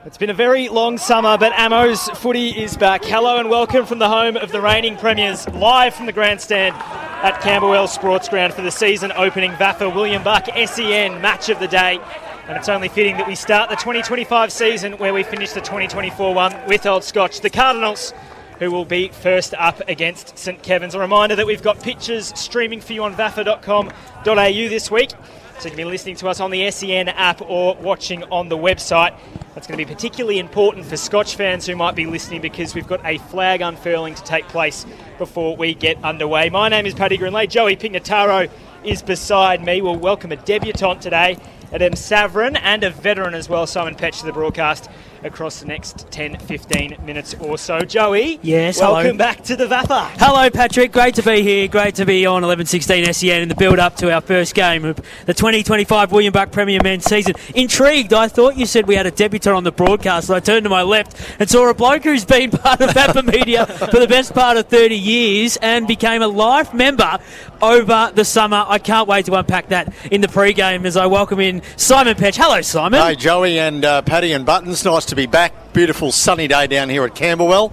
It's been a very long summer, but Ammo's footy is back. Hello and welcome from the home of the reigning premiers, live from the grandstand at Camberwell Sportsground for the season opening VAFA William Buck SEN match of the day. And it's only fitting that we start the 2025 season where we finish the 2024 one with Old Scotch, the Cardinals, who will be first up against St Kevin's. A reminder that we've got pictures streaming for you on vafa.com.au this week. So you can be listening to us on the SEN app or watching on the website. That's going to be particularly important for Scotch fans who might be listening because we've got a flag unfurling to take place before we get underway. My name is Paddy Grindlay. Joey Pignataro is beside me. We'll welcome a debutant today, Adem Savran, and a veteran as well, Simon Petch, to the broadcast across the next 10-15 minutes or so. Joey, yes, welcome back to the VAFA. Hello, Patrick. Great to be here. Great to be on 11:16 SEN in the build-up to our first game of the 2025 William Buck Premier Men's season. Intrigued, I thought you said we had a debutant on the broadcast, so I turned to my left and saw a bloke who's been part of VAFA media for the best part of 30 years and became a life member over the summer. I can't wait to unpack that in the pre-game as I welcome in Simon Petch. Hello, Simon. Hi, Joey and Paddy and Buttons. Nice to be back. Beautiful sunny day down here at Camberwell.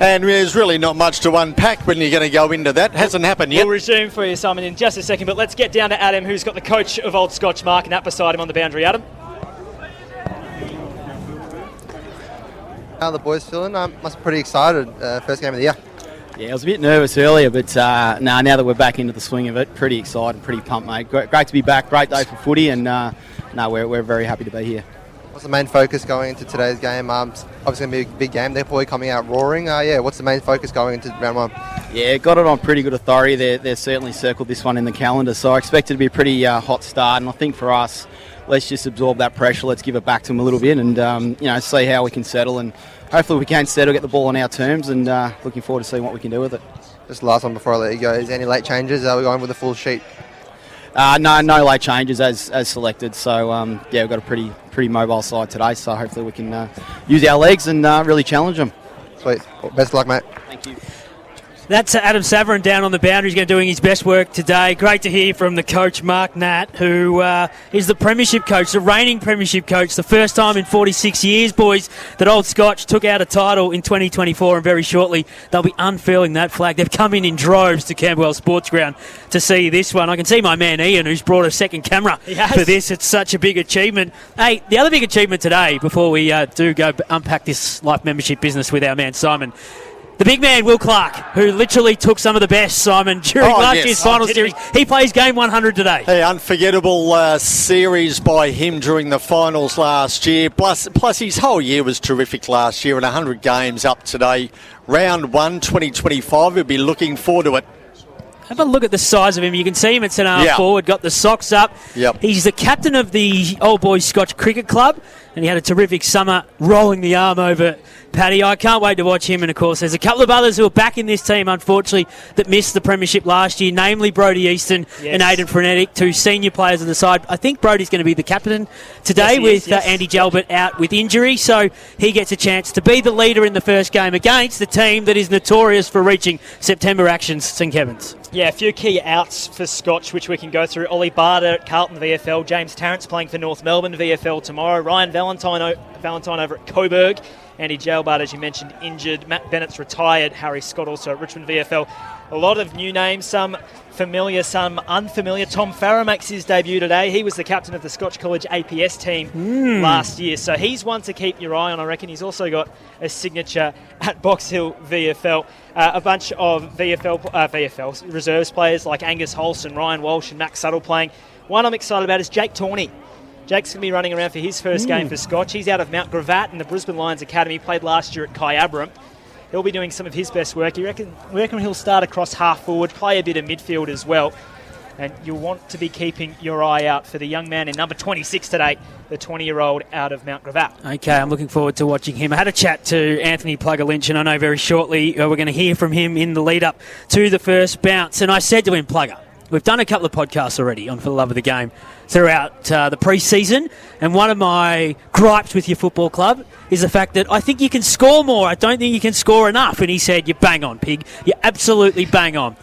And there's really not much to unpack when you're going to go into that. Hasn't happened yet. We'll resume for you, Simon, in just a second. But let's get down to Adam, who's got the coach of Old Scotch, Mark, and that beside him on the boundary. Adam? How are the boys feeling? Must be pretty excited. First game of the year. Yeah, I was a bit nervous earlier, but now that we're back into the swing of it, pretty excited, pretty pumped, mate. Great to be back. Great day for footy, and we're very happy to be here. What's the main focus going into today's game? Obviously going to be a big game. They're probably coming out roaring. What's the main focus going into round one? Yeah, got it on pretty good authority. They've certainly circled this one in the calendar, so I expect it to be a pretty hot start. And I think for us, let's just absorb that pressure. Let's give it back to them a little bit, and see how we can settle. And hopefully we can settle, get the ball on our terms, and looking forward to seeing what we can do with it. Just last one before I let you go. Is there any late changes? Are we going with a full sheet? No late changes as selected. So we've got a pretty mobile side today. So hopefully we can use our legs and really challenge them. Sweet. Best of luck, mate. Thank you. That's Adem Savran down on the boundary. He's going to doing his best work today. Great to hear from the coach, Mark Nat, who is the premiership coach, the reigning premiership coach. The first time in 46 years, boys, that Old Scotch took out a title in 2024, and very shortly they'll be unfurling that flag. They've come in droves to Camberwell Sportsground to see this one. I can see my man Ian, who's brought a second camera for this. It's such a big achievement. Hey, the other big achievement today, before we do go unpack this life membership business with our man Simon, the big man, Will Clark, who literally took some of the best, Simon, during last year's final series. He plays game 100 today. Hey, unforgettable series by him during the finals last year. Plus his whole year was terrific last year, and 100 games up today. Round 1, 2025. We'll be looking forward to it. Have a look at the size of him. You can see him at centre forward, got the socks up. Yep. He's the captain of the Old Boys Scotch Cricket Club, and he had a terrific summer rolling the arm over Paddy. I can't wait to watch him, and of course there's a couple of others who are back in this team, unfortunately, that missed the premiership last year, namely Brodie Easton and Aidan Frenetic, two senior players on the side. I think Brodie's going to be the captain today with Andy Jalbert out with injury, so he gets a chance to be the leader in the first game against the team that is notorious for reaching September actions, St Kevin's. Yeah, a few key outs for Scotch, which we can go through. Ollie Barter at Carlton VFL, James Tarrant playing for North Melbourne VFL tomorrow, Ryan Valentine over at Coburg, Andy Jalbert, as you mentioned, injured, Matt Bennett's retired, Harry Scott also at Richmond VFL. A lot of new names, some familiar, some unfamiliar. Tom Farah makes his debut today. He was the captain of the Scotch College APS team last year, so he's one to keep your eye on, I reckon. He's also got a signature at Box Hill VFL. A bunch of VFL reserves players like Angus Holson, Ryan Walsh and Max Suttle playing. One I'm excited about is Jake Tawney. Jake's going to be running around for his first game for Scotch. He's out of Mount Gravatt in the Brisbane Lions Academy, played last year at Kyabram. He'll be doing some of his best work. We reckon he'll start across half forward, play a bit of midfield as well. And you'll want to be keeping your eye out for the young man in number 26 today, the 20-year-old out of Mount Gravatt. Okay, I'm looking forward to watching him. I had a chat to Anthony Plugger Lynch, and I know very shortly we're going to hear from him in the lead-up to the first bounce. And I said to him, Plugger, we've done a couple of podcasts already on For the Love of the Game throughout the pre-season, and one of my gripes with your football club is the fact that I think you can score more. I don't think you can score enough. And he said, you bang on, Pig. You absolutely bang on.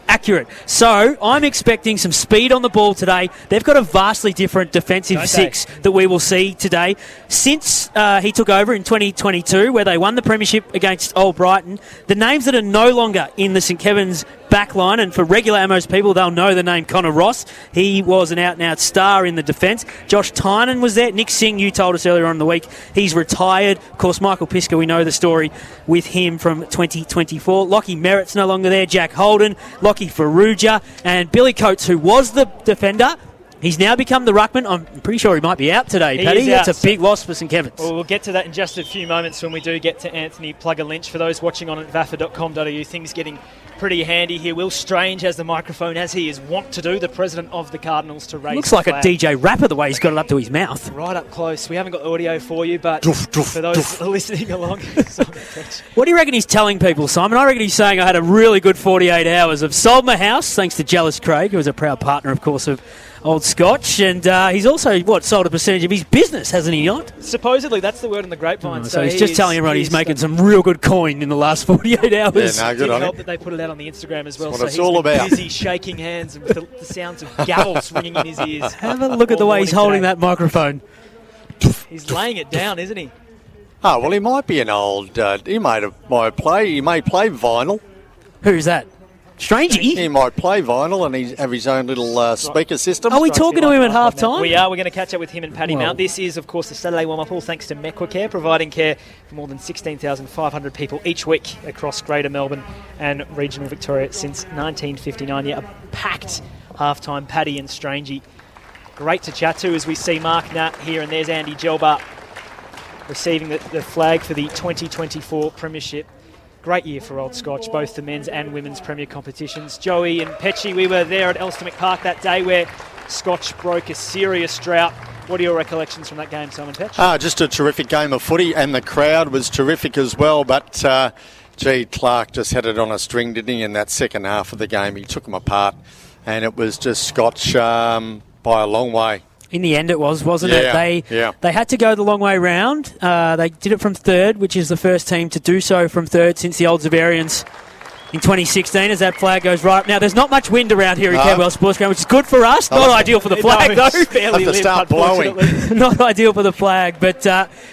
accurate. So I'm expecting some speed on the ball today. They've got a vastly different defensive six that we will see today. Since he took over in 2022, where they won the premiership against Old Brighton, the names that are no longer in the St Kevin's backline, and for regular Amos people, they'll know the name Connor Ross. He was an out-and-out star in the defence. Josh Tynan was there. Nick Singh, you told us earlier on in the week, he's retired. Of course, Michael Pisker, we know the story with him from 2024. Lockie Merritt's no longer there. Jack Holden, Lockie Faruja, and Billy Coates, who was the defender. He's now become the ruckman. I'm pretty sure he might be out today, Paddy. That's a big loss for St Kevin's. Well, we'll get to that in just a few moments when we do get to Anthony Plugger-Lynch. For those watching on at VAFA.com.au, things getting pretty handy here. Will Strange has the microphone, as he is wont to do, the president of the Cardinals, to raise Looks like flag. a DJ rapper the way he's got it up to his mouth. Right up close. We haven't got audio for you, but for those listening along. What do you reckon he's telling people, Simon? I reckon he's saying I had a really good 48 hours. I've sold my house, thanks to Jealous Craig, who was a proud partner, of course, of Old Scotch, and he's also, sold a percentage of his business, hasn't he not? Supposedly, that's the word on the grapevine. So he's just telling everyone he's making some real good coin in the last 48 hours. Yeah, no, good on help him. that they put it out on the Instagram as well. That's so what it's he's all been about. busy shaking hands with the sounds of gavels ringing in his ears. Have a look at the way he's holding that microphone. He's laying it down, isn't he? Oh, well, he might be an old... he may play vinyl. Who's that? Strangey? He might play vinyl and have his own little speaker system. Are we talking to him at half time? We are. We're going to catch up with him and Paddy Mount. This is, of course, the Saturday warm-up, all thanks to Mequicare, providing care for more than 16,500 people each week across Greater Melbourne and regional Victoria since 1959. Yeah, a packed half-time, Paddy and Strangey. Great to chat to as we see Mark Nat here, and there's Andy Gelbart receiving the flag for the 2024 Premiership. Great year for Old Scotch, both the men's and women's premier competitions. Joey and Petchy, we were there at Elsternwick Park that day where Scotch broke a serious drought. What are your recollections from that game, Simon Petch? Just a terrific game of footy, and the crowd was terrific as well. But, Clark just had it on a string, didn't he, in that second half of the game. He took them apart, and it was just Scotch by a long way. In the end, it wasn't it? They had to go the long way round. They did it from third, which is the first team to do so from third since the Old Zavarians in 2016, as that flag goes right up. Now, there's not much wind around here at Camberwell Sportsground, which is good for us. Not ideal for the flag, though. Barely have to start blowing. Not ideal for the flag, but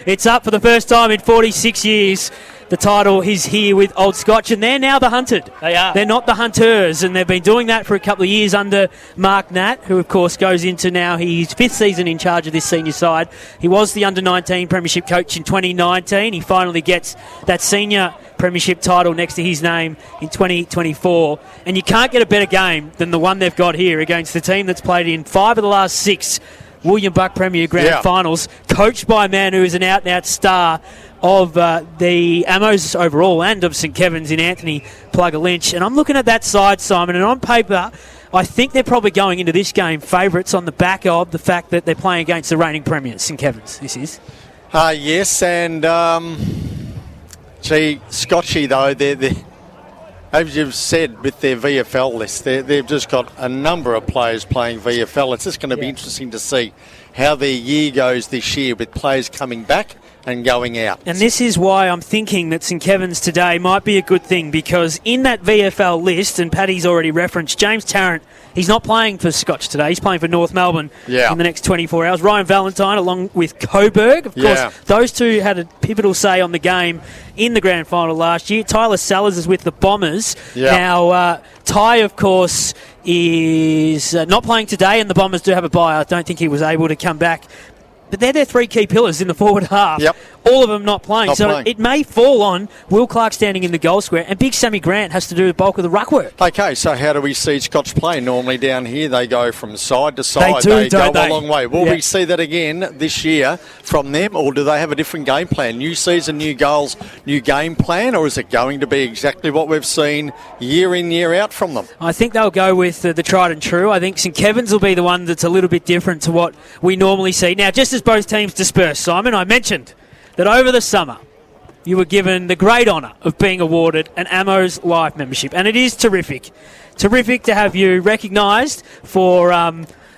it's up for the first time in 46 years. The title is here with Old Scotch, and they're now the hunted. They are. They're not the hunters, and they've been doing that for a couple of years under Mark Nat, who, of course, goes into now his fifth season in charge of this senior side. He was the under-19 premiership coach in 2019. He finally gets that senior premiership title next to his name in 2024. And you can't get a better game than the one they've got here against the team that's played in 5 of the last 6 William Buck Premier Grand Finals, coached by a man who is an out-and-out star of the Amos overall and of St Kevin's in Anthony Plugger-Lynch. And I'm looking at that side, Simon, and on paper, I think they're probably going into this game favourites on the back of the fact that they're playing against the reigning premiers, St Kevin's. This is. Yes, and Scotchy, though, they're as you've said, with their VFL list, they've just got a number of players playing VFL. It's just going to be interesting to see how their year goes this year with players coming back and going out. And this is why I'm thinking that St Kevin's today might be a good thing, because in that VFL list, and Paddy's already referenced, James Tarrant, he's not playing for Scotch today. He's playing for North Melbourne in the next 24 hours. Ryan Valentine along with Coburg. Of course, those two had a pivotal say on the game in the grand final last year. Tyler Sellers is with the Bombers. Now, Ty, of course, is not playing today, and the Bombers do have a bye. I don't think he was able to come back. But they're their 3 key pillars in the forward half. All of them not playing. It may fall on Will Clark standing in the goal square, and Big Sammy Grant has to do the bulk of the ruck work. Okay, so how do we see Scotch play? Normally down here they go from side to side. They go a long way. Will we see that again this year from them, or do they have a different game plan? New season, new goals, new game plan, or is it going to be exactly what we've seen year in, year out from them? I think they'll go with the tried and true. I think St Kevin's will be the one that's a little bit different to what we normally see. Now, just as both teams disperse, Simon, I mentioned that over the summer you were given the great honour of being awarded an Amos Life membership, and it is terrific. Terrific to have you recognised for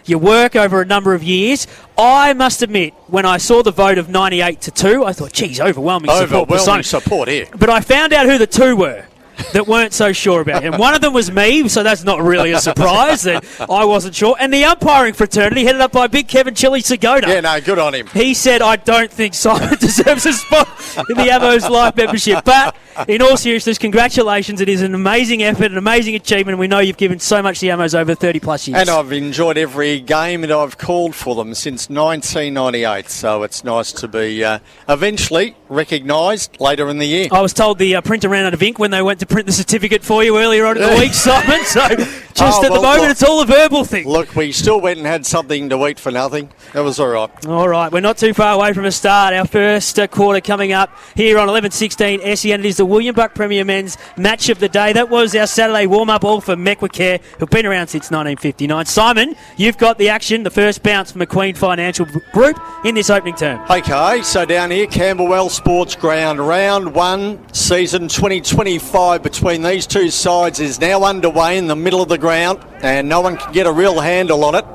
your work over a number of years. I must admit, when I saw the vote of 98-2, I thought, geez, overwhelming support for Simon. Support here. But I found out who the 2 were. that weren't so sure about him. One of them was me, so that's not really a surprise that I wasn't sure. And the umpiring fraternity, headed up by big Kevin Chili Segota. Yeah, no, good on him. He said, I don't think Simon deserves a spot in the Amos Live membership. But in all seriousness, congratulations. It is an amazing effort, an amazing achievement. We know you've given so much to the Amos over 30-plus years. And I've enjoyed every game that I've called for them since 1998. So it's nice to be eventually recognised later in the year. I was told the printer ran out of ink when they went to print the certificate for you earlier on in the week, Simon. So just at the moment, it's all a verbal thing. Look, we still went and had something to eat for nothing. That was all right. All right, we're not too far away from a start. Our first quarter coming up here on 11:16 SEN. It is the William Buck Premier Men's Match of the Day. That was our Saturday warm-up all for Mequicare, who've been around since 1959. Simon, you've got the action, the first bounce from McQueen Financial Group in this opening term. Okay, so down here, Camberwell Sportsground, round 1, season 2025 between these two sides is now underway in the middle of the ground, and no one can get a real handle on it.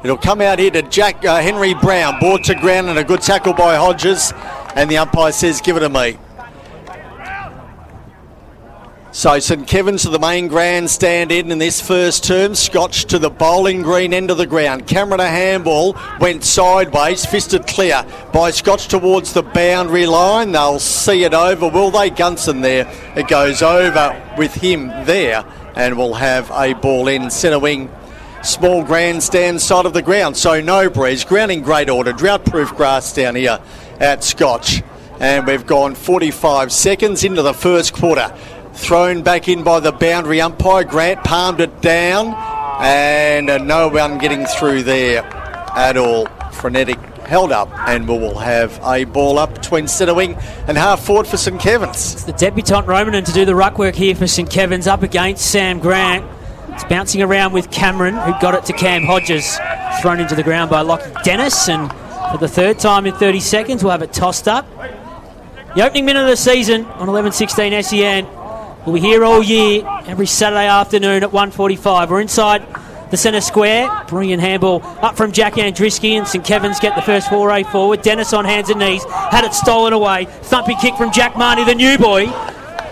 It'll come out here to Henry Brown, brought to ground and a good tackle by Hodges, and the umpire says, give it to me. So St Kevin's to the main grandstand end in this first term. Scotch to the bowling green end of the ground. Cameron a handball went sideways, fisted clear by Scotch towards the boundary line. They'll see it over. Will they? Gunson there. It goes over with him there, and we'll have a ball in centre wing. Small grandstand side of the ground. So no breeze. Ground in great order. Drought-proof grass down here at Scotch. And we've gone 45 seconds into the first quarter. Thrown back in by the boundary umpire. Grant palmed it down, and no one getting through there at all. Frenetic held up, and we will have a ball up between centre wing and half forward for St Kevin's. It's the debutant Romanen to do the ruck work here for St Kevin's, up against Sam Grant. It's bouncing around with Cameron, who got it to Cam Hodges, thrown into the ground by Lockie Dennis, and for the third time in 30 seconds we'll have it tossed up. The opening minute of the season on 11:16 SEN. We'll be here all year, every Saturday afternoon at 1:45. We're inside the centre square. Brilliant handball up from Jack Andriski, and St Kevin's get the first foray forward. Dennis on hands and knees, had it stolen away. Thumping kick from Jack Marnie, the new boy,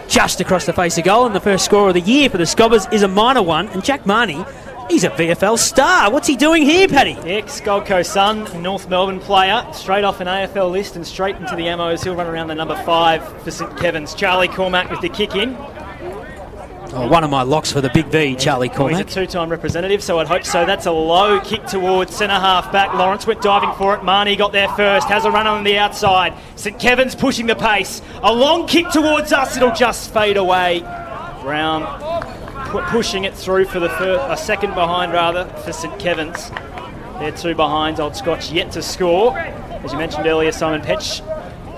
just across the face of goal. And the first score of the year for the Scobbers is a minor one. And Jack Marnie, he's a VFL star. What's he doing here, Paddy? Ex-Gold Coast Sun, North Melbourne player, straight off an AFL list and straight into the Amos. He'll run around the number 5 for St Kevin's. Charlie Cormack with the kick in. Oh, one of my locks for the big V, Charlie Cormack. He's a 2-time representative, so I'd hope so. That's a low kick towards centre half back. Lawrence went diving for it. Marnie got there first, has a run on the outside. St Kevin's pushing the pace. A long kick towards us, it'll just fade away. Brown pushing it through for a second behind rather for St Kevin's. They're 2 behinds. Old Scotch yet to score. As you mentioned earlier, Simon Petch.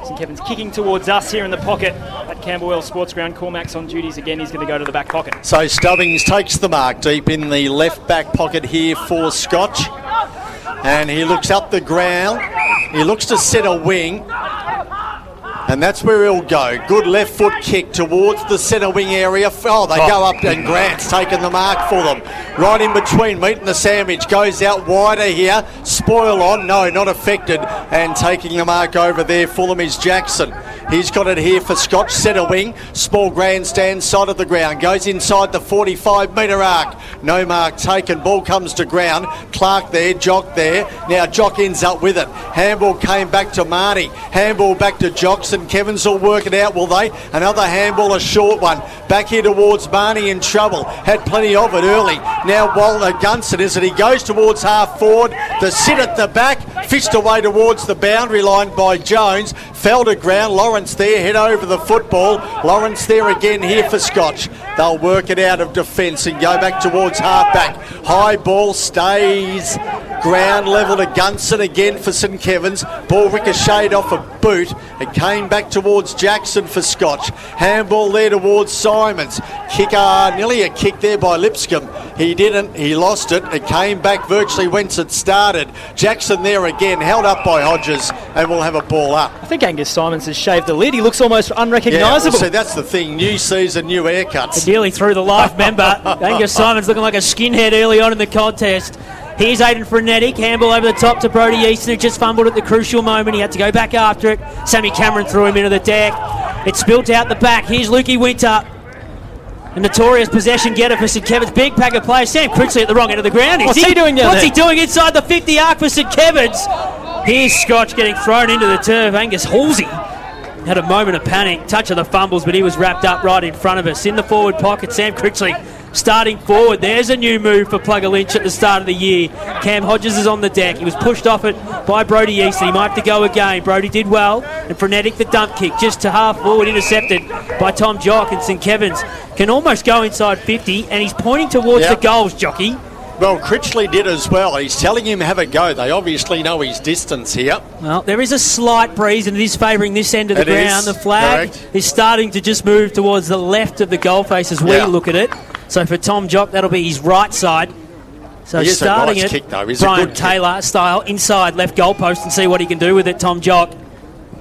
St Kevin's kicking towards us here in the pocket at Camberwell Sportsground. Cormack's on duties again. He's going to go to the back pocket. So Stubbings takes the mark deep in the left back pocket here for Scotch. And he looks up the ground. He looks to set a wing. And that's where he'll go. Good left foot kick towards the centre wing area. Oh, they go up, and Grant's taken the mark for them. Right in between, meeting the sandwich. Goes out wider here. Spoil on. No, not affected. And taking the mark over there for them is Jackson. He's got it here for Scotch, centre wing. Small grandstand, side of the ground. Goes inside the 45-metre arc. No mark taken. Ball comes to ground. Clark there, Jock there. Now Jock ends up with it. Handball came back to Marnie. Handball back to Jock. St Kevin's will work it out, will they? Another handball, a short one. Back here towards Marnie, in trouble. Had plenty of it early. Now Walter Gunson is it. He goes towards half forward. The sit at the back. Fished away towards the boundary line by Jones. Fell to ground. Lawrence there, head over the football. Lawrence there again here for Scotch. They'll work it out of defence and go back towards half-back. High ball stays ground level to Gunson again for St Kevin's. Ball ricocheted off a boot. It came back towards Jackson for Scotch. Handball there towards Simons. Nearly a kick there by Lipscomb. He didn't. He lost it. It came back virtually whence it started. Jackson there again, held up by Hodges, and we'll have a ball up. I think Angus Simons has shaved the lid. He looks almost unrecognisable. Yeah, well, see, that's the thing. New season, new haircuts. Nearly through the live member. Angus Simons looking like a skinhead early on in the contest. Here's Aidan Frenetic. Handball over the top to Brodie Easton, who just fumbled at the crucial moment. He had to go back after it. Sammy Cameron threw him into the deck. It spilt out the back. Here's Lukey Winter. A notorious possession getter for St Kevin's. Big pack of players. Sam Critchley at the wrong end of the ground. What's he doing down What's there? he doing inside the 50 arc for St Kevin's? Here's Scotch getting thrown into the turf. Angus Halsey had a moment of panic. Touch of the fumbles, but he was wrapped up right in front of us. In the forward pocket, Sam Critchley starting forward. There's a new move for Plugger Lynch at the start of the year. Cam Hodges is on the deck. He was pushed off it by Brodie Easton. He might have to go again. Brodie did well. And Frenetic, the dump kick, just to half forward, intercepted by Tom Jock. And St Kevin's can almost go inside 50. And he's pointing towards the goals, Jockey. Well, Critchley did as well. He's telling him have a go. They obviously know his distance here. Well, there is a slight breeze and it is favouring this end of the It ground. is, The flag correct. is starting to just move towards the left of the goal face as we look at it. So for Tom Jock, that'll be his right side. So He is a starting nice it, kick, though. He's a Brian good kick. Taylor style inside left goal post and see what he can do with it, Tom Jock.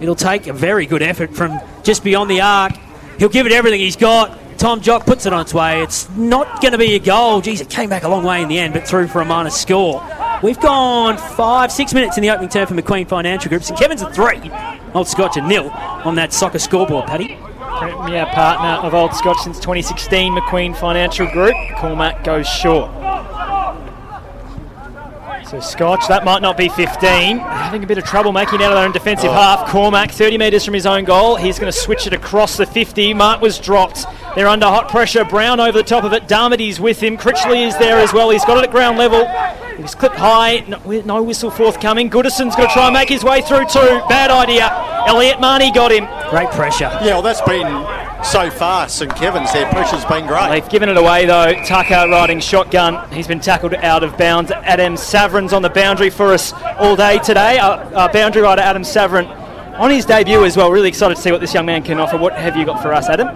It'll take a very good effort from just beyond the arc. He'll give it everything he's got. Tom Jock puts it on its way. It's not going to be a goal. Geez, it came back a long way in the end, but through for a minus score. We've gone 5-6 minutes in the opening term for McQueen Financial Group. St Kevin's at 3. Old Scotch at 0 on that soccer scoreboard, Paddy. Premier partner of Old Scotch since 2016, McQueen Financial Group. Cormac goes short. So Scotch, that might not be 15. Having a bit of trouble making it out of their own defensive half. Cormac, 30 metres from his own goal. He's going to switch it across the 50. Mark was dropped. They're under hot pressure. Brown over the top of it. Darmody's with him. Critchley is there as well. He's got it at ground level. He's clipped high. No whistle forthcoming. Goodison's going to try and make his way through too. Bad idea. Elliot Marnie got him. Great pressure. Yeah, well, that's been so far. St Kevin's, their pressure's been great. They've given it away though. Tucker riding shotgun. He's been tackled out of bounds. Adem Savran's on the boundary for us all day today. Our boundary rider Adem Savran on his debut as well. Really excited to see what this young man can offer. What have you got for us, Adam?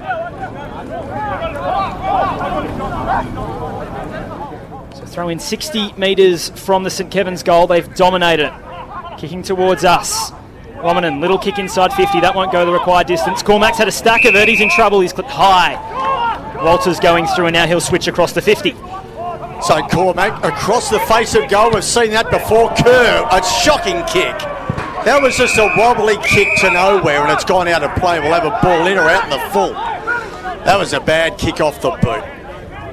So throw in 60 metres from the St Kevin's goal. They've dominated. Kicking towards us. Romanen, little kick inside 50. That won't go the required distance. Cormac's had a stack of it. He's in trouble. He's clipped high. Walters going through and now he'll switch across the 50. So Cormac across the face of goal. We've seen that before. Kerr, a shocking kick. That was just a wobbly kick to nowhere and it's gone out of play. We'll have a ball in or out in the full. That was a bad kick off the boot.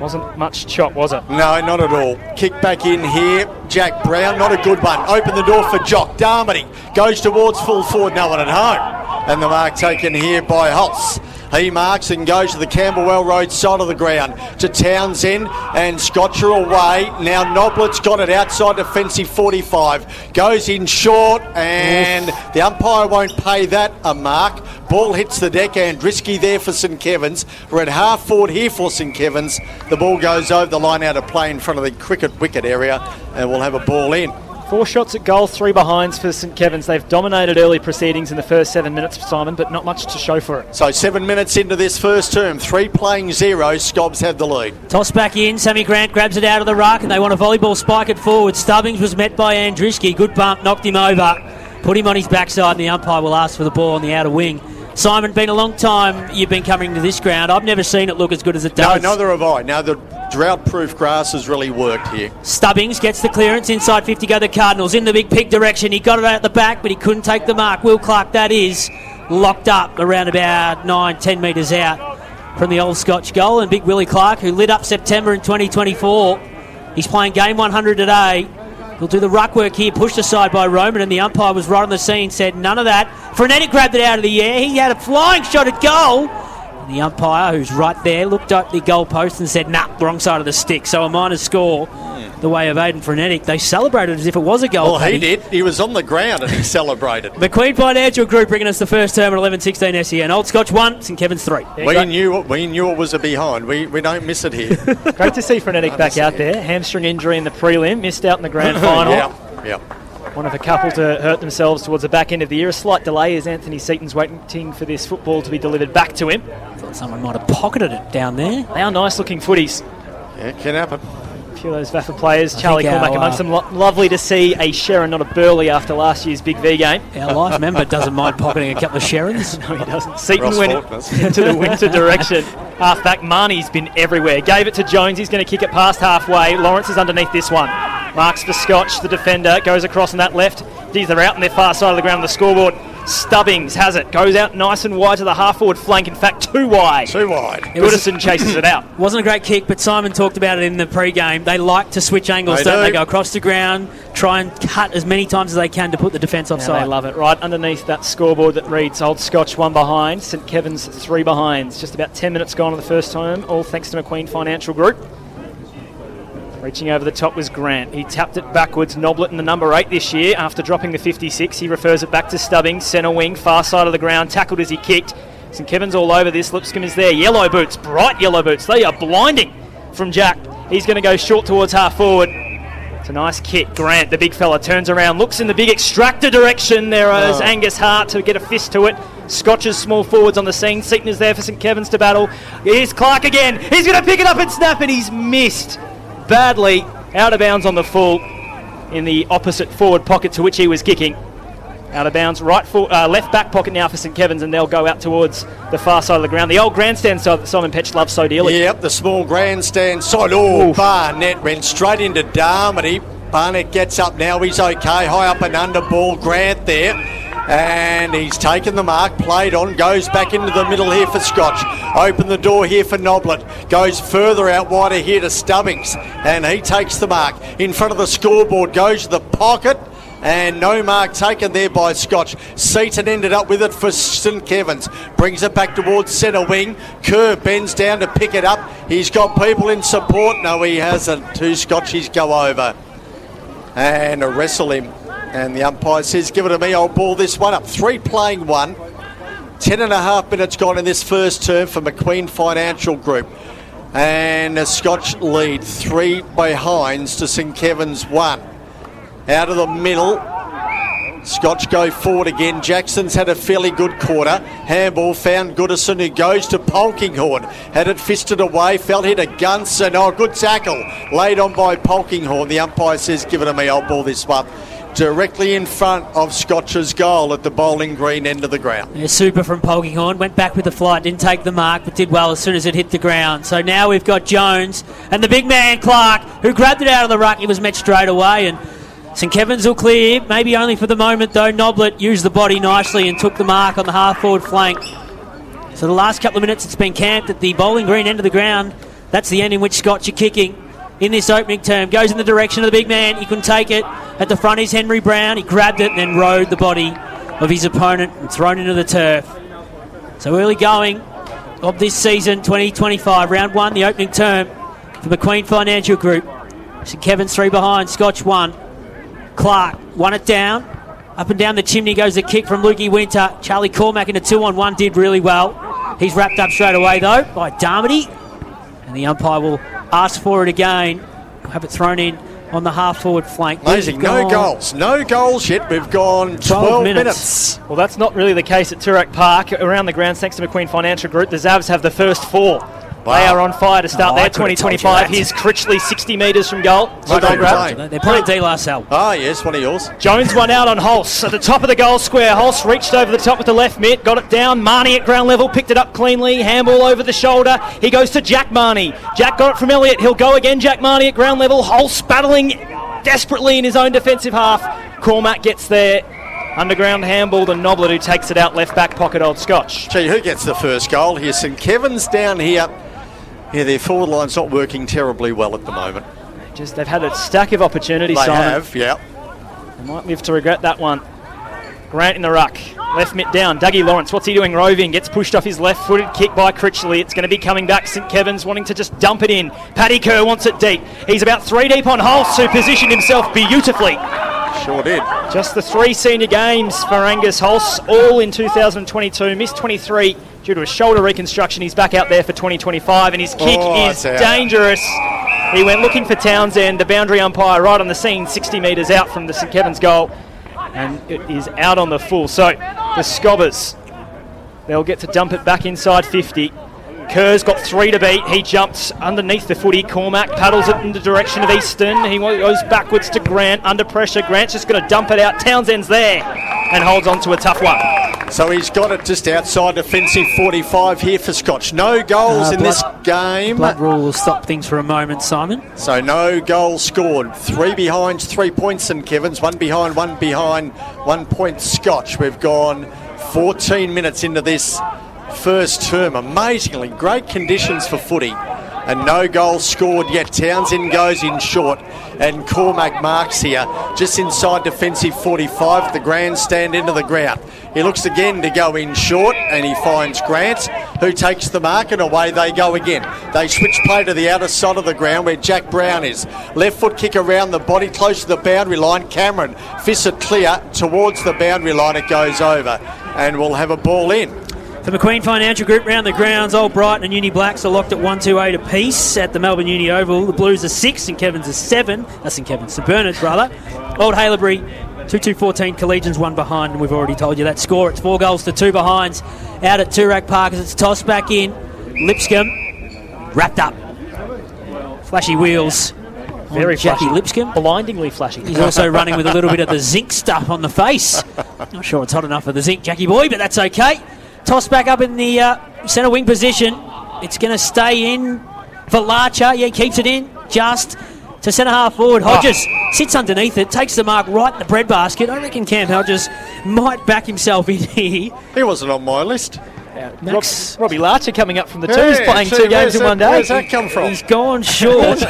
Wasn't much chop, was it? No, not at all. Kick back in here. Jack Brown, not a good one. Open the door for Jock. Darmody goes towards full forward. No one at home. And the mark taken here by Holtz. He marks and goes to the Camberwell Road side of the ground to Townsend and Scotch are away. Now Noblet's got it outside defensive 45. Goes in short and the umpire won't pay that a mark. Ball hits the deck. Andriski there for St Kevin's. We're at half forward here for St Kevin's. The ball goes over the line out of play in front of the cricket wicket area and we'll have a ball in. 4 shots at goal, 3 behinds for St Kevin's. They've dominated early proceedings in the first 7 minutes, Simon, but not much to show for it. So 7 minutes into this first term, 3 playing 0. Scobs have the lead. Toss back in. Sammy Grant grabs it out of the ruck and they want a volleyball spike it forward. Stubbings was met by Andriski. Good bump, knocked him over. Put him on his backside and the umpire will ask for the ball on the outer wing. Simon, been a long time you've been coming to this ground. I've never seen it look as good as it does. No, neither have I. Now the drought-proof grass has really worked here. Stubbings gets the clearance inside 50, go the Cardinals in the big pig direction. He got it out the back, but he couldn't take the mark. Will Clark, that is, locked up around about 9-10 metres out from the Old Scotch goal. And big Willie Clark, who lit up September in 2024, he's playing game 100 today. He'll do the ruck work here, pushed aside by Roman, and the umpire was right on the scene, said none of that. Frenetic grabbed it out of the air. He had a flying shot at goal. And the umpire, who's right there, looked at the goal post and said, nah, wrong side of the stick. So a minor score the way of Aidan Frenetic. They celebrated as if it was a goal. Well, he did. He was on the ground and he celebrated. McQueen Financial Group bringing us the first term at 11:16 SEN. Old Scotch 1, St Kevin's 3. We knew it was a behind. We don't miss it here. Great to see Frenetic back out there. Hamstring injury in the prelim, missed out in the grand final. Yeah. One of a couple to hurt themselves towards the back end of the year. A slight delay as Anthony Seaton's waiting for this football to be delivered back to him. Thought someone might have pocketed it down there. They are nice looking footies. Yeah, can happen. A few of those VAFA players. Charlie think Cormac amongst them. Lovely to see a Sharon, not a Burley, after last year's Big V game. Our life member doesn't mind pocketing a couple of Sharons. No, he doesn't. Seaton Ross went Faulkner's. into the winter direction. Half-back Marnie's been everywhere. Gave it to Jones. He's going to kick it past halfway. Lawrence is underneath this one. Marks for Scotch, the defender. Goes across on that left. They're out on their far side of the ground on the scoreboard. Stubbings has it. Goes out nice and wide to the half-forward flank. In fact, too wide. Goodison chases it out. Wasn't a great kick, but Simon talked about it in the pre-game. They like to switch angles, don't they? Go across the ground, try and cut as many times as they can to put the defence offside. They love it. Right underneath that scoreboard that reads Old Scotch 1 behind, St Kevin's 3 behind. It's just about 10 minutes gone on the first time, all thanks to McQueen Financial Group. Reaching over the top was Grant. He tapped it backwards. Noblet in the number 8 this year after dropping the 56. He refers it back to Stubbings, centre wing, far side of the ground, tackled as he kicked. St Kevin's all over this. Lipscomb is there. Yellow boots, bright yellow boots. They are blinding from Jack. He's going to go short towards half forward. It's a nice kick. Grant, the big fella, turns around, looks in the big extractor direction. There is Angus Hart to get a fist to it. Scotch's small forwards on the scene. Seaton is there for St Kevin's to battle. Here's Clark again. He's going to pick it up and snap it. He's missed badly, out of bounds on the full in the opposite forward pocket to which he was kicking. Out of bounds, left back pocket now for St Kevin's, and they'll go out towards the far side of the ground. The old grandstand side that Simon Petch loves so dearly. Yep, the small grandstand side. Barnett went straight into Darmody. Barnett gets up now, he's okay. High up and under ball, Grant there. And he's taken the mark, played on, goes back into the middle here for Scotch. Open the door here for Noblet. Goes further out wider here to Stubbings. And he takes the mark in front of the scoreboard, goes to the pocket. And no mark taken there by Scotch. Seaton ended up with it for St Kevin's. Brings it back towards centre wing. Kerr bends down to pick it up. He's got people in support. No, he hasn't. 2 Scotchies go over and wrestle him. And the umpire says, give it to me, I'll ball this one up. 3 playing 1. 10.5 minutes gone in this first term for McQueen Financial Group. And a Scotch lead, 3 behinds to St Kevin's 1. Out of the middle, Scotch go forward again. Jackson's had a fairly good quarter. Handball found Goodison, who goes to Polkinghorn. Had it fisted away, felt hit a Gunson. Good tackle. Laid on by Polkinghorn. The umpire says, give it to me, I'll ball this one. Directly in front of Scotch's goal at the bowling green end of the ground. Yeah, super from Polkinghorn. Went back with the flight, didn't take the mark, but did well as soon as it hit the ground. So now we've got Jones and the big man Clark, who grabbed it out of the ruck. He was met straight away, and St Kevin's will clear, maybe only for the moment though. Noblet used the body nicely and took the mark on the half-forward flank. So the last couple of minutes it's been camped at the bowling green end of the ground. That's the end in which Scotch are kicking in this opening term. Goes in the direction of the big man. He couldn't take it. At the front is Henry Brown. He grabbed it and then rode the body of his opponent and thrown into the turf. So early going of this season, 2025. Round 1, the opening term for McQueen Financial Group. St Kevin's 3 behind. Scotch 1. Clark won it down. Up and down the chimney goes the kick from Lukey Winter. Charlie Cormack in a 2-on-1 did really well. He's wrapped up straight away though by Darmody. And the umpire will ask for it again. We'll have it thrown in on the half-forward flank. Amazing. No goals yet. We've gone 12 minutes. Well, that's not really the case at Toorak Park. Around the grounds, thanks to McQueen Financial Group, the Zavs have the first 4. Wow. They are on fire to start their 2025. Here's Critchley, 60 metres from goal. They're playing De La Salle. Yes, one of yours. Jones won out on Hulse at the top of the goal square. Hulse reached over the top with the left mitt, got it down. Marnie at ground level, picked it up cleanly. Handball over the shoulder. He goes to Jack Marnie. Jack got it from Elliott. He'll go again, Jack Marnie at ground level. Hulse battling desperately in his own defensive half. Cormac gets there. Underground handball to Noblet, who takes it out left back pocket. Old Scotch. Gee, who gets the first goal here? St Kevin's down here. Yeah, their forward line's not working terribly well at the moment. They've had a stack of opportunities, They Simon. have, yeah. They might live to regret that one. Grant in the ruck. Left mitt down. Dougie Lawrence, what's he doing? Roving. Gets pushed off his left-footed kick by Critchley. It's going to be coming back. St Kevin's wanting to just dump it in. Paddy Kerr wants it deep. He's about 3 deep on Hulse, who positioned himself beautifully. Sure did. Just the 3 senior games for Angus Hulse, all in 2022. Missed 23 due to a shoulder reconstruction. He's back out there for 2025, and his kick is dangerous. He went looking for Townsend, the boundary umpire right on the scene, 60 metres out from the St Kevin's goal, and it is out on the full. So the Scobbers, they'll get to dump it back inside 50. Kerr's got 3 to beat. He jumps underneath the footy. Cormac paddles it in the direction of Easton. He goes backwards to Grant. Under pressure. Grant's just going to dump it out. Townsend's there and holds on to a tough one. So he's got it just outside defensive 45 here for Scotch. No goals in this game. Blood rule will stop things for a moment, Simon. So no goals scored. 3 behind, 3 points St Kevin's. 1 behind, 1 point Scotch. We've gone 14 minutes into this first term. Amazingly great conditions for footy. And no goals scored yet. Townsend goes in short and Cormac marks here just inside defensive 45, the grandstand into the ground. He looks again to go in short and he finds Grant, who takes the mark, and away they go again. They switch play to the outer side of the ground where Jack Brown is. Left foot kick around the body close to the boundary line. Cameron fists it clear towards the boundary line. It goes over and we'll have a ball in. For McQueen Financial Group, round the grounds, Old Brighton and Uni Blacks are locked at 1-2-8 apiece at the Melbourne Uni Oval. The Blues are 6, St Kevin's are 7. That's St Kevin's, St Bernard's rather. Old Haileybury, 2-2-14, Collegians 1 behind, and we've already told you that score. It's 4 goals to 2 behinds out at Toorak Park as it's tossed back in. Lipscomb, wrapped up. Flashy wheels. Very Jackie flashy. Lipscomb. Blindingly flashy. He's also running with a little bit of the zinc stuff on the face. Not sure it's hot enough for the zinc, Jackie boy, but that's okay. Toss back up in the centre wing position. It's going to stay in for Larcher. Yeah, he keeps it in just to centre half forward. Hodges sits underneath it, takes the mark right in the breadbasket. I reckon Cam Hodges might back himself in here. He wasn't on my list. Robbie Larcher coming up from the twos, playing 2 games in one day. Where's that come from? He's gone short.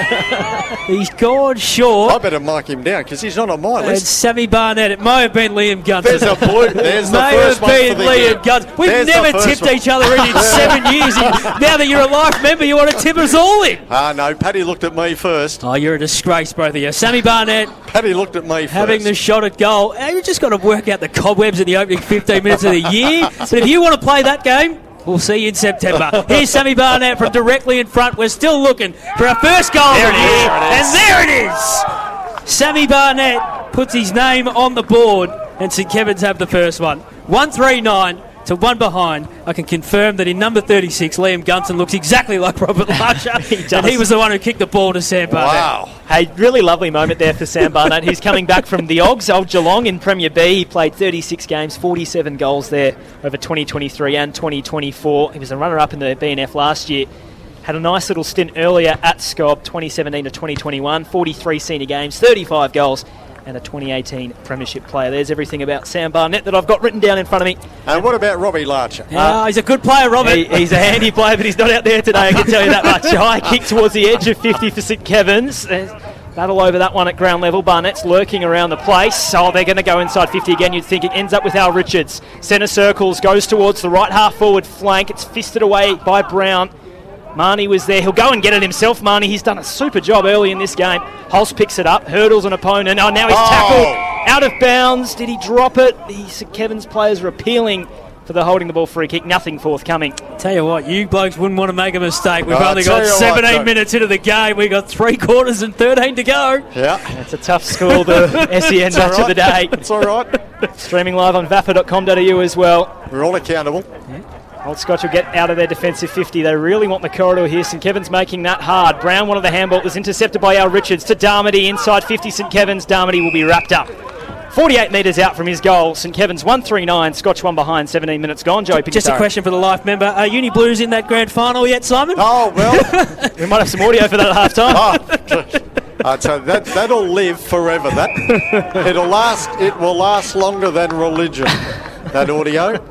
He's gone short. I better mark him down because he's not on my And list. Sammy Barnett. It may have been Liam Gunter. There's a blue. There's the first one for the year. We've There's never the first tipped one. each other in 7 years. Now that you're a life member, you want to tip us all in. No, Paddy looked at me first. Oh, you're a disgrace, both of you. Sammy Barnett Paddy looked at me first. having the shot at goal. You've just got to work out the cobwebs in the opening 15 minutes of the year. But if you want to play that game, we'll see you in September. Here's Sammy Barnett from directly in front. We're still looking for our first goal of the year. And there it is. Sammy Barnett puts his name on the board, and St Kevin's have the first one. 1-3-9 to 1 behind. I can confirm that in number 36, Liam Gunson looks exactly like Robert Larcher. And he was the one who kicked the ball to Sam Barnett. Wow. Hey, really lovely moment there for Sam Barnett. He's coming back from the Ogs, Old Geelong in Premier B. He played 36 games, 47 goals there over 2023 and 2024. He was a runner-up in the BNF last year. Had a nice little stint earlier at Scob, 2017 to 2021. 43 senior games, 35 goals, and a 2018 premiership player. There's everything about Sam Barnett that I've got written down in front of me. And what about Robbie Larcher? He's a good player, Robert. He's a handy player, but he's not out there today, I can tell you that much. High kick towards the edge of 50 for St Kevin's. Battle over that one at ground level. Barnett's lurking around the place. Oh, they're going to go inside 50 again. You'd think it ends up with Al Richards. Centre circles, goes towards the right half forward flank. It's fisted away by Brown. Marnie was there. He'll go and get it himself, Marnie. He's done a super job early in this game. Hulse picks it up, hurdles an opponent. Oh, now he's tackled out of bounds. Did he drop it? The St Kevin's players are appealing for the holding the ball free kick. Nothing forthcoming. Tell you what, you blokes wouldn't want to make a mistake. We've No, only tell got you 17 what, minutes into the game. We've got 3 quarters and 13 to go. Yeah. It's a tough school, the SEN match of the day. It's all right. Streaming live on VAFA.com.au as well. We're all accountable. Old Scotch will get out of their defensive 50. They really want the corridor here. St Kevin's making that hard. Brown wanted the handball. It was intercepted by Al Richards to Darmody. Inside 50 St Kevin's. Darmody will be wrapped up. 48 metres out from his goal. St Kevin's 1-3-9. Scotch 1 behind. 17 minutes gone. Joey Pignataro. Just a question for the life member. Are Uni Blues in that grand final yet, Simon? Oh, well. We might have some audio for that at half time. So that'll live forever. It will last longer than religion, that audio.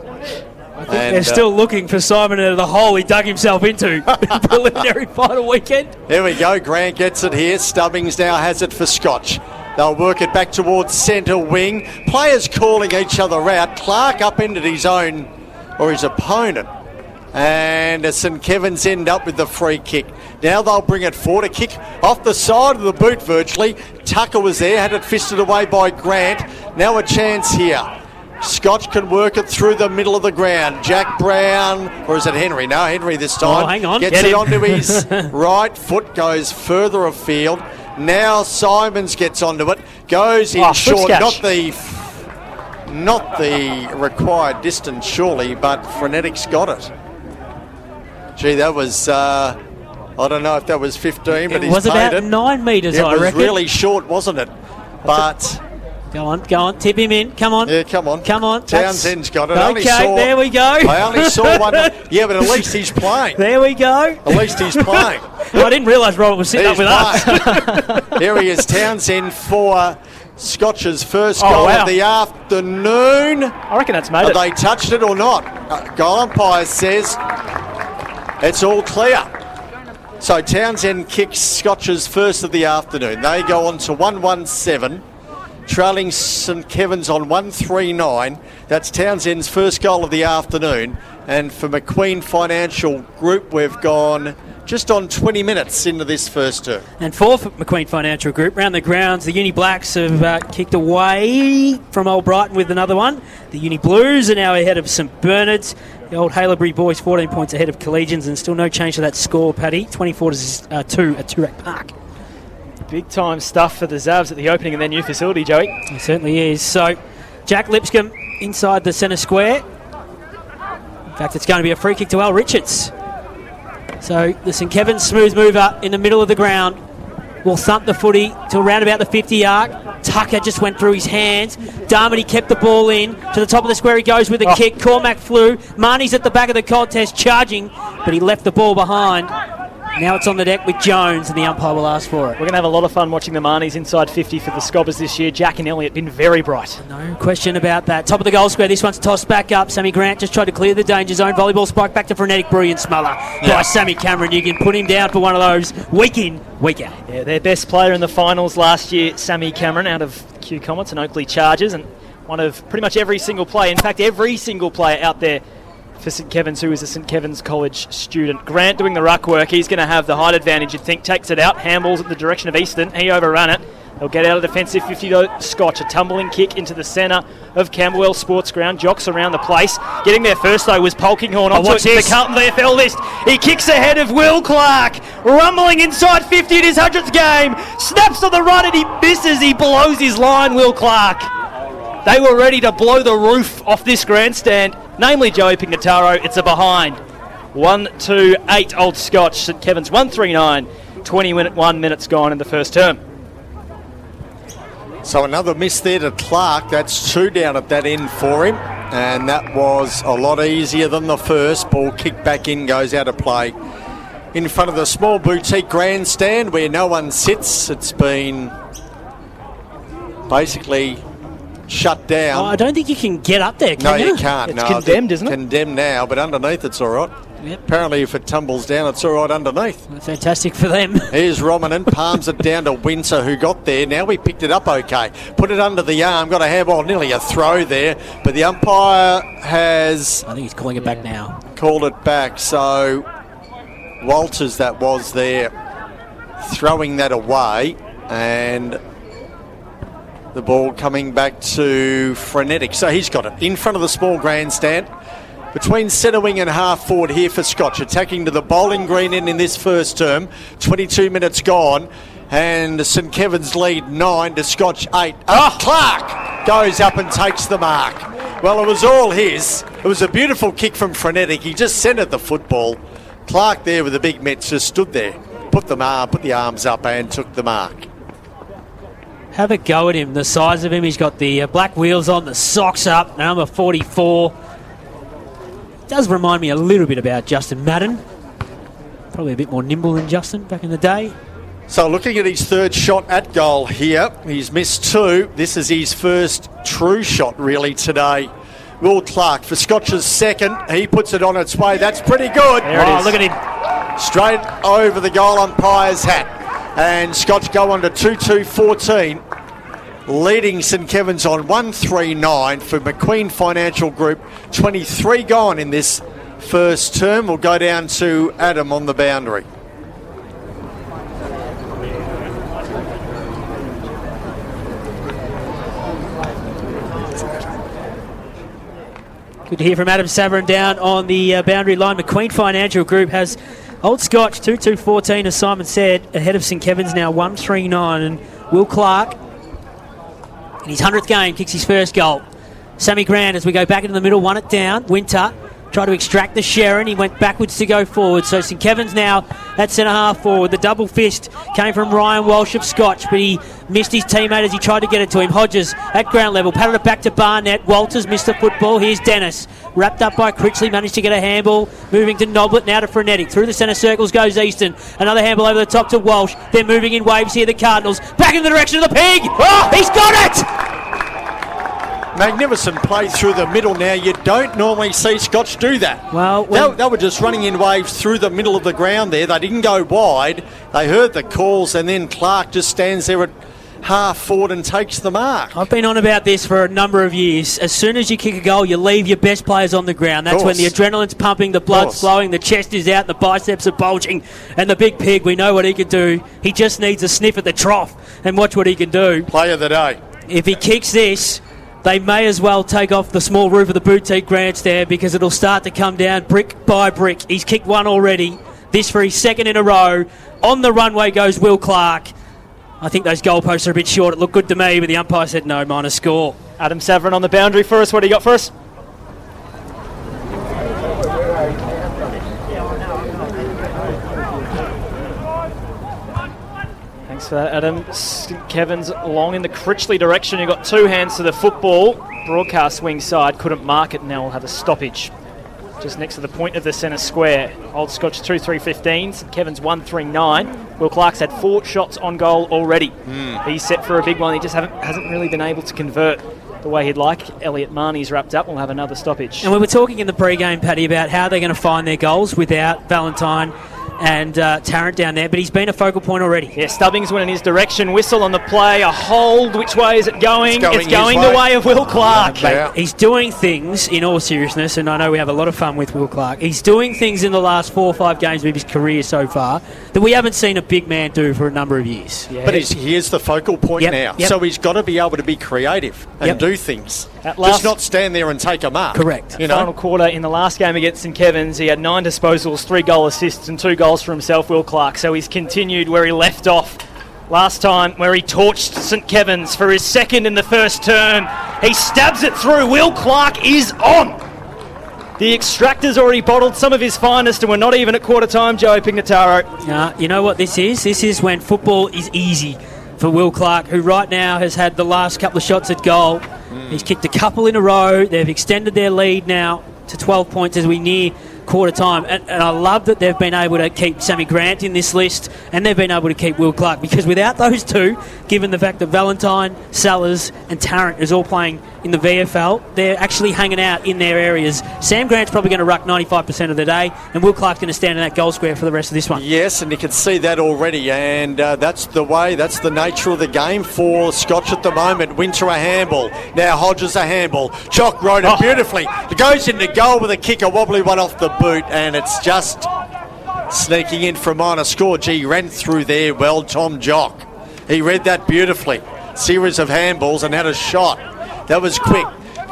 They're still looking for Simon out of the hole he dug himself into in preliminary final weekend. Here we go. Grant gets it here. Stubbings now has it for Scotch. They'll work it back towards centre wing. Players calling each other out. Clark up into his own or his opponent. And St Kevin's end up with the free kick. Now they'll bring it forward. A kick off the side of the boot virtually. Tucker was there, had it fisted away by Grant. Now a chance here. Scotch can work it through the middle of the ground. Jack Brown, or is it Henry? No, Henry this time. Oh, hang on. Gets it onto his right foot, goes further afield. Now Simons gets onto it, goes in short. Not the required distance, surely, but Frenetic's got it. Gee, that was, I don't know if that was 15, but he's was paid about it. 9 metres, I reckon. It was really short, wasn't it? But Go on. Tip him in. Come on. Yeah, come on. Townsend's got it. Okay, there we go. I only saw one. Yeah, but at least he's playing. There we go. At least he's playing. Well, I didn't realise Robert was sitting up with us. Here he is, Townsend, for Scotch's first goal of the afternoon. I reckon that's made Have it. they touched it or not? Goal umpire says it's all clear. So Townsend kicks Scotch's first of the afternoon. They go on to 1-1-7. Trailing St Kevin's on 1-3-9. That's Townsend's first goal of the afternoon. And for McQueen Financial Group, we've gone just on 20 minutes into this first term. And for McQueen Financial Group, round the grounds, the Uni Blacks have kicked away from Old Brighton with another one. The Uni Blues are now ahead of St Bernard's. The Old Haileybury boys 14 points ahead of Collegians, and still no change to that score, Paddy. 24-2 at Toorak Park. Big time stuff for the Zavs at the opening of their new facility, Joey. It certainly is. So, Jack Lipscomb inside the centre square. In fact, it's going to be a free kick to Al Richards. So, the St Kevin's smooth mover in the middle of the ground will thump the footy to around about the 50 arc. Tucker just went through his hands. Darmody kept the ball in. To the top of the square he goes with a kick. Cormac flew. Marnie's at the back of the contest charging, but he left the ball behind. Now it's on the deck with Jones, and the umpire will ask for it. We're going to have a lot of fun watching the Marnies inside 50 for the Scobbers this year. Jack and Elliott been very bright. No question about that. Top of the goal square. This one's tossed back up. Sammy Grant just tried to clear the danger zone. Volleyball spike back to Frenetic. Brilliant smuller by Sammy Cameron. You can put him down for one of those week in, week out. Yeah, their best player in the finals last year, Sammy Cameron, out of Kew Comets and Oakley Chargers, and one of pretty much every single player. In fact, every single player out there for St Kevin's who is a St Kevin's College student. Grant doing the ruck work. He's going to have the height advantage, you'd think. Takes it out. Handballs at the direction of Easton. He overrun it. They'll get out of defensive 50 to Scotch. A tumbling kick into the centre of Camberwell Sportsground. Jocks around the place. Getting there first, though, was Polkinghorn onto the Carlton VFL list. He kicks ahead of Will Clark. Rumbling inside 50 in his 100th game. Snaps to the right and he misses. He blows his line, Will Clark. They were ready to blow the roof off this grandstand, namely Joey Pignataro. It's a behind. 1-2-8 Old Scotch. St Kevin's 1-3-9. 21 minutes gone in the first term. So another miss there to Clark. That's 2 down at that end for him. And that was a lot easier than the first. Ball kicked back in, goes out of play. In front of the small boutique grandstand where no one sits. It's been basically shut down. I don't think you can get up there, can you? No, you can't. It's condemned, isn't it? Condemned now, but underneath it's all right. Yep. Apparently if it tumbles down, it's all right underneath. Fantastic for them. Here's Romanen, palms it down to Windsor, who got there. Now we picked it up okay. Put it under the arm, got a handball, nearly a throw there. But the umpire has... I think he's calling it back now. Called it back, so Walters that was there throwing that away. And the ball coming back to Frenetic. So he's got it in front of the small grandstand. Between centre wing and half forward here for Scotch. Attacking to the bowling green end in this first term. 22 minutes gone. And St Kevin's lead 9 to Scotch 8. Clark goes up and takes the mark. Well, it was all his. It was a beautiful kick from Frenetic. He just centred the football. Clark there with the big mitts just stood there. Put the arms up and took the mark. Have a go at him. The size of him. He's got the black wheels on, the socks up. Number 44. Does remind me a little bit about Justin Madden. Probably a bit more nimble than Justin back in the day. So looking at his third shot at goal here, he's missed 2. This is his first true shot really today. Will Clark for Scotch's second. He puts it on its way. That's pretty good. There it is. Look at him. Straight over the goal umpire's hat. And Scotch go on to 2-2-14. Leading St Kevin's on 1-3-9 for McQueen Financial Group. 23 gone in this first term. We'll go down to Adam on the boundary. Good to hear from Adem Savran down on the boundary line. McQueen Financial Group has Old Scotch 2-2-14, as Simon said, ahead of St Kevin's now 1-3-9. And Will Clark, in his 100th game, kicks his first goal. Sammy Grant, as we go back into the middle, won it down. Winter tried to extract the Sharon. He went backwards to go forward. So St Kevin's now at centre-half forward. The double fist came from Ryan Walsh of Scotch, but he missed his teammate as he tried to get it to him. Hodges at ground level, patted it back to Barnett. Walters missed the football. Here's Dennis, wrapped up by Critchley, managed to get a handball. Moving to Noblet, now to Frenetic. Through the centre circles goes Easton. Another handball over the top to Walsh. They're moving in waves here, the Cardinals. Back in the direction of the Pig. Oh, he's got it! Magnificent play through the middle now. You don't normally see Scotch do that. Well, they were just running in waves through the middle of the ground there. They didn't go wide. They heard the calls, and then Clark just stands there at half forward and takes the mark. I've been on about this for a number of years. As soon as you kick a goal, you leave your best players on the ground. That's when the adrenaline's pumping, the blood's flowing, the chest is out, the biceps are bulging, and the big Pig, we know what he can do. He just needs a sniff at the trough and watch what he can do. Player of the day. If he kicks this, they may as well take off the small roof of the boutique grandstand, because it'll start to come down brick by brick. He's kicked one already. This for his second in a row. On the runway goes Will Clark. I think those goalposts are a bit short. It looked good to me, but the umpire said no, minus score. Adem Savran on the boundary for us. What do you got for us? Thanks for that, Adam. St Kevin's long in the Critchley direction. You've got two hands to the football. Broadcast wing side couldn't mark it, and now we'll have a stoppage just next to the point of the centre square. Old Scotch 2-3-15, St Kevin's 1-3-9. Will Clark's had 4 shots on goal already. He's set for a big one. He just hasn't really been able to convert the way he'd like. Elliot Marnie's wrapped up. We'll have another stoppage. And we were talking in the pre-game, Paddy, about how they're going to find their goals without Valentine and Tarrant down there, but he's been a focal point already. Yeah, Stubbings went in his direction, whistle on the play, a hold. Which way is it going? It's going the way of Will Clark. Yeah. He's doing things, in all seriousness, and I know we have a lot of fun with Will Clark. He's doing things in the last 4 or 5 games of his career so far that we haven't seen a big man do for a number of years. Yeah. But he is the focal point now, so he's got to be able to be creative and do things. Just not stand there and take a mark. Correct. Final quarter in the last game against St Kevin's, he had 9 disposals, 3 goal assists and 2 goals for himself, Will Clark. So he's continued where he left off last time, where he torched St Kevin's for his second in the first term. He stabs it through. Will Clark is on. The extractor's already bottled some of his finest, and we're not even at quarter time, Joey Pignataro. You know what this is? This is when football is easy for Will Clark, who right now has had the last couple of shots at goal. He's kicked a couple in a row. They've extended their lead now to 12 points as we near quarter time, and I love that they've been able to keep Sammy Grant in this list, and they've been able to keep Will Clark, because without those two, given the fact that Valentine, Sellers and Tarrant is all playing in the VFL, they're actually hanging out in their areas. Sam Grant's probably going to ruck 95% of the day, and Will Clark's going to stand in that goal square for the rest of this one. Yes, and you can see that already, and that's the nature of the game for Scotch at the moment. Winter a handball, now Hodges a handball. Jock wrote it beautifully. It goes into goal with a kick, a wobbly one off the boot, and it's just sneaking in for a minor score. Gee, ran through there well, Tom Jock. He read that beautifully. Series of handballs and had a shot. That was quick.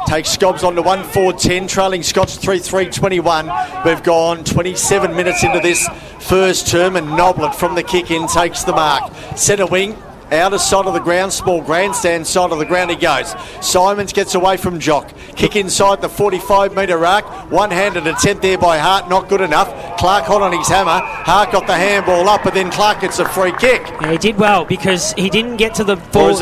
Takes Scobbs on to 1-4-10, trailing Scotch 3-3-21. We've gone 27 minutes into this first term, and Noblet from the kick-in takes the mark. Centre wing, outer side of the ground, small grandstand side of the ground he goes. Simons gets away from Jock. Kick inside the 45-metre arc. One-handed attempt there by Hart, not good enough. Clark hot on his hammer. Hart got the handball up, but then Clark gets a free kick. Yeah, he did well, because he didn't get to the ball,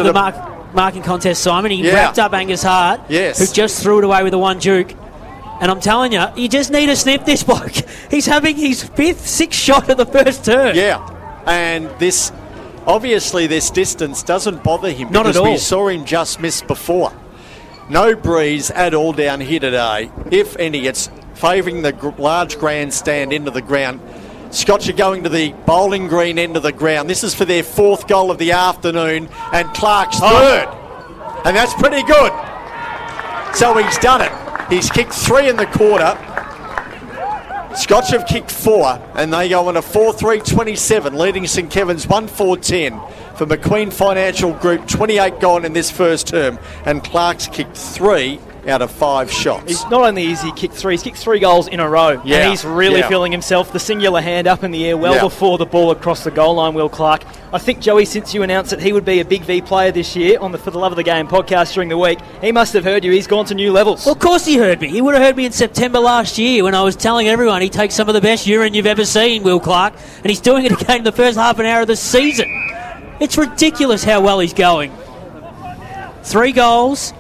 marking contest, Simon. He wrapped up Angus Hart, who just threw it away with the one juke. And I'm telling you just need to sniff this bloke. He's having his 5th, 6th shot of the first turn. Yeah, and this... Obviously, this distance doesn't bother him. Not at all. We saw him just miss before. No breeze at all down here today. If any, it's favouring the large grandstand into the ground. Scotch are going to the bowling green end of the ground. This is for their 4th goal of the afternoon, and Clark's 3rd. And that's pretty good. So he's done it. He's kicked 3 in the quarter. Scotch have kicked 4, and they go on a 4-3-27, leading St Kevin's 1-4-10. For McQueen Financial Group, 28 gone in this first term, and Clark's kicked 3 out of 5 shots. He's not only has he kicked 3, he's kicked 3 goals in a row. Yeah. And he's really feeling himself. The singular hand up in the air before the ball across the goal line, Will Clark. I think, Joey, since you announced that he would be a Big V player this year on the For the Love of the Game podcast during the week, he must have heard you. He's gone to new levels. Well, of course he heard me. He would have heard me in September last year when I was telling everyone he takes some of the best urine you've ever seen, Will Clark, and he's doing it again in the first half an hour of the season. It's ridiculous how well he's going. 3 goals,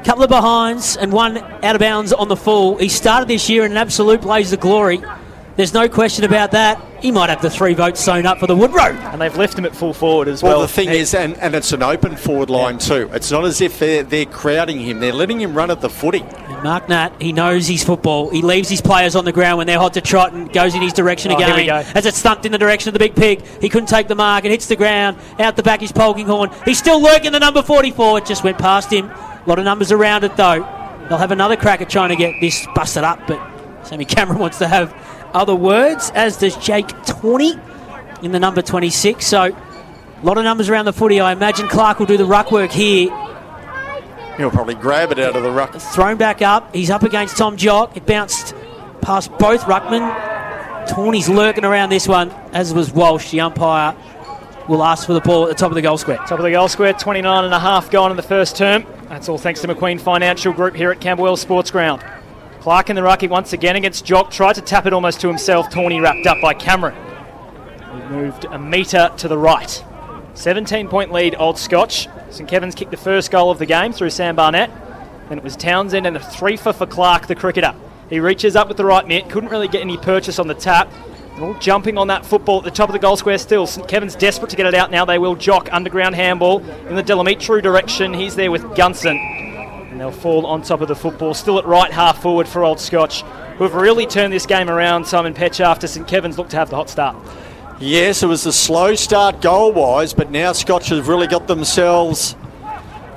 couple of behinds, and 1 out of bounds on the full. He started this year in an absolute blaze of glory. There's no question about that. He might have the 3 votes sewn up for the Woodrow. And they've left him at full forward as well. Well, the thing is, and it's an open forward line too. It's not as if they're crowding him. They're letting him run at the footy. And Mark Nat, he knows his football. He leaves his players on the ground when they're hot to trot and goes in his direction again. Here we go. As it's thumped in the direction of the big pig. He couldn't take the mark. It hits the ground. Out the back is Polkinghorn. He's still lurking the number 44. It just went past him. A lot of numbers around it though. They'll have another crack at trying to get this busted up, but Sammy Cameron wants to have other words, as does Jake 20 in the number 26. So a lot of numbers around the footy. I imagine Clark will do the ruck work here. He'll probably grab it out of the ruck. Thrown back up. He's up against Tom Jock. It bounced past both ruckmen. Tawny's lurking around this one, as was Walsh. The umpire will ask for the ball at the top of the goal square. Top of the goal square, 29 and a half gone in the first term. That's all thanks to McQueen Financial Group here at Camberwell Sportsground. Clark in the rucky once again against Jock. Tried to tap it almost to himself. Tawny wrapped up by Cameron. He moved a metre to the right. 17-point lead, Old Scotch. St Kevin's kicked the first goal of the game through Sam Barnett. Then it was Townsend and a 3-for for Clark, the cricketer. He reaches up with the right mitt. Couldn't really get any purchase on the tap. And all jumping on that football at the top of the goal square still. St Kevin's desperate to get it out now. They will Jock. Underground handball in the Delamitru direction. He's there with Gunson. And they'll fall on top of the football. Still at right half forward for Old Scotch, who have really turned this game around, Simon Petch, after St Kevin's looked to have the hot start. Yes, it was a slow start goal-wise, but now Scotch have really got themselves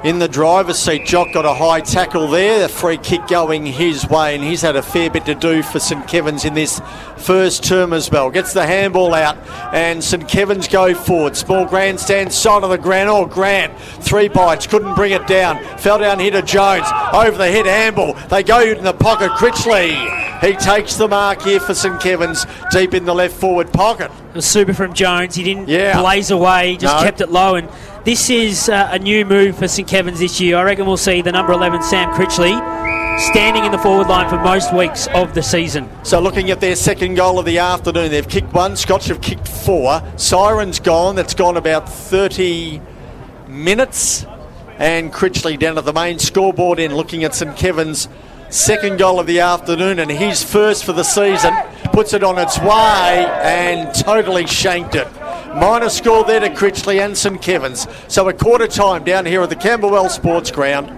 in the driver's seat. Jock got a high tackle there, the free kick going his way, and he's had a fair bit to do for St Kevin's in this first term as well. Gets the handball out, and St Kevin's go forward. Small grandstand, side of the ground. Oh, Grant, 3 bites, couldn't bring it down. Fell down here to Jones, over the head handball. They go in the pocket, Critchley. He takes the mark here for St Kevin's, deep in the left forward pocket. It was super from Jones. He didn't blaze away, he just kept it low. And this is a new move for St Kevin's this year. I reckon we'll see the number 11, Sam Critchley, standing in the forward line for most weeks of the season. So looking at their second goal of the afternoon, they've kicked 1, Scotch have kicked 4. Siren's gone, that's gone about 30 minutes. And Critchley down at the main scoreboard in, looking at St Kevin's second goal of the afternoon, and his first for the season. Puts it on its way and totally shanked it. Minor score there to Critchley and St Kevin's. So a quarter time down here at the Camberwell Sportsground.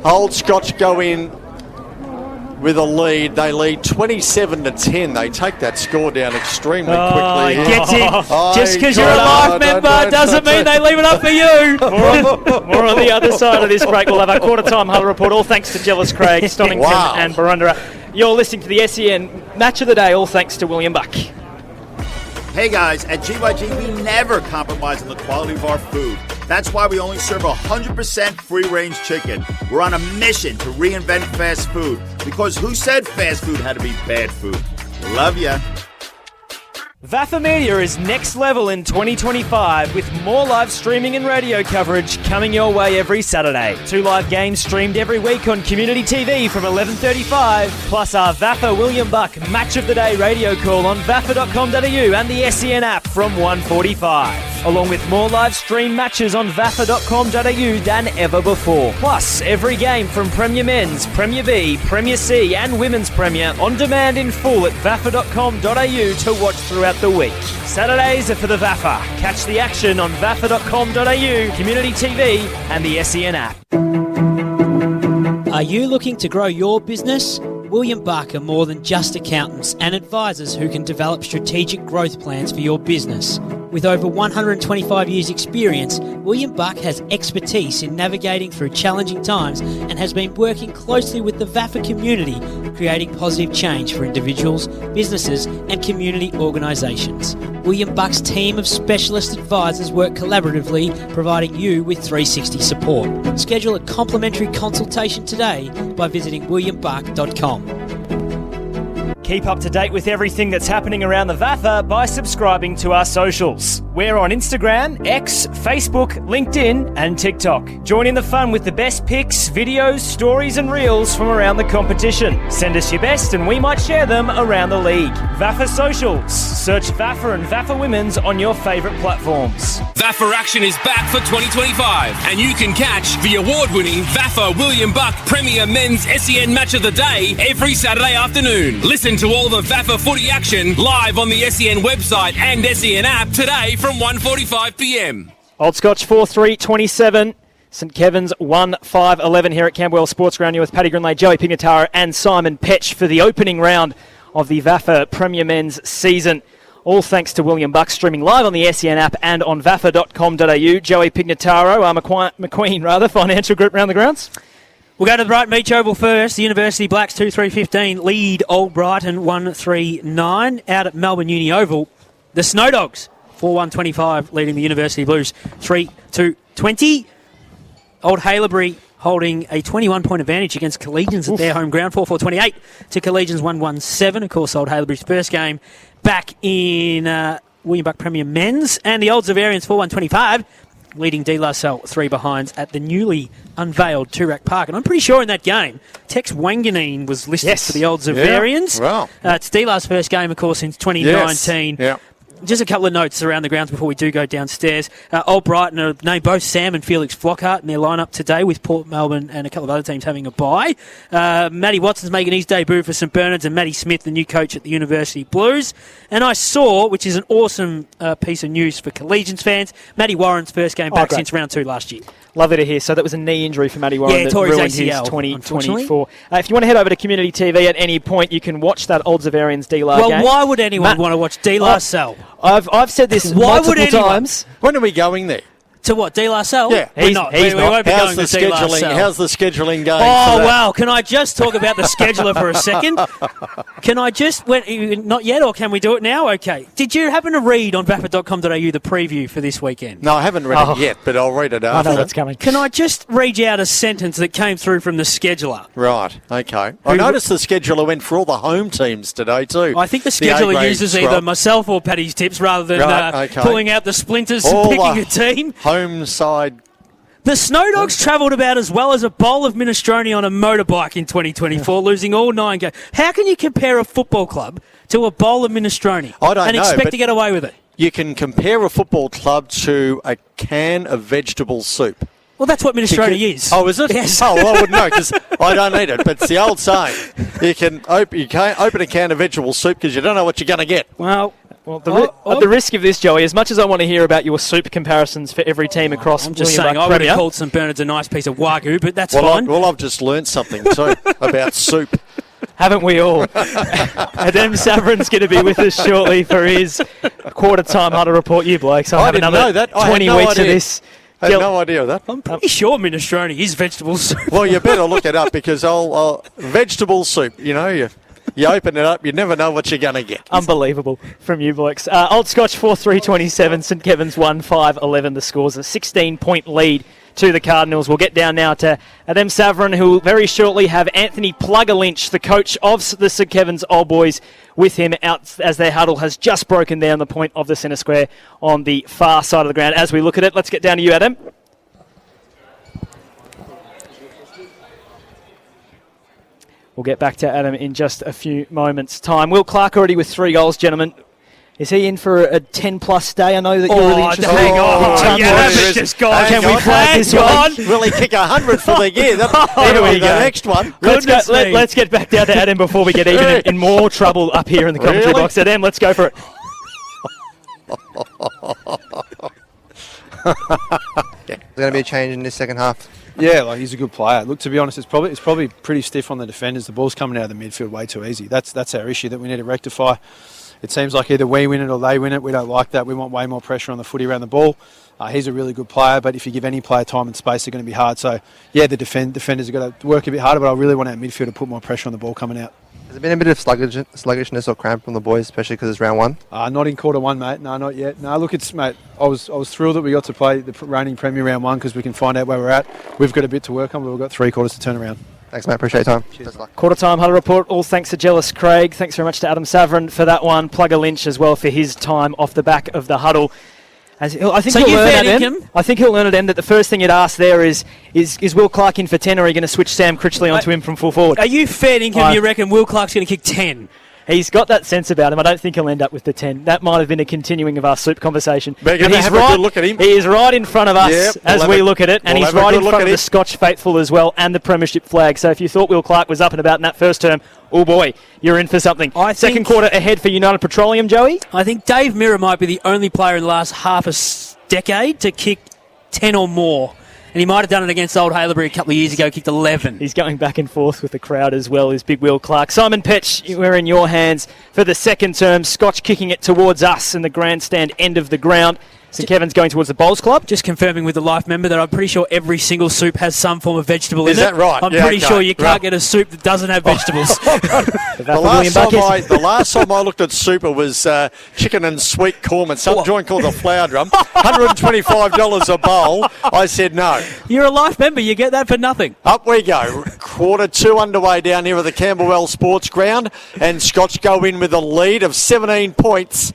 Old Scotch go in with a lead. They lead 27-10. They take that score down extremely quickly. He gets in. Just because you're a live member doesn't mean they leave it up for you. More on the other side of this break. We'll have our quarter-time huddle report, all thanks to Jellis Craig, Stonington and Barundara. You're listening to the SEN Match of the Day, all thanks to William Buck. Hey guys, at GYG we never compromise on the quality of our food. That's why we only serve 100% free-range chicken. We're on a mission to reinvent fast food, because who said fast food had to be bad food? Love ya. VAFA Media is next level in 2025 with more live streaming and radio coverage coming your way every Saturday. 2 live games streamed every week on Community TV from 11:35, plus our VAFA William Buck Match of the Day radio call on vafa.com.au and the SEN app from 1:45, along with more live stream matches on vafa.com.au than ever before. Plus, every game from Premier Men's, Premier B, Premier C and Women's Premier on demand in full at vafa.com.au to watch throughout the week. Saturdays are for the VAFA. Catch the action on vafa.com.au, Community TV and the SEN app. Are you looking to grow your business? William Buck are more than just accountants and advisors who can develop strategic growth plans for your business. With over 125 years' experience, William Buck has expertise in navigating through challenging times and has been working closely with the VAFA community, creating positive change for individuals, businesses and community organisations. William Buck's team of specialist advisors work collaboratively, providing you with 360 support. Schedule a complimentary consultation today by visiting williambuck.com. Keep up to date with everything that's happening around the VAFA by subscribing to our socials. We're on Instagram, X, Facebook, LinkedIn and TikTok. Join in the fun with the best pics, videos, stories and reels from around the competition. Send us your best and we might share them around the league. VAFA Socials. Search VAFA and VAFA Women's on your favourite platforms. VAFA Action is back for 2025 and you can catch the award-winning VAFA William Buck Premier Men's SEN Match of the Day every Saturday afternoon. Listen to all the VAFA footy action live on the SEN website and SEN app today from 1:45pm. Old Scotch 4-3-27. St Kevin's 1-5-11 here at Camberwell Sportsground. You're with Paddy Grindlay, Joey Pignataro and Simon Petch for the opening round of the VAFA Premier Men's season. All thanks to William Buck, streaming live on the SEN app and on vafa.com.au. Joey Pignataro, McQueen, Financial Group round the grounds. We'll go to the Brighton Beach Oval first. The University Blacks 2-3-15 lead Old Brighton 1-3-9. Out at Melbourne Uni Oval, the Snow Dogs 4-1-25 leading the University Blues 3-2-20. Old Haileybury holding a 21-point advantage against Collegians at their home ground, 4-4-28 to Collegians 1-1-7. Of course, Old Haileybury's first game back in William Buck Premier Men's. And the Old Zavarians 4-1-25 leading De La Salle 3 behinds at the newly unveiled Toorak Park. And I'm pretty sure in that game, Tex Wanganeen was listed for the Old Zavarians. Yeah. Wow. It's De La's first game, of course, since 2019. Yes. Yeah. Just a couple of notes around the grounds before we do go downstairs. Old Brighton have named both Sam and Felix Flockhart in their lineup today, with Port Melbourne and a couple of other teams having a bye. Matty Watson's making his debut for St Bernard's, and Matty Smith, the new coach at the University Blues. And I saw, which is an awesome piece of news for Collegians fans, Matty Warren's first game back since round 2 last year. Lovely to hear. So that was a knee injury for Matty Warren that tore his ruined ACL, his 2024. If you want to head over to Community TV at any point, you can watch that Old Zavarians D-La game. Well, why would anyone want to watch De La Salle? I've said this multiple times. When are we going there? To what, De La Salle? Yeah. We're not. We won't be going to De La Salle. How's the scheduling going? Oh, wow. Can I just talk about the scheduler for a second? Can I just... not yet, or can we do it now? Okay. Did you happen to read on vafa.com.au the preview for this weekend? No, I haven't read it yet, but I'll read it after. I know what's coming. Can I just read you out a sentence that came through from the scheduler? Right, okay. I noticed the scheduler went for all the home teams today too. I think the scheduler uses either myself or Paddy's tips rather than pulling out the splinters and picking a team. Home side. The Snow Dogs travelled about as well as a bowl of minestrone on a motorbike in 2024, losing all 9 games. How can you compare a football club to a bowl of minestrone and expect to get away with it? You can compare a football club to a can of vegetable soup. Well, that's what minestrone is. Oh, is it? Yes. Oh, well, I wouldn't know because I don't eat it. But it's the old saying. You can't open a can of vegetable soup because you don't know what you're going to get. Well, at the risk of this, Joey, as much as I want to hear about your soup comparisons for every team across I'm just saying, I would have called St Bernard's a nice piece of Wagyu, but that's fine. I've just learned something too about soup. Haven't we all? Adem Savran's going to be with us shortly for his quarter-time huddle report. You blokes, I have didn't another know that. 20 weeks of this. I had no idea of that. I'm pretty sure minestrone is vegetable soup. Well, you better look it up because vegetable soup, you open it up, you never know what you're going to get. Unbelievable from you blokes. Old Scotch 4-3-27, St Kevin's 1-5-11. The score's a 16-point lead to the Cardinals. We'll get down now to Adem Savran, who will very shortly have Anthony Plugger Lynch, the coach of the St Kevin's Old Boys, with him out as their huddle has just broken down the point of the centre square on the far side of the ground. As we look at it, let's get down to you, Adam. We'll get back to Adam in just a few moments' time. Will Clark already with 3 goals, gentlemen. Is he in for a 10-plus day? I know that you're really interested. Hang on. Can we flag this one? Will he kick 100 for the year? Here we go. The next one. Let's get back down to Adam before we get even in more trouble up here in the commentary box. Adam, let's go for it. There's going to be a change in this second half. Yeah, he's a good player. Look, to be honest, it's probably pretty stiff on the defenders. The ball's coming out of the midfield way too easy. That's our issue that we need to rectify. it seems like either we win it or they win it. We don't like that. We want way more pressure on the footy around the ball. He's a really good player, but if you give any player time and space, they're going to be hard. So, yeah, the defenders have got to work a bit harder, but I really want our midfield to put more pressure on the ball coming out. Has there been a bit of sluggishness or cramp from the boys, especially because it's round one? Not in quarter one, mate. No, not yet. No, look, mate, I was thrilled that we got to play the reigning Premier round one because we can find out where we're at. We've got a bit to work on, but we've got 3 quarters to turn around. Thanks, mate. Appreciate your time. Cheers. Quarter time huddle report. All thanks to Jealous Craig. Thanks very much to Adem Savran for that one. Plugger Lynch as well for his time off the back of the huddle. I think he'll learn at end that the first thing he'd ask there is Will Clark in for 10, or are you going to switch Sam Critchley onto him from full forward? Are you fair income? You reckon Will Clark's going to kick 10? He's got that sense about him. I don't think he'll end up with the 10. That might have been a continuing of our soup conversation. We're going to have a good look at him. He is right in front of us as we look at it, and he's right in front of the Scotch faithful as well, and the premiership flag. So if you thought Will Clark was up and about in that first term, oh boy, you're in for something. Second quarter ahead for United Petroleum, Joey? I think Dave Mirror might be the only player in the last half a decade to kick 10 or more. And he might have done it against Old Haileybury a couple of years ago, kicked 11. He's going back and forth with the crowd as well, is Big Will Clark. Simon Petch, we're in your hands for the second term. Scotch kicking it towards us in the grandstand end of the ground. St Kevin's going towards the Bowls Club. Just confirming with the life member that I'm pretty sure every single soup has some form of vegetable in it. Is that right? I'm pretty sure you can't get a soup that doesn't have vegetables. The last time I looked at soup, it was chicken and sweet corn at some joint called the Flour Drum. $125 a bowl. I said no. You're a life member. You get that for nothing. Up we go. Quarter 2 underway down here at the Camberwell Sportsground. And Scotch go in with a lead of 17 points.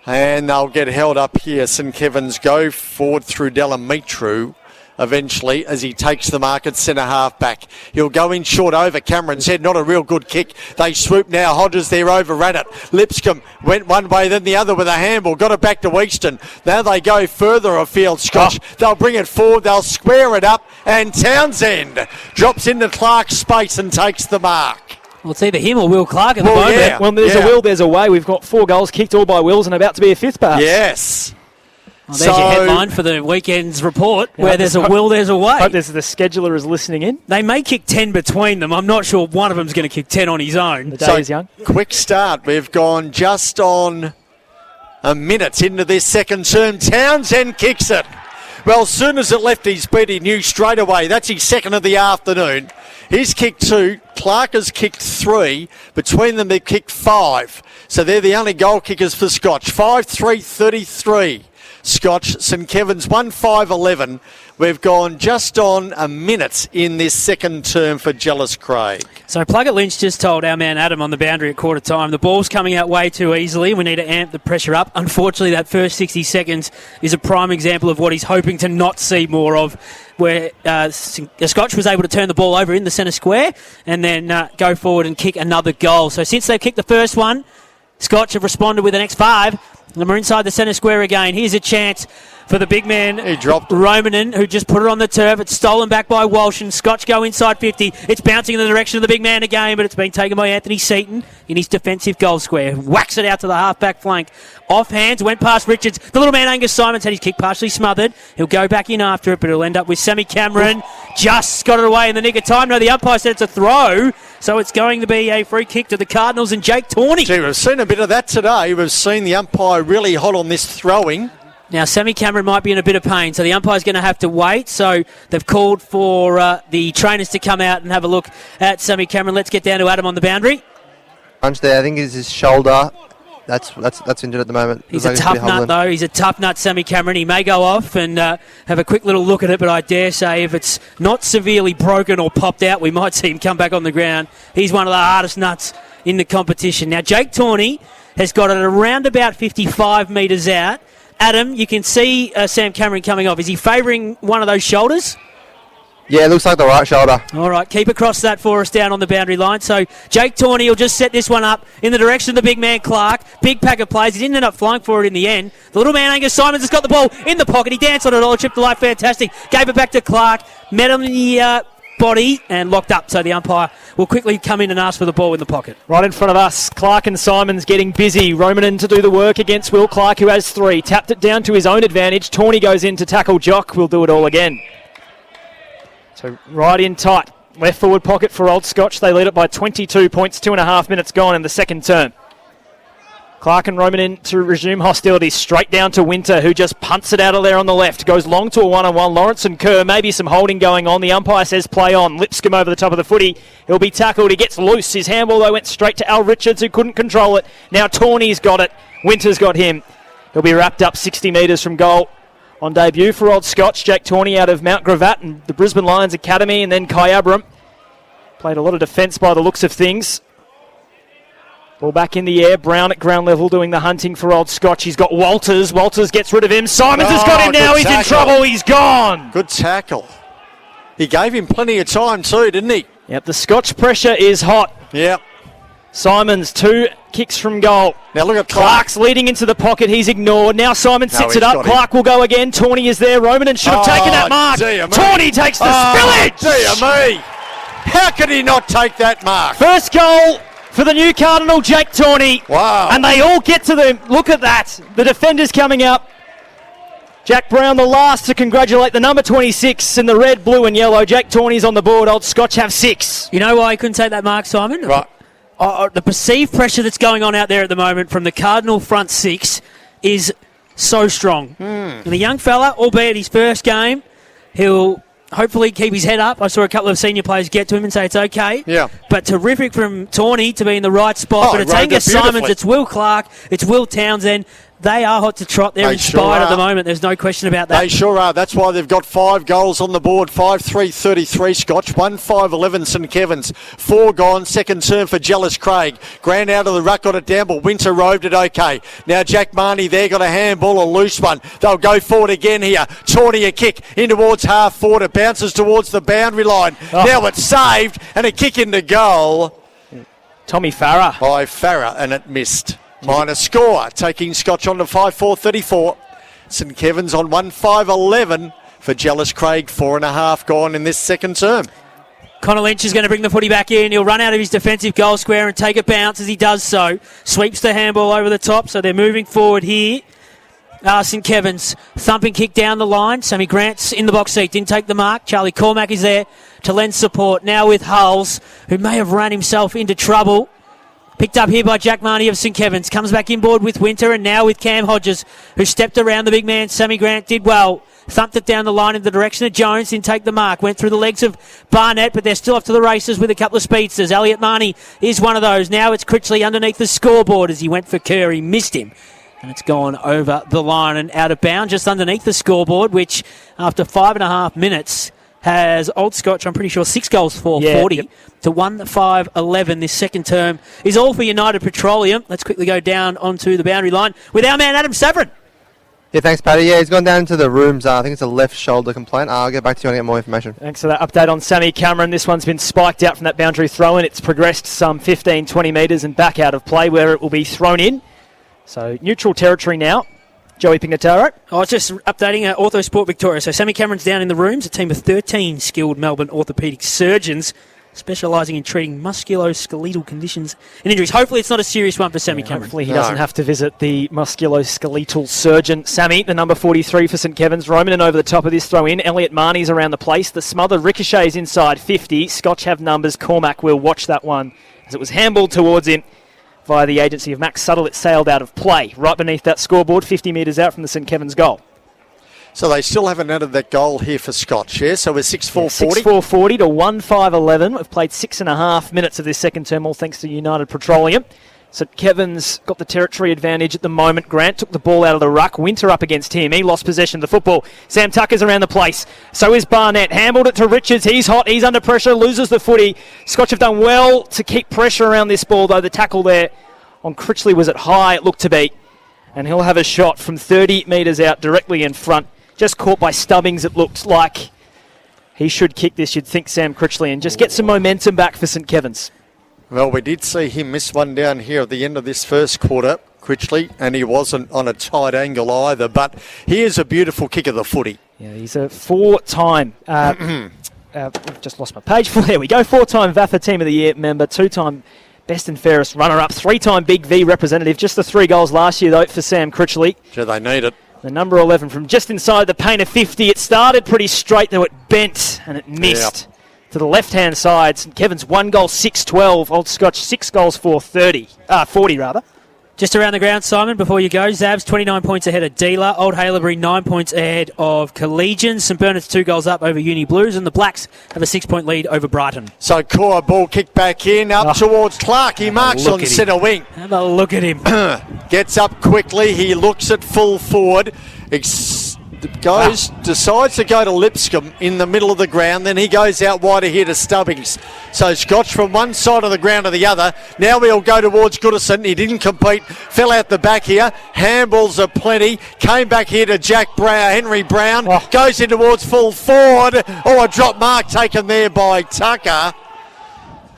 And they'll get held up here. St Kevin's go forward through Delamitru eventually as he takes the mark at centre half back. He'll go in short over Cameron's head. Not a real good kick. They swoop now. Hodges there over at it. Lipscomb went one way then the other with a handball. Got it back to Easton. Now they go further afield. Scotch. They'll bring it forward. They'll square it up. And Townsend drops into Clark's space and takes the mark. Well, it's either him or Will Clark at the moment. Yeah. Well, there's a will, there's a way. We've got 4 goals kicked all by Wills and about to be a 5th perhaps. Yes. Well, there's your headline for the weekend's report. Where there's a will, there's a way. Hope the scheduler is listening in. They may kick 10 between them. I'm not sure one of them's going to kick 10 on his own. The day is young. Quick start. We've gone just on a minute into this second term. Townsend kicks it. Well, as soon as it left his beat, he knew straight away. That's his second of the afternoon. He's kicked 2. Clark has kicked 3. Between them, they've kicked 5. So they're the only goal kickers for Scotch. 5-3-33. Scotch. St Kevin's 1-5-11. We've gone just on a minute in this second term for Jealous Craig. So Plugger Lynch just told our man Adam on the boundary at quarter time, the ball's coming out way too easily. We need to amp the pressure up. Unfortunately, that first 60 seconds is a prime example of what he's hoping to not see more of, where Scotch was able to turn the ball over in the centre square and then go forward and kick another goal. So since they've kicked the first one, Scotch have responded with an X5. And we're inside the centre square again. Here's a chance for the big man, he dropped Romanen, who just put it on the turf. It's stolen back by Walsh, and Scotch go inside 50. It's bouncing in the direction of the big man again, but it's been taken by Anthony Seaton in his defensive goal square. Whacks it out to the half-back flank. Off hands, went past Richards. The little man Angus Simons had his kick partially smothered. He'll go back in after it, but it'll end up with Sammy Cameron. Just got it away in the nick of time. No, the umpire said it's a throw, so it's going to be a free kick to the Cardinals and Jake Tawney. Gee, we've seen a bit of that today. We've seen the umpire really hot on this throwing. Now, Sammy Cameron might be in a bit of pain, so the umpire's going to have to wait. So they've called for the trainers to come out and have a look at Sammy Cameron. Let's get down to Adam on the boundary. Punch there, I think is his shoulder. That's injured at the moment. He's a tough nut, though. He's a tough nut, Sammy Cameron. He may go off and have a quick little look at it, but I dare say if it's not severely broken or popped out, we might see him come back on the ground. He's one of the hardest nuts in the competition. Now, Jake Tawney has got it around about 55 metres out. Adam, you can see Sam Cameron coming off. Is he favouring one of those shoulders? Yeah, it looks like the right shoulder. All right, keep across that for us down on the boundary line. So Jake Tawney will just set this one up in the direction of the big man Clark. Big pack of plays. He didn't end up flying for it in the end. The little man Angus Simons has got the ball in the pocket. He danced on it all, chipped the light, fantastic. Gave it back to Clark. Met him in the body and locked up. So the umpire will quickly come in and ask for the ball in the pocket. Right in front of us, Clark and Simons getting busy. Romanen to do the work against Will Clark, who has 3. Tapped it down to his own advantage. Tawney goes in to tackle Jock. We'll do it all again. So right in tight. Left forward pocket for Old Scotch. They lead it by 22 points. 2.5 minutes gone in the second term. Clark and Roman in to resume hostilities. Straight down to Winter, who just punts it out of there on the left. Goes long to a one-on-one. Lawrence and Kerr, maybe some holding going on. The umpire says play on. Lipscomb over the top of the footy. He'll be tackled. He gets loose. His handball, though, went straight to Al Richards, who couldn't control it. Now Tawney's got it. Winter's got him. He'll be wrapped up 60 metres from goal. On debut for Old Scotch, Jake Tawney out of Mount Gravatt and the Brisbane Lions Academy, and then Kai Abram. Played a lot of defence by the looks of things. Ball back in the air. Brown at ground level doing the hunting for Old Scotch. He's got Walters. Walters gets rid of him. Simons has got him now. He's in trouble. He's gone. Good tackle. He gave him plenty of time too, didn't he? Yep, the Scotch pressure is hot. Yep. Simons, 2 kicks from goal. Now look at Clark's leading into the pocket. He's ignored. Now Simon sits it up. Clark will go again. Tawney is there. Roman should have taken that mark. Tawney takes the spillage. Dear me. How could he not take that mark? First goal for the new Cardinal, Jake Tawney. Wow. And they all get to them. Look at that. The defenders coming up. Jack Brown, the last to congratulate the number 26 in the red, blue and yellow. Jake Tawney's on the board. Old Scotch have 6. You know why he couldn't take that mark, Simon? Right. The perceived pressure that's going on out there at the moment from the Cardinal front 6 is so strong. And the young fella, albeit his first game, he'll hopefully keep his head up. I saw a couple of senior players get to him and say it's okay. Yeah. But terrific from Tawney to be in the right spot. But it's Angus Simons, it's Will Clark, it's Will Townsend. They are hot to trot. They're inspired at the moment. There's no question about that. They sure are. That's why they've got 5 goals on the board. 5-3-33 Scotch. 1-5-11 St Kevin's. 4 gone. Second term for Jealous Craig. Grant out of the ruck, got it down, but Winter roved it okay. Now Jack Marnie there got a handball, a loose one. They'll go forward again here. Tawney a kick in towards half forward. It bounces towards the boundary line. Now it's saved and a kick into goal. Tommy Farah. By Farah, and it missed. Minor score, taking Scotch on to 5-4-34. St Kevin's on 1-5-11 for Jealous Craig. 4.5 gone in this second term. Connor Lynch is going to bring the footy back in. He'll run out of his defensive goal square and take a bounce as he does so. Sweeps the handball over the top, so they're moving forward here. St Kevin's thumping kick down the line. Sammy Grant's in the box seat, didn't take the mark. Charlie Cormack is there to lend support. Now with Hulls, who may have run himself into trouble. Picked up here by Jack Marnie of St Kevin's. Comes back inboard with Winter and now with Cam Hodges, who stepped around the big man. Sammy Grant did well. Thumped it down the line in the direction of Jones. Didn't take the mark. Went through the legs of Barnett, but they're still off to the races with a couple of speedsters. Elliot Marnie is one of those. Now it's Critchley underneath the scoreboard as he went for Kerr. He missed him. And it's gone over the line and out of bounds just underneath the scoreboard, which after 5.5 minutes has Old Scotch, I'm pretty sure, 6 goals for 40 to 1-5-11. This second term is all for United Petroleum. Let's quickly go down onto the boundary line with our man Adem Savran. Yeah, thanks, Paddy. Yeah, he's gone down into the rooms. I think it's a left shoulder complaint. I'll get back to you and get more information. Thanks for that update on Sammy Cameron. This one's been spiked out from that boundary throw-in. It's progressed some 15-20 metres and back out of play where it will be thrown in. So neutral territory now. Joey Pignataro. I was just updating Ortho Sport Victoria. So Sammy Cameron's down in the rooms, a team of 13 skilled Melbourne orthopaedic surgeons specialising in treating musculoskeletal conditions and injuries. Hopefully it's not a serious one for Sammy Cameron. Hopefully he doesn't have to visit the musculoskeletal surgeon. Sammy, the number 43 for St Kevin's. Roman over the top of this throw-in. Elliot Marnie's around the place. The smothered ricochets inside 50. Scotch have numbers. Cormac will watch that one as it was handballed towards him. Via the agency of Max Suttle, it sailed out of play. Right beneath that scoreboard, 50 metres out from the St Kevin's goal. So they still haven't added that goal here for Scotch, yeah? So we're 6-4-40? 6-4-40 to 1-5-11. We've played 6.5 minutes of this second term, all thanks to United Petroleum. St Kevin's got the territory advantage at the moment. Grant took the ball out of the ruck. Winter up against him. He lost possession of the football. Sam Tucker's around the place. So is Barnett. Handled it to Richards. He's hot. He's under pressure. Loses the footy. Scotch have done well to keep pressure around this ball, though. The tackle there on Critchley was it high, it looked to be. And he'll have a shot from 30 metres out directly in front. Just caught by Stubbings, it looked like. He should kick this, you'd think, Sam Critchley, and just get some momentum back for St Kevin's. Well, we did see him miss one down here at the end of this first quarter, Critchley, and he wasn't on a tight angle either. But here's a beautiful kick of the footy. Yeah, he's a 4-time... just lost my page. There we go. 4-time VAFA Team of the Year member, 2-time Best and Fairest runner-up, 3-time Big V representative. Just the 3 goals last year, though, for Sam Critchley. Sure, they need it. The number 11 from just inside the paint of 50. It started pretty straight, though it bent and it missed. Yep. To the left-hand side, St Kevin's 1 goal, 6-12. Old Scotch 6 goals, 40 rather. Just around the ground, Simon, before you go, Zabs 29 points ahead of Dealer. Old Haileybury 9 points ahead of Collegian. St Bernard's 2 goals up over Uni Blues, and the Blacks have a 6-point lead over Brighton. So Cora ball kicked back in, up towards Clark. He marks on centre wing. Have a look at him. Gets up quickly. He looks at full forward. Decides to go to Lipscomb in the middle of the ground, then he goes out wider here to Stubbings. So Scotch from one side of the ground to the other. Now he'll go towards Goodison. He didn't compete, fell out the back here. Handballs are plenty. Came back here to Henry Brown. Goes in towards full forward. A drop mark taken there by Tucker.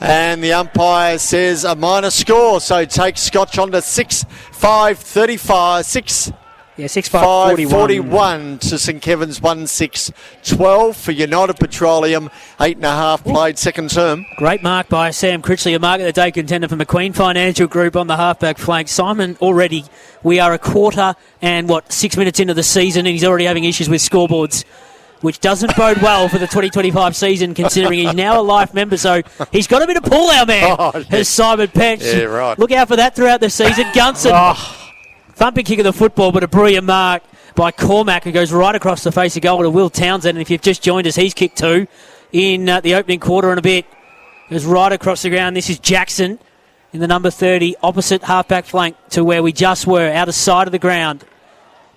And the umpire says a minor score, so takes Scotch on to 6-5-35. 6-5-41 to St Kevin's 1-6-12 for United Petroleum. 8.5 played second term. Great mark by Sam Critchley, a mark of the day contender for McQueen Financial Group on the halfback flank. Simon, already we are a quarter and 6 minutes into the season, and he's already having issues with scoreboards, which doesn't bode well for the 2025 season, considering he's now a life member. So he's got a bit of pull, our man, has Simon Petch. Yeah, right. Look out for that throughout the season. Gunson. Thumping kick of the football, but a brilliant mark by Cormac, who goes right across the face of goal to Will Townsend. And if you've just joined us, he's kicked 2 in the opening quarter and a bit. Goes right across the ground. This is Jackson in the number 30, opposite halfback flank to where we just were, out of sight of the ground.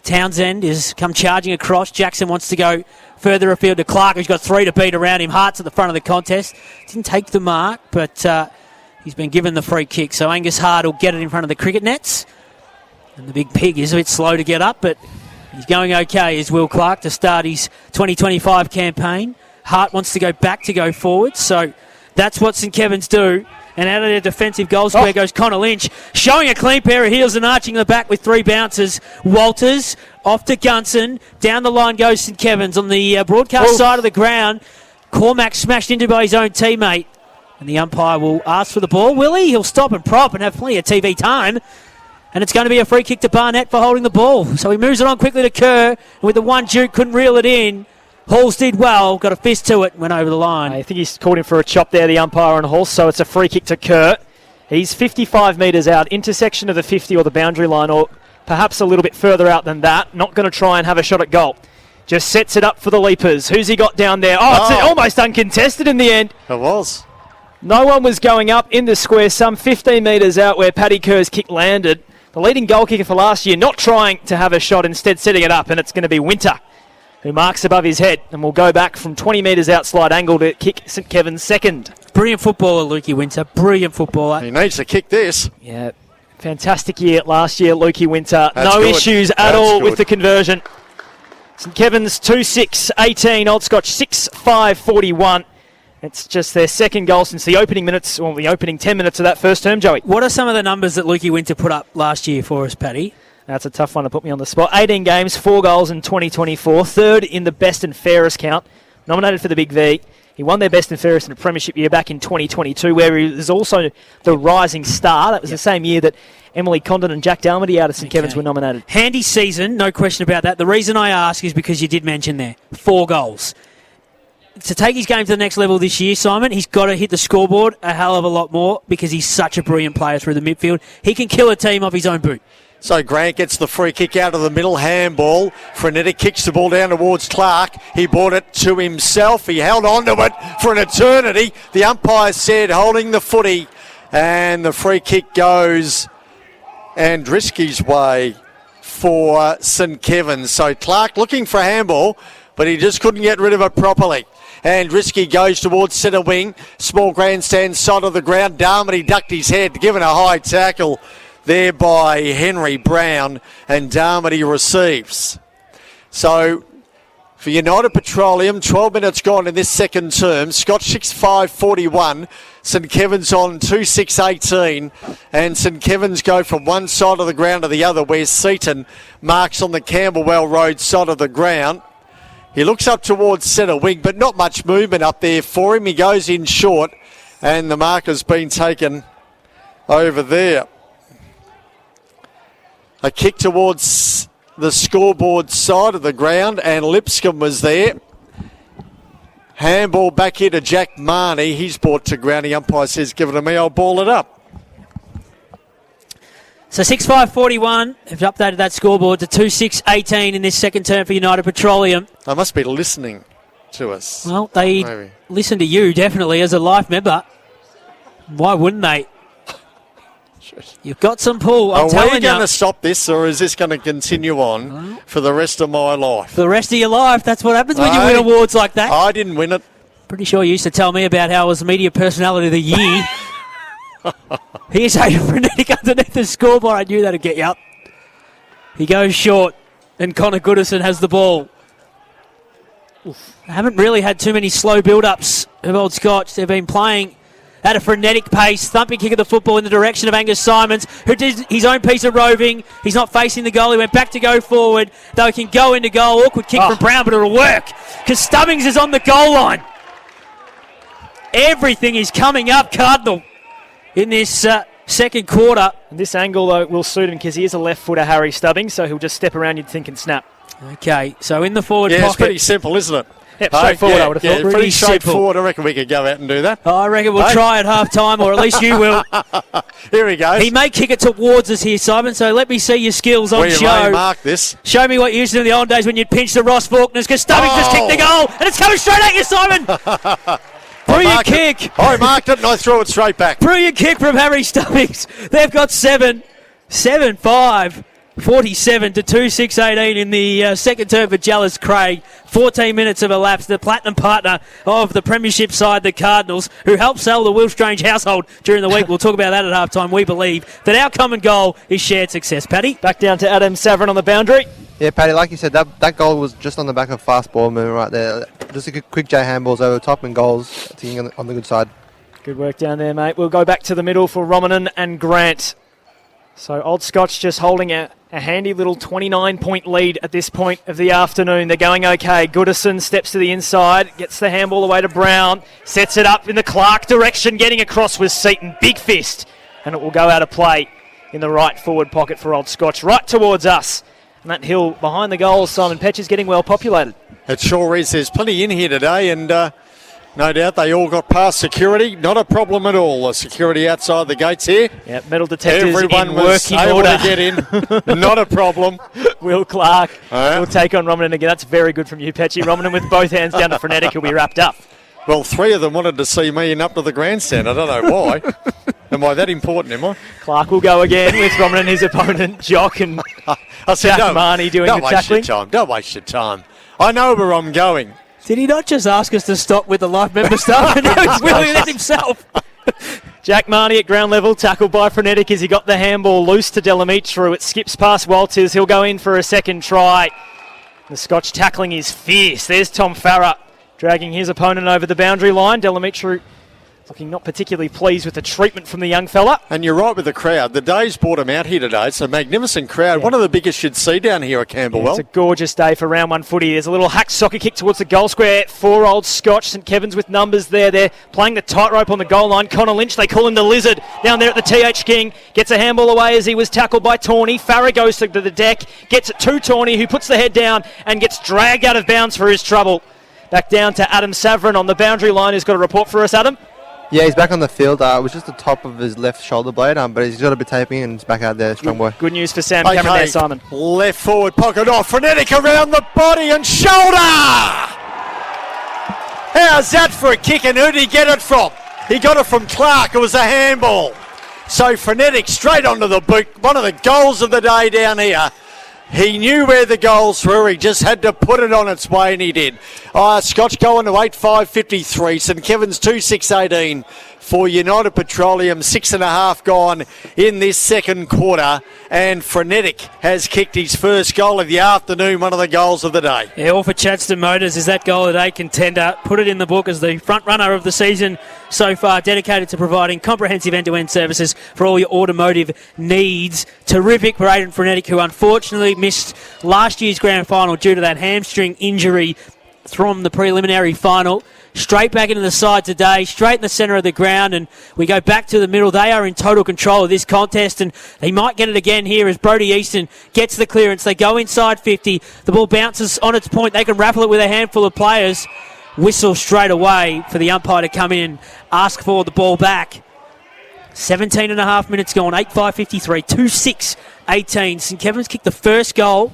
Townsend has come charging across. Jackson wants to go further afield to Clark, who's got 3 to beat around him. Hart's at the front of the contest. Didn't take the mark, but he's been given the free kick. So Angus Hart will get it in front of the cricket nets. And the big pig is a bit slow to get up, but he's going okay, is Will Clark, to start his 2025 campaign. Hart wants to go back to go forward, so that's what St Kevin's do. And out of their defensive goal square goes Connor Lynch, showing a clean pair of heels and arching the back with 3 bounces. Walters off to Gunson. Down the line goes St Kevin's on the broadcast side of the ground. Cormac smashed into by his own teammate. And the umpire will ask for the ball. Will he? He'll stop and prop and have plenty of TV time. And it's going to be a free kick to Barnett for holding the ball. So he moves it on quickly to Kerr. And with the one Duke, couldn't reel it in. Halls did well, got a fist to it, went over the line. I think he's called him for a chop there, the umpire on Halls, so it's a free kick to Kerr. He's 55 metres out, intersection of the 50 or the boundary line, or perhaps a little bit further out than that. Not going to try and have a shot at goal. Just sets it up for the Leapers. Who's he got down there? It's almost uncontested in the end. It was. No one was going up in the square, some 15 metres out where Paddy Kerr's kick landed. The leading goal kicker for last year not trying to have a shot, instead setting it up, and it's going to be Winter who marks above his head and will go back from 20 metres out slide angle to kick St Kevin's second. Brilliant footballer, Lukey Winter. Brilliant footballer. He needs to kick this. Yeah, fantastic year last year, Lukey Winter. That's no good. issues at all with the conversion. St Kevin's 2-6-18, Old Scotch 6-5-41. It's just their second goal since the opening minutes, or the opening 10 minutes of that first term, Joey. What are some of the numbers that Lukey Winter put up last year for us, Paddy? That's a tough one to put me on the spot. 18 games, 4 goals in 2024. Third in the best and fairest count. Nominated for the Big V. He won their best and fairest in a premiership year back in 2022, where he was also the rising star. That was the same year that Emily Condon and Jack Dalmody out of St Kevin's were nominated. Handy season, no question about that. The reason I ask is because you did mention there, 4 goals. To take his game to the next level this year, Simon, he's got to hit the scoreboard a hell of a lot more because he's such a brilliant player through the midfield. He can kill a team off his own boot. So Grant gets the free kick out of the middle, handball. Frenetic kicks the ball down towards Clark. He brought it to himself. He held on to it for an eternity. The umpire said holding the footy, and the free kick goes Andriski's way for St Kevin's. So Clark looking for a handball, but he just couldn't get rid of it properly. And Risky goes towards centre wing. Small grandstand side of the ground. Darmody ducked his head, given a high tackle there by Henry Brown. And Darmody receives. So for United Petroleum, 12 minutes gone in this second term. Scott 6-5-41. St Kevin's on 2-6-18. And St Kevin's go from one side of the ground to the other, where Seaton marks on the Camberwell Road side of the ground. He looks up towards centre wing, but not much movement up there for him. He goes in short, and the marker's been taken over there. A kick towards the scoreboard side of the ground, and Lipscomb was there. Handball back here to Jack Marnie. He's brought to ground. The umpire says, give it to me, I'll ball it up. So 6-5-41 have updated that scoreboard to 2-6-18 in this second term for United Petroleum. They must be listening to us. Well, they Maybe. listen to you, definitely, as a live member. Why wouldn't they? You've got some pull, I'm Are telling we you. going to stop this, or is this going to continue on for the rest of my life? For the rest of your life, that's what happens when you win awards like that. I didn't win it. Pretty sure you used to tell me about how I was Media Personality of the Year. Here's Aidan Frenetic underneath the scoreboard. I knew that'd get you up. He goes short, and Connor Goodison has the ball. I haven't really had too many slow build-ups of Old Scotch. They've been playing at a frenetic pace, thumping kick of the football in the direction of Angus Simons, who did his own piece of roving. He's not facing the goal. He went back to go forward. Though he can go into goal. Awkward kick from Brown, but it'll work because Stubbings is on the goal line. Everything is coming up Cardinal in this second quarter. And this angle, though, will suit him because he is a left footer, Harry Stubbings, so he'll just step around, you'd think, and snap. Okay, so in the forward Yeah, pocket. it's pretty simple, isn't it? Yep, straightforward, I would have thought. Pretty Pretty straightforward. I reckon we could go out and do that. I reckon we'll try at half-time, or at least you will. Here he goes. He may kick it towards us here, Simon, so let me see your skills on Well, you show. may mark this. Show me what you used to do in the old days when you'd pinch the Ross Faulkners, because Stubbings just kicked the goal, and it's coming straight at you, Simon! Brilliant kick. I marked it and I threw it straight back. Brilliant kick from Harry Stubbings. They've got 7-5. 47 to 2-6-18 in the second term for Jallis Craig. 14 minutes have elapsed. The platinum partner of the premiership side, the Cardinals, who helped sell the Will Strange household during the week. We'll talk about that at halftime. We believe that our common goal is shared success. Paddy? Back down to Adem Savran on the boundary. Yeah, Paddy, like you said, that goal was just on the back of fast ball movement right there. Just a quick J handballs over the top and goals on the good side. Good work down there, mate. We'll go back to the middle for Romanen and Grant. So Old Scotch just holding a handy little 29-point lead at this point of the afternoon. They're going okay. Goodison steps to the inside, gets the handball away to Brown, sets it up in the Clark direction, getting across with Seaton. Big fist, and it will go out of play in the right forward pocket for Old Scotch, right towards us. And that hill behind the goal, Simon Petch, is getting well populated. It sure is. There's plenty in here today, and no doubt they all got past security. Not a problem at all. The security outside the gates here. Yep, metal detectors Everyone in was working able order. to get in. Not a problem. Will Clark Yeah. will take on Romanen again. That's very good from you, Petchy. Romanen with both hands down to Frenetic, who'll be wrapped up. Well, three of them wanted to see me in up to the grandstand. I don't know why. Am I that important, am I? Clark will go again with Romanen, his opponent, Jock, and I said, Jack Marnie doing the don't waste tackling. your time. Don't waste your time. I know where I'm going. Did he not just ask us to stop with the live member stuff? And now he's wheeling it himself. Jack Marnie at ground level, tackled by Frenetic as he got the handball loose to Delamitru. It skips past Walters. He'll go in for a second try. The Scotch tackling is fierce. There's Tom Farah dragging his opponent over the boundary line. Delamitru looking not particularly pleased with the treatment from the young fella. And you're right with the crowd. The day's brought him out here today. It's a magnificent crowd. Yeah. One of the biggest you'd see down here at Camberwell. It's a gorgeous day for round one footy. There's a little hack soccer kick towards the goal square for Old Scotch. St Kevin's with numbers there. They're playing the tightrope on the goal line. Connor Lynch, they call him the Lizard, down there at the TH King. Gets a handball away as he was tackled by Tawney. Farah goes to the deck, gets it to Tawney, who puts the head down and gets dragged out of bounds for his trouble. Back down to Adem Savran on the boundary line, who's got a report for us, Adam. Yeah, he's back on the field. It was just the top of his left shoulder blade, but he's got a bit taping and he's back out there. Strong boy. Good news for Sam Cameron there, Simon. Left forward pocket off. Frenetic around the body and shoulder. How's that for a kick, and who did he get it from? He got it from Clark. It was a handball. So Frenetic straight onto the boot. One of the goals of the day down here. He knew where the goals were. He just had to put it on its way, and he did. Scotch going to 8-5-53. St Kevin's 2-6-18 for United Petroleum. 6.5 gone in this second quarter. And Frenetic has kicked his first goal of the afternoon, one of the goals of the day. Yeah, all for Chadstone Motors is that goal of the day contender. Put it in the book as the front runner of the season so far, dedicated to providing comprehensive end-to-end services for all your automotive needs. Terrific for Aidan Frenetic, who unfortunately missed last year's grand final due to that hamstring injury from the preliminary final. Straight back into the side today, straight in the centre of the ground, and we go back to the middle. They are in total control of this contest, and they might get it again here as Brodie Easton gets the clearance. They go inside 50. The ball bounces on its point. They can raffle it with a handful of players. Whistle straight away for the umpire to come in and ask for the ball back. 17 and a half minutes gone, 8-5-53, 2-6-18. St Kevin's kicked the first goal.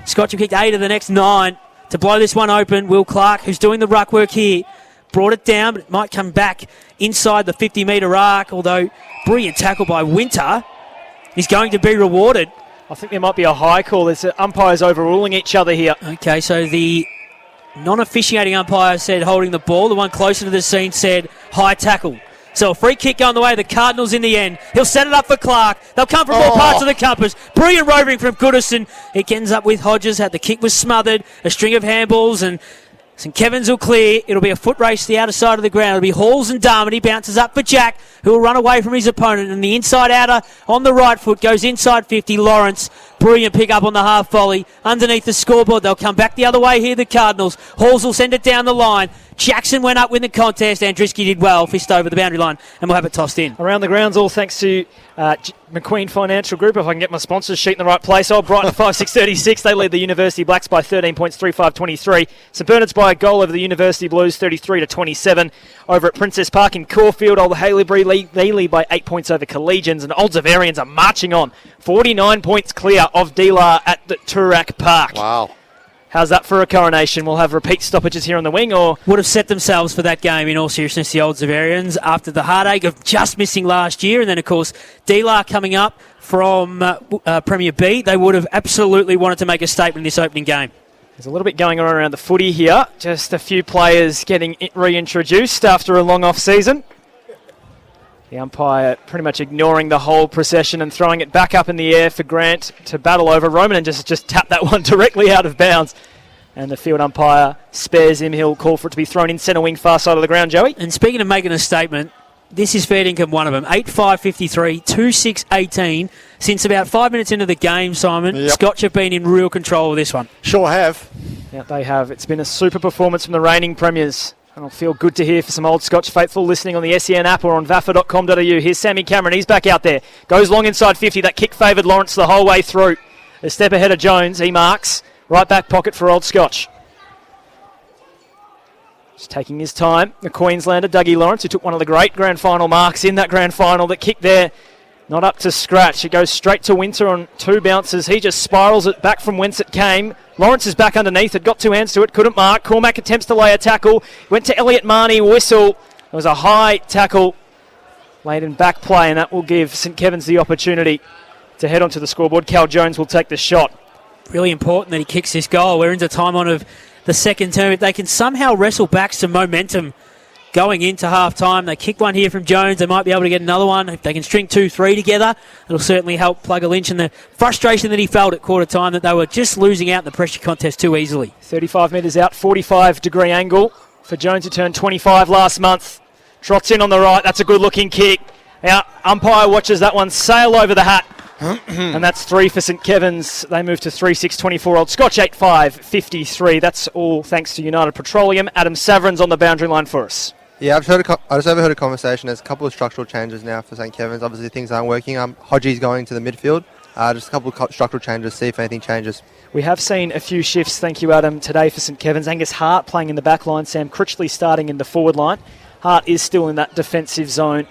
Scotch have kicked 8 of the next 9 to blow this one open. Will Clark, who's doing the ruck work here, brought it down, but it might come back inside the 50-metre arc, although brilliant tackle by Winter. He's going to be rewarded. I think there might be a high call. There's umpires overruling each other here. Okay, so the non-officiating umpire said holding the ball. The one closer to the scene said high tackle. So a free kick going the way of the Cardinals in the end. He'll set it up for Clark. They'll come from all parts of the compass. Brilliant roving from Goodison. It ends up with Hodges. The kick was smothered. A string of handballs, and St Kevin's will clear. It'll be a foot race to the outer side of the ground. It'll be Halls and Darmody. Bounces up for Jack, who will run away from his opponent. And the inside outer on the right foot goes inside 50. Lawrence. Brilliant pick up on the half volley. Underneath the scoreboard, they'll come back the other way here, the Cardinals. Halls will send it down the line. Jackson went up with the contest. Andriski did well, fist over the boundary line, and we'll have it tossed in. Around the grounds, all thanks to McQueen Financial Group. If I can get my sponsors sheet in the right place. Brighton 5-6-36. They lead the University Blacks by 13 points, 3-5-23. St Bernard's by a goal over the University Blues, 33-27. Over at Princess Park in Caulfield, Old Haileybury, they lead by 8 points over Collegians, and Old Zavarians are marching on. 49 points clear of Delar at the Toorak Park. Wow. How's that for a coronation? We'll have repeat stoppages here on the wing, or would have set themselves for that game, in all seriousness, the Old Zavarians, after the heartache of just missing last year. And then, of course, Delar coming up from Premier B. They would have absolutely wanted to make a statement in this opening game. There's a little bit going on around the footy here. Just a few players getting reintroduced after a long off-season. The umpire pretty much ignoring the whole procession and throwing it back up in the air for Grant to battle over. Roman and just tapped that one directly out of bounds. And the field umpire spares him. He'll call for it to be thrown in centre wing, far side of the ground, Joey. And speaking of making a statement, this is fair income, one of them. 8-5-53, 2-6-18. Since about 5 minutes into the game, Simon, Yep. Scotch have been in real control of this one. Sure have. Yeah, they have. It's been a super performance from the reigning premiers. And it'll feel good to hear for some Old Scotch faithful listening on the SEN app or on VAFA.com.au. Here's Sammy Cameron. He's back out there. Goes long inside 50. That kick favoured Lawrence the whole way through. A step ahead of Jones. He marks. Right back pocket for Old Scotch. Just taking his time. The Queenslander, Dougie Lawrence, who took one of the great grand final marks in that grand final. The kick there, not up to scratch. It goes straight to Winter on 2 bounces. He just spirals it back from whence it came. Lawrence is back underneath it, got 2 hands to it, couldn't mark. Cormac attempts to lay a tackle. Went to Elliot Marnie, whistle. It was a high tackle laid in back play, and that will give St Kevin's the opportunity to head onto the scoreboard. Cal Jones will take the shot. Really important that he kicks this goal. We're into time on of the second term. If they can somehow wrestle back some momentum going into half-time, they kick one here from Jones. They might be able to get another one. If they can string 2-3 together, it'll certainly help Plugger Lynch and the frustration that he felt at quarter time that they were just losing out in the pressure contest too easily. 35 metres out, 45-degree angle for Jones, who turned 25 last month. Trots in on the right. That's a good-looking kick. Now, umpire watches that one sail over the hat. And that's 3 for St Kevin's. They move to 3-6-24. Old Scotch 8-5-53. That's all thanks to United Petroleum. Adam Savran's on the boundary line for us. Yeah, I just overheard a conversation. There's a couple of structural changes now for St Kevin's. Obviously, things aren't working. Hodgie's going to the midfield. Just a couple of structural changes, see if anything changes. We have seen a few shifts, thank you, Adam, today for St Kevin's. Angus Hart playing in the back line. Sam Critchley starting in the forward line. Hart is still in that defensive zone.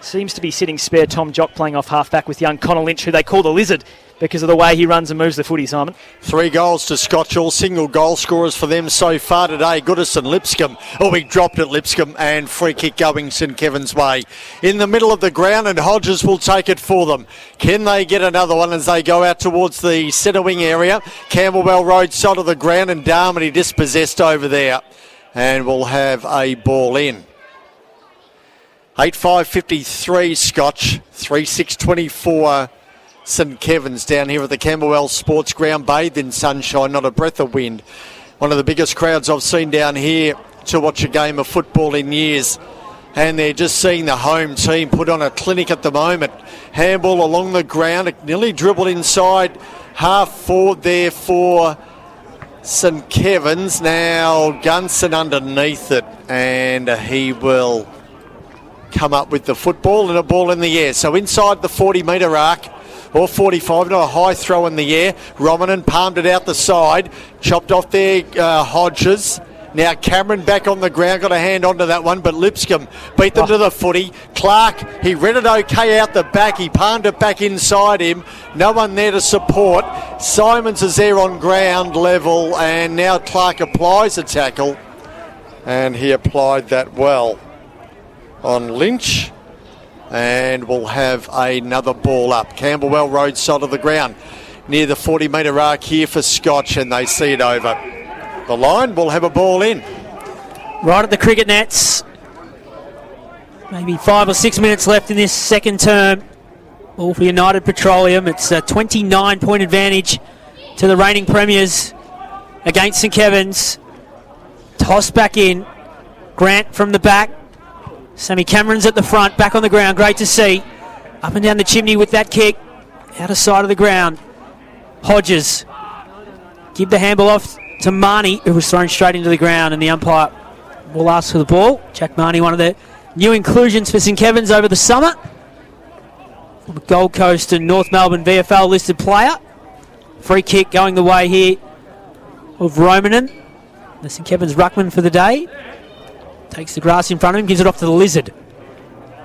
Seems to be sitting spare Tom Jock playing off half-back with young Connor Lynch, who they call the Lizard because of the way he runs and moves the footy, Simon. 3 goals to Scotch, all single goal scorers for them so far today. Goodison, Lipscomb. We dropped at Lipscomb, and free kick going St Kevin's way. In the middle of the ground, and Hodges will take it for them. Can they get another one as they go out towards the centre wing area? Camberwell Road side of the ground, and Darmody dispossessed over there. And we'll have a ball in. 8-5-53 Scotch, 3-6-24 St Kevin's down here at the Camberwell Sportsground, bathed in sunshine, not a breath of wind. One of the biggest crowds I've seen down here to watch a game of football in years. And they're just seeing the home team put on a clinic at the moment. Handball along the ground, it nearly dribbled inside, half forward there for St Kevin's. Now Gunson underneath it, and he will come up with the football and a ball in the air. So inside the 40-metre arc, or 45, not a high throw in the air. Romanen palmed it out the side, chopped off there Hodges, Now Cameron back on the ground, got a hand onto that one, but Lipscomb beat them to the footy. Clark, he read it okay out the back. He palmed it back inside him. No one there to support. Simons is there on ground level, and now Clark applies a tackle, and he applied that well on Lynch, and we'll have another ball up. Camberwell Road side of the ground, near the 40-metre arc here for Scotch, and they see it over the line. We'll have a ball in. Right at the cricket nets. Maybe 5 or 6 minutes left in this second term. All for United Petroleum. It's a 29-point advantage to the reigning premiers against St Kevin's. Toss back in. Grant from the back. Sammy Cameron's at the front, back on the ground. Great to see. Up and down the chimney with that kick. Out of sight of the ground. Hodges. Give the handball off to Marnie, who was thrown straight into the ground, and the umpire will ask for the ball. Jack Marnie, one of the new inclusions for St Kevin's over the summer. From Gold Coast and North Melbourne VFL listed player. Free kick going the way here of Romanen, the St Kevin's ruckman for the day. Takes the grass in front of him, gives it off to the Lizard,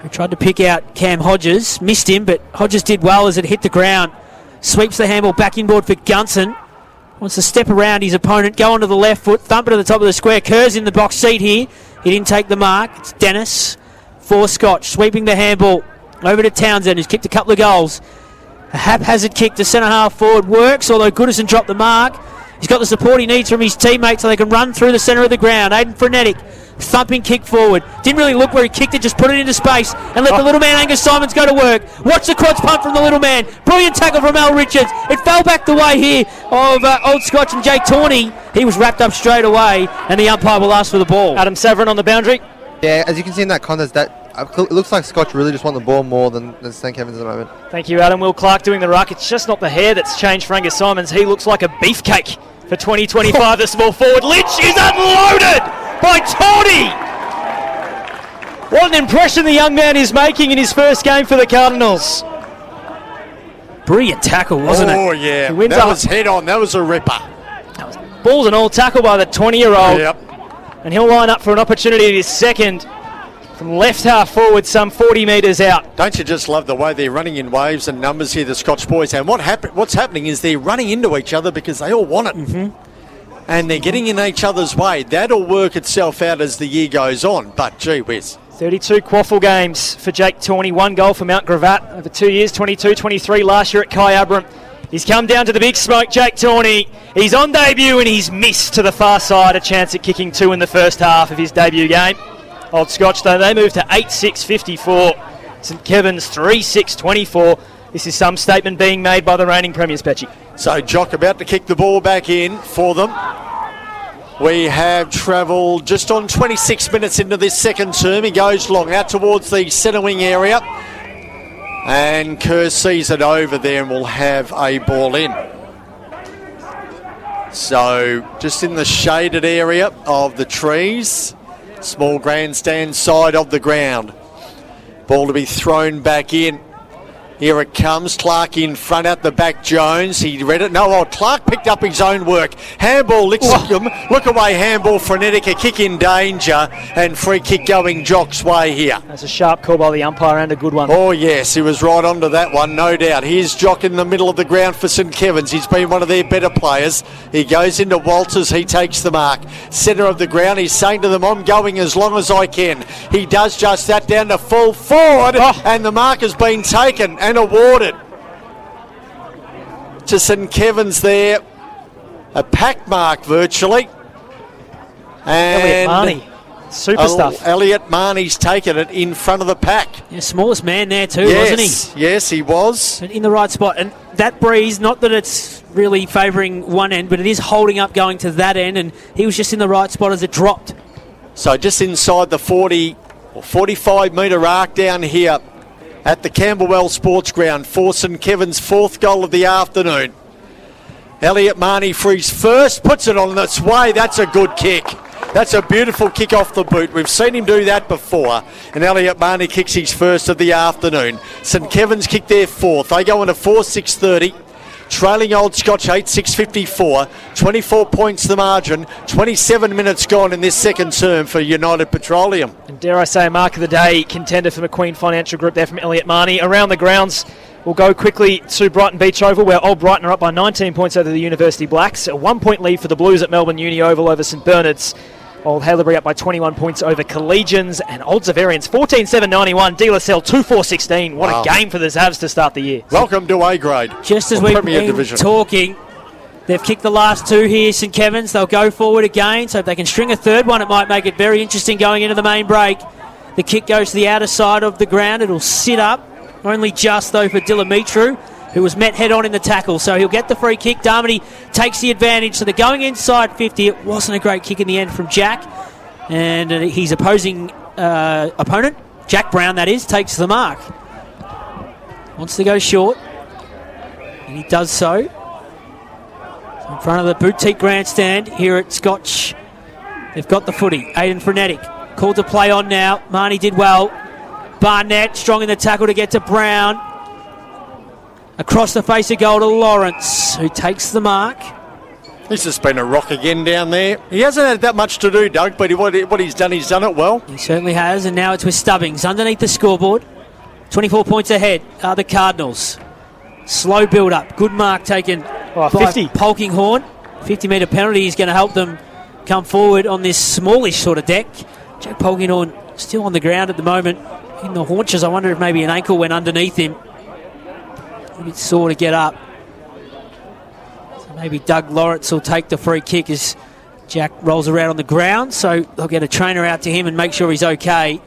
who tried to pick out Cam Hodges. Missed him, but Hodges did well as it hit the ground. Sweeps the handball back inboard for Gunson. Wants to step around his opponent, go onto the left foot, thump it to the top of the square. Kerr's in the box seat here. He didn't take the mark. It's Dennis for Scotch, sweeping the handball over to Townsend, who's kicked a couple of goals. A haphazard kick to centre half forward works, although Goodison dropped the mark. He's got the support he needs from his teammates so they can run through the centre of the ground. Aiden Frenetic, thumping kick forward. Didn't really look where he kicked it, just put it into space and let the little man Angus Simons go to work. Watch the quads punt from the little man. Brilliant tackle from Al Richards. It fell back the way here of Old Scotch and Jake Tawney. He was wrapped up straight away, and the umpire will ask for the ball. Adem Savran on the boundary. Yeah, as you can see in that contest, it looks like Scotch really just want the ball more than St Kevin's at the moment. Thank you, Adam. Will Clark doing the ruck. It's just not the hair that's changed for Angus Simons. He looks like a beefcake for 2025, the small forward. Lynch is unloaded by Tawney. What an impression the young man is making in his first game for the Cardinals. Brilliant tackle, wasn't it? Oh, yeah. That was head on. That was a ripper. Balls and all tackle by the 20-year-old. Yep. And he'll line up for an opportunity at his second from left half forward, some 40 metres out. Don't you just love the way they're running in waves and numbers here, the Scotch boys? And what's happening is they're running into each other because they all want it. Mm-hmm. And they're getting in each other's way. That'll work itself out as the year goes on. But gee whiz. 32 quaffle games for Jake Tawney. 1 goal for Mount Gravatt over 2 years, 22-23 last year at Kai Abram. He's come down to the big smoke, Jake Tawney. He's on debut and he's missed to the far side. A chance at kicking 2 in the first half of his debut game. Old Scotch, though, they move to 8-6-54. St Kevin's 3-6-24. This is some statement being made by the reigning premiers, Petchy. So Jock about to kick the ball back in for them. We have travelled just on 26 minutes into this second term. He goes long out towards the centre wing area. And Kerr sees it over there and will have a ball in. So just in the shaded area of the trees. Small grandstand side of the ground. Ball to be thrown back in. Here it comes. Clark in front at the back. Jones. He read it. No, Clark picked up his own work. Handball, Lipscomb. Look away, handball, Frenetic. A kick in danger. And free kick going Jock's way here. That's a sharp call by the umpire and a good one. Oh, yes. He was right onto that one, no doubt. Here's Jock in the middle of the ground for St Kevin's. He's been one of their better players. He goes into Walters. He takes the mark. Centre of the ground. He's saying to them, I'm going as long as I can. He does just that down to full forward. And the mark has been taken and awarded to St Kevin's there. A pack mark virtually. And Elliot Marnie, super stuff. Elliot Marnie's taken it in front of the pack. Yeah, smallest man there too, wasn't he? Yes, he was. In the right spot. And that breeze, not that it's really favouring one end, but it is holding up going to that end, and he was just in the right spot as it dropped. So just inside the 40 or 45 metre arc down here at the Camberwell Sportsground for St Kevin's 4th goal of the afternoon. Elliot Marnie for his first, puts it on its way. That's a good kick. That's a beautiful kick off the boot. We've seen him do that before. And Elliot Marnie kicks his first of the afternoon. St Kevin's kick their 4th. They go into 4-6-30. trailing Old Scotch 8-6-54. 24 points the margin. 27 minutes gone in this second term for United Petroleum. And dare I say, a mark of the day contender for McQueen Financial Group there from Elliot Marnie. Around the grounds, we'll go quickly to Brighton Beach Oval, where Old Brighton are up by 19 points over the University Blacks. A 1-point lead for the Blues at Melbourne Uni Oval over St Bernard's. Old Haileybury up by 21 points over Collegians, and Old Zaverians 14-7-91, De La Salle 2-4-16. What a game for the Zavs to start the year. Welcome to A grade. Just as we've been talking, they've kicked the last two here, St Kevin's. They'll go forward again, so if they can string a third one, it might make it very interesting going into the main break. The kick goes to the outer side of the ground. It'll sit up, only just though for Dillamitru, who was met head-on in the tackle. So he'll get the free kick. Darmody takes the advantage. So they're going inside 50. It wasn't a great kick in the end from Jack. And his opposing opponent, Jack Brown that is, takes the mark. Wants to go short. And he does so. In front of the boutique grandstand here at Scotch. They've got the footy. Aiden Frenetic called to play on now. Marnie did well. Barnett strong in the tackle to get to Brown. Across the face of goal to Lawrence, who takes the mark. This has been a rock again down there. He hasn't had that much to do, Doug, but what he's done it well. He certainly has, and now it's with Stubbings underneath the scoreboard. 24 points ahead are the Cardinals. Slow build-up. Good mark taken by 50. Polkinghorne. 50-metre penalty is going to help them come forward on this smallish sort of deck. Jack Polkinghorne still on the ground at the moment. In the haunches, I wonder if maybe an ankle went underneath him. A bit sore to get up. So maybe Doug Lawrence will take the free kick as Jack rolls around on the ground. So they'll get a trainer out to him and make sure he's okay.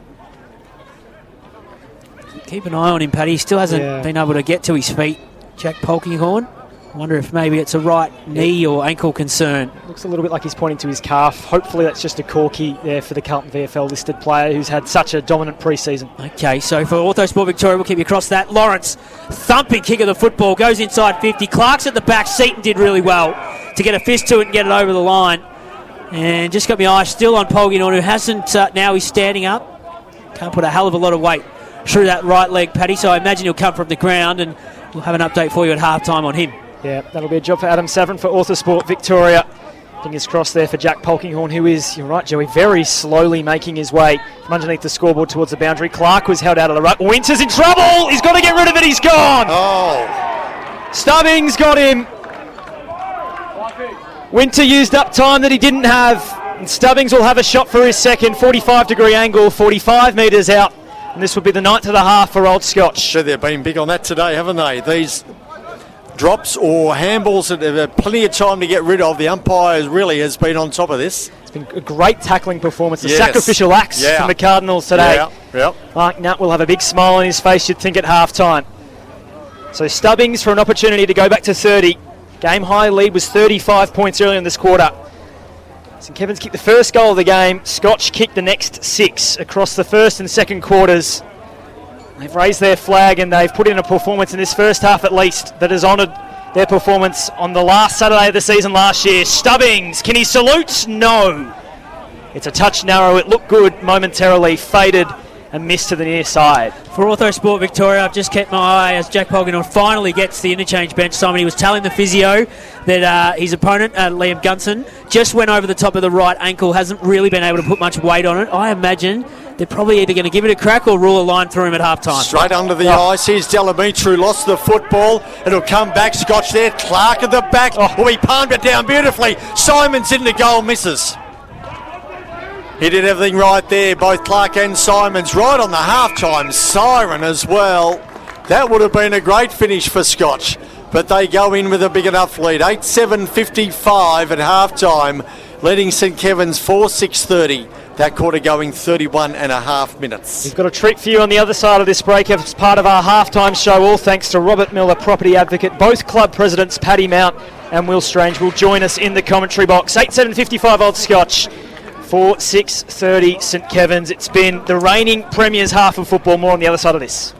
Keep an eye on him, Paddy. He still hasn't been able to get to his feet. Jack Polkinghorne. I wonder if maybe it's a right knee or ankle concern. Looks a little bit like he's pointing to his calf. Hopefully that's just a corky there for the Carlton VFL listed player who's had such a dominant pre-season. Okay, so for Orthosport Victoria, we'll keep you across that. Lawrence, thumping kick of the football, goes inside 50. Clark's at the back. Seaton did really well to get a fist to it and get it over the line. And just got my eye still on Polkinghorne, who hasn't, now he's standing up. Can't put a hell of a lot of weight through that right leg, Paddy, so I imagine he'll come from the ground, and we'll have an update for you at half-time on him. Yeah, that'll be a job for Adem Savran for Orthosport Victoria. Fingers crossed there for Jack Polkinghorne, who is, you're right, Joey, very slowly making his way from underneath the scoreboard towards the boundary. Clark was held out of the ruck. Winter's in trouble! He's got to get rid of it, he's gone! Oh! Stubbings got him! Winter used up time that he didn't have, and Stubbings will have a shot for his second. 45-degree angle, 45 metres out, and this will be the 9th of the half for Old Scotch. Sure, they've been big on that today, haven't they? These drops or handballs that have had plenty of time to get rid of. The umpire really has been on top of this. It's been a great tackling performance, a sacrificial axe from the Cardinals today. Mark Nat will have a big smile on his face, you'd think, at half-time. So Stubbings for an opportunity to go back to 30. Game high lead was 35 points earlier in this quarter. St Kevin's kicked the first goal of the game. Scotch kicked the next 6 across the first and second quarters. They've raised their flag and they've put in a performance in this first half at least that has honoured their performance on the last Saturday of the season last year. Stubbings, can he salute? No. It's a touch narrow. It looked good momentarily, faded and missed to the near side. For Orthosport Victoria, I've just kept my eye as Jack Polkinghorne finally gets the interchange bench. Simon, he was telling the physio that his opponent, Liam Gunson, just went over the top of the right ankle, hasn't really been able to put much weight on it. I imagine they're probably either going to give it a crack or rule a line through him at half-time. Straight under the ice. Here's Dillamitru, lost the football. It'll come back. Scotch there. Clark at the back. Oh, he palmed it down beautifully. Simon's in the goal, misses. He did everything right there, both Clark and Simons, right on the half-time siren as well. That would have been a great finish for Scotch, but they go in with a big enough lead. 8-7-55 at half-time, leading St Kevin's 4-6-30. That quarter going 31 and a half minutes. We've got a treat for you on the other side of this break as part of our halftime show, all thanks to Robert Miller, property advocate. Both club presidents, Paddy Mount and Will Strange, will join us in the commentary box. 8-7-55 Old Scotch, 4-6-30 St Kevin's. It's been the reigning premiers half of football. More on the other side of this.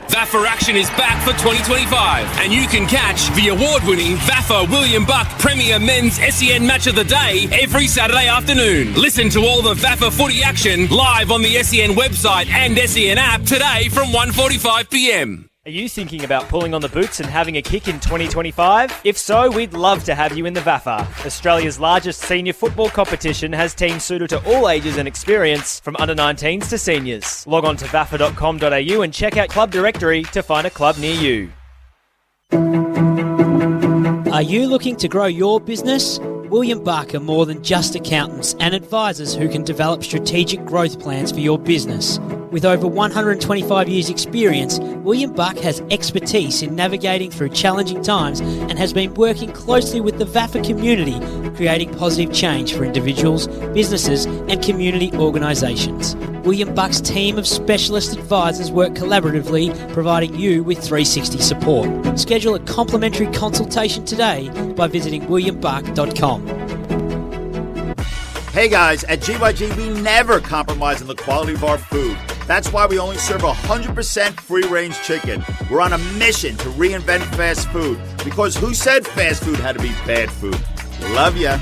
VAFA action is back for 2025, and you can catch the award-winning VAFA William Buck Premier Men's SEN Match of the Day every Saturday afternoon. Listen to all the VAFA footy action live on the SEN website and SEN app today from 1:45 p.m. Are you thinking about pulling on the boots and having a kick in 2025? If so, we'd love to have you in the VAFA. Australia's largest senior football competition has teams suited to all ages and experience, from under-19s to seniors. Log on to vafa.com.au and check out Club Directory to find a club near you. Are you looking to grow your business? William Buck are more than just accountants and advisors who can develop strategic growth plans for your business. With over 125 years' experience, William Buck has expertise in navigating through challenging times and has been working closely with the VAFA community, creating positive change for individuals, businesses and community organisations. William Buck's team of specialist advisors work collaboratively, providing you with 360 support. Schedule a complimentary consultation today by visiting williambuck.com. Hey guys, at GYG we never compromise on the quality of our food. That's why we only serve 100% free-range chicken. We're on a mission to reinvent fast food, because who said fast food had to be bad food? Love ya.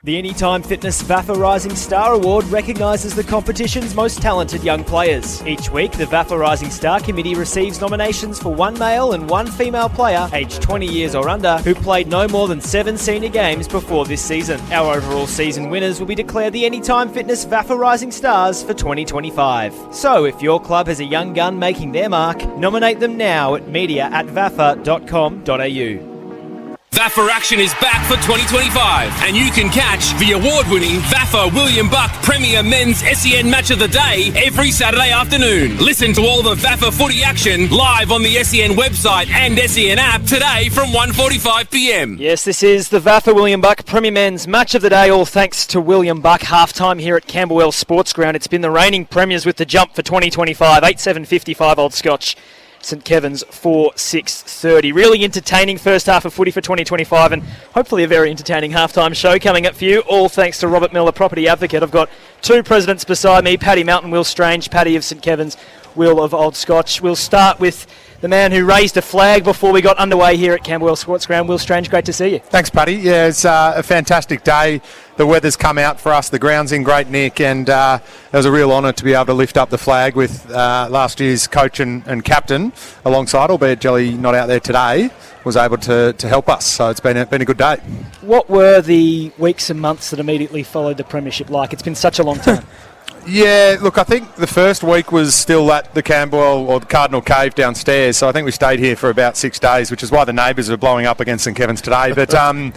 The Anytime Fitness VAFA Rising Star Award recognises the competition's most talented young players. Each week, the VAFA Rising Star Committee receives nominations for one male and one female player, aged 20 years or under, who played no more than 7 senior games before this season. Our overall season winners will be declared the Anytime Fitness VAFA Rising Stars for 2025. So, if your club has a young gun making their mark, nominate them now at media@vafa.com.au. VAFA action is back for 2025, and you can catch the award-winning VAFA William Buck Premier Men's SEN Match of the Day every Saturday afternoon. Listen to all the VAFA footy action live on the SEN website and SEN app today from 1:45 p.m. Yes, this is the VAFA William Buck Premier Men's Match of the Day, all thanks to William Buck. Half-time here at Camberwell Sportsground. It's been the reigning premiers with the jump for 2025, 8-7-55 Old Scotch. St Kevin's 4-6-30. Really entertaining first half of footy for 2025, and hopefully a very entertaining halftime show coming up for you, all thanks to Robert Miller, property advocate. I've got two presidents beside me, Paddy Mountain, Will Strange, Paddy of St Kevin's, Will of Old Scotch. We'll start with the man who raised a flag before we got underway here at Camberwell Sportsground. Will Strange, great to see you. Thanks, Paddy. Yeah, it's a fantastic day. The weather's come out for us. The ground's in great nick, and it was a real honour to be able to lift up the flag with last year's coach and captain alongside, albeit Jelly not out there today, was able to help us. So it's been a good day. What were the weeks and months that immediately followed the premiership like? It's been such a long time. Yeah, look, I think the first week was still at the Camberwell or the Cardinal Cave downstairs, so I think we stayed here for about 6 days, which is why the neighbours are blowing up against St Kevin's today. But no,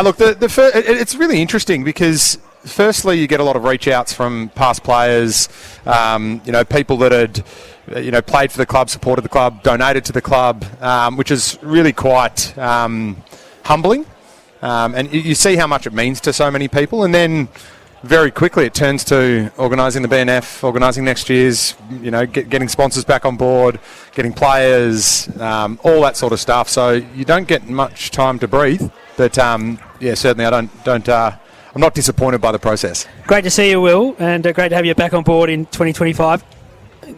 look, it's really interesting because firstly you get a lot of reach outs from past players, people that had played for the club, supported the club, donated to the club, which is really quite humbling, and you see how much it means to so many people. And then very quickly it turns to organising the BNF, organising next year's, getting sponsors back on board, getting players, all that sort of stuff. So you don't get much time to breathe. But certainly I'm not disappointed by the process. Great to see you, Will, and great to have you back on board in 2025.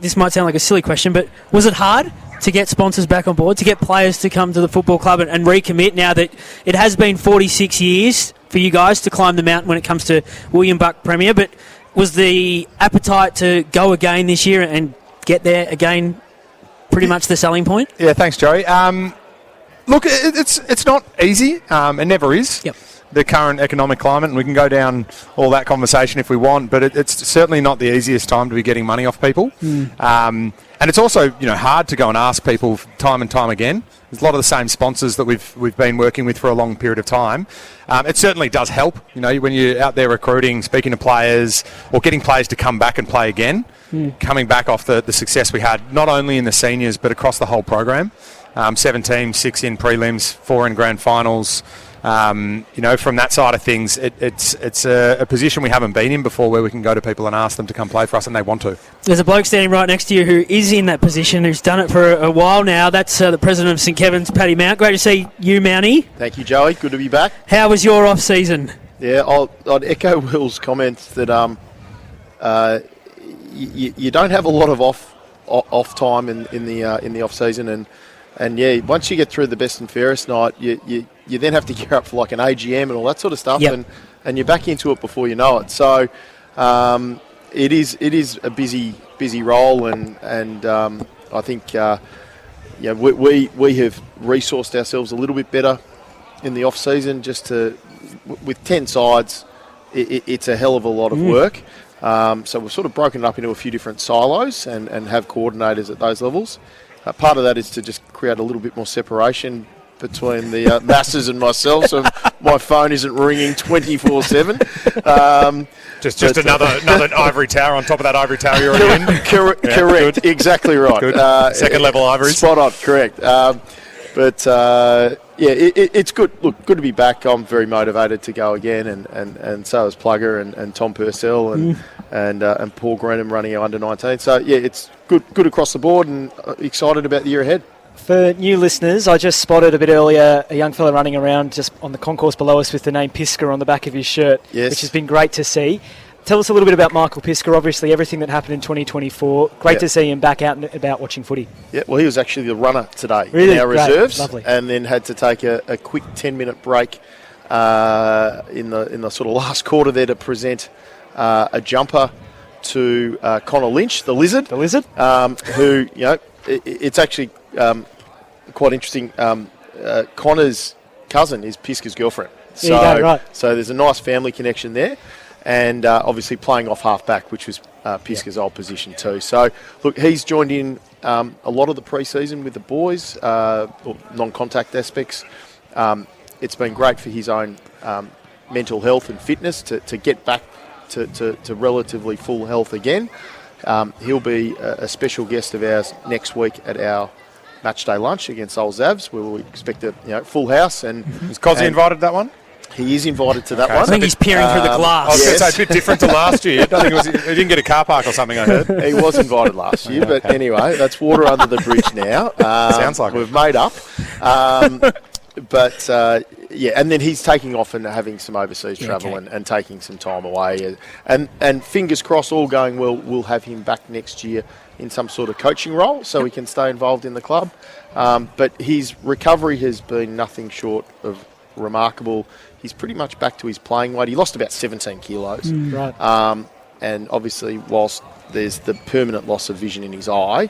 This might sound like a silly question, but was it hard to get sponsors back on board, to get players to come to the football club and recommit now that it has been 46 years for you guys to climb the mountain when it comes to William Buck Premier? But was the appetite to go again this year and get there again pretty much the selling point? Yeah, thanks, Joey. Look, it's not easy. It never is. Yep. The current economic climate, and we can go down all that conversation if we want, but it's certainly not the easiest time to be getting money off people. And it's also hard to go and ask people time and time again. There's a lot of the same sponsors that we've been working with for a long period of time. It certainly does help, when you're out there recruiting, speaking to players, or getting players to come back and play again, coming back off the success we had, not only in the seniors, but across the whole program. 7 teams, 6 in prelims, 4 in grand finals. From that side of things, it's a position we haven't been in before, where we can go to people and ask them to come play for us, and they want to. There's a bloke standing right next to you who is in that position, who's done it for a while now. That's the president of St Kevin's, Paddy Mount. Great to see you, Mountie. Thank you, Joey. Good to be back. How was your off-season? Yeah, I'd echo Will's comments that you don't have a lot of off time in the off season, and yeah, once you get through the best and fairest night, you then have to gear up for like an AGM and all that sort of stuff, yep. and you're back into it before you know it. So it is a busy role, and I think we have resourced ourselves a little bit better in the off season. With 10 sides, it's a hell of a lot of work. So we've sort of broken it up into a few different silos and have coordinators at those levels. Part of that is to just create a little bit more separation between the masses and myself, so my phone isn't ringing 24/7. Just another ivory tower on top of that ivory tower you're already in. Correct, good. Exactly right. Good. Second level ivories. Spot on, correct. It's good. Look, good to be back. I'm very motivated to go again, and so is Plugger and Tom Purcell and Paul Greenham running our under-19. So yeah, it's good across the board, and excited about the year ahead. For new listeners, I just spotted a bit earlier a young fella running around just on the concourse below us with the name Pisker on the back of his shirt, which has been great to see. Tell us a little bit about Michael Pisker, obviously everything that happened in 2024. Great to see him back out and about watching footy. Yeah, well, he was actually the runner today in our reserves, lovely. And then had to take a quick 10-minute break in the sort of last quarter there to present a jumper to Connor Lynch, the lizard. The lizard? Who, it's actually quite interesting. Connor's cousin is Pisker's girlfriend. So there's a nice family connection there. And obviously playing off half-back, which was Pisker's old position too. So, look, he's joined in a lot of the pre-season with the boys, non-contact aspects. It's been great for his own mental health and fitness to get back to relatively full health again. He'll be a special guest of ours next week at our matchday lunch against Old Zavs, where we expect a full house. And is Cozzy invited to that one? He is invited to that one. I think he's peering through the glass. I was going to say, it's a bit different to last year. I don't think he didn't get a car park or something, I heard. He was invited last year, but anyway, that's water under the bridge now. Sounds like we've made up. And then he's taking off and having some overseas travel and taking some time away. And fingers crossed, all going well, we'll have him back next year in some sort of coaching role so he can stay involved in the club. But his recovery has been nothing short of remarkable. He's pretty much back to his playing weight. He lost about 17 kilos. And obviously, whilst there's the permanent loss of vision in his eye,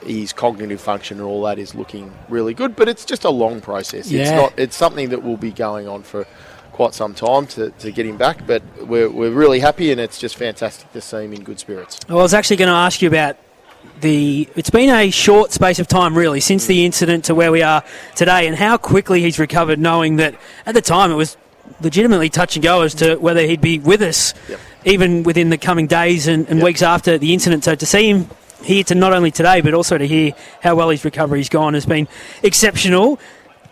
his cognitive function and all that is looking really good. But it's just a long process. It's something that will be going on for quite some time to get him back. But we're really happy, and it's just fantastic to see him in good spirits. Well, I was actually going to ask you about it's been a short space of time, really, since the incident to where we are today, and how quickly he's recovered, knowing that at the time it was legitimately touch and go as to whether he'd be with us, even within the coming days and weeks after the incident. So to see him here to not only today, but also to hear how well his recovery's gone has been exceptional.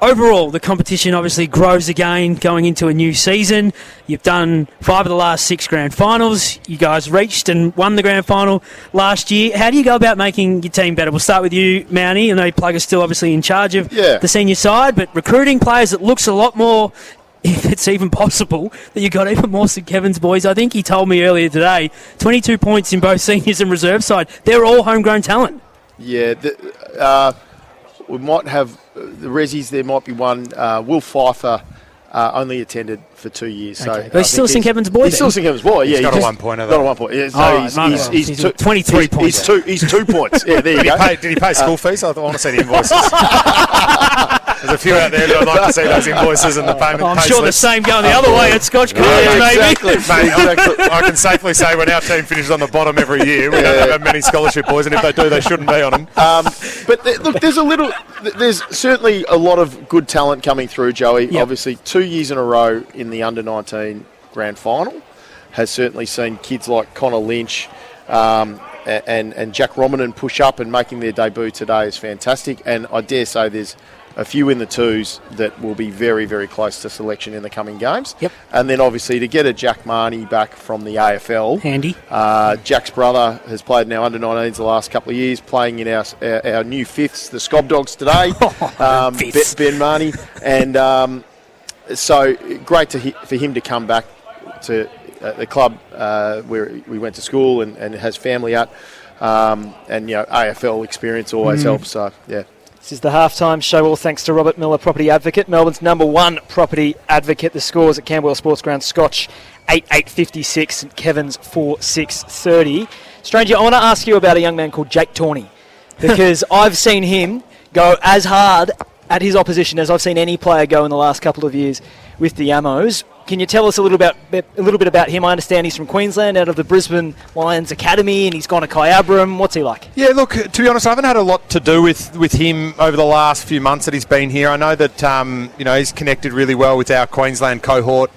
Overall, the competition obviously grows again going into a new season. You've done 5 of the last 6 grand finals. You guys reached and won the grand final last year. How do you go about making your team better? We'll start with you, Mountie. I know Plugger's still obviously in charge of the senior side, but recruiting players, it looks a lot more, if it's even possible, that you got even more St Kevin's boys. I think he told me earlier today, 22 points in both seniors and reserve side. They're all homegrown talent. Yeah, we might have the Rezzies. There might be one. Will Pfeiffer only attended for 2 years. Okay. So but he's still St Kevin's boy. He's still St Kevin's boy. Yeah, he's got a 1 pointer. Got a 1 point. Yeah, so he's 23 points. He's 2 points. Yeah, there you go. Did he pay school fees? I want to see the invoices. There's a few out there that I'd like to see those invoices and the payment. I'm sure the same going the other way at Scotch College, maybe. Mate, I can safely say when our team finishes on the bottom every year, we don't have many scholarship boys, and if they do, they shouldn't be on them. But look, there's certainly a lot of good talent coming through, Joey. Obviously, 2 years in a row in the under-19 grand final has certainly seen kids like Connor Lynch and Jack Romanen push up, and making their debut today is fantastic. And I dare say there's a few in the twos that will be very, very close to selection in the coming games. And then obviously to get a Jack Marnie back from the AFL. Handy. Jack's brother has played in our under-19s the last couple of years, playing in our new fifths, the Scob Dogs today. Ben Marnie. And so great for him to come back to the club where we went to school and has family at. And, AFL experience always helps. So, yeah. This is the halftime show, all thanks to Robert Miller, property advocate, Melbourne's #1 property advocate. The scores at Camberwell Sportsground: Scotch 8-8-56, St Kevin's 4-6-30. Stranger, I want to ask you about a young man called Jake Tawney. because I've seen him go as hard at his opposition as I've seen any player go in the last couple of years with the Ammos. Can you tell us a little bit about him? I understand he's from Queensland, out of the Brisbane Lions Academy, and he's gone to Kyabram. What's he like? Yeah, look, to be honest, I haven't had a lot to do with him over the last few months that he's been here. I know that he's connected really well with our Queensland cohort.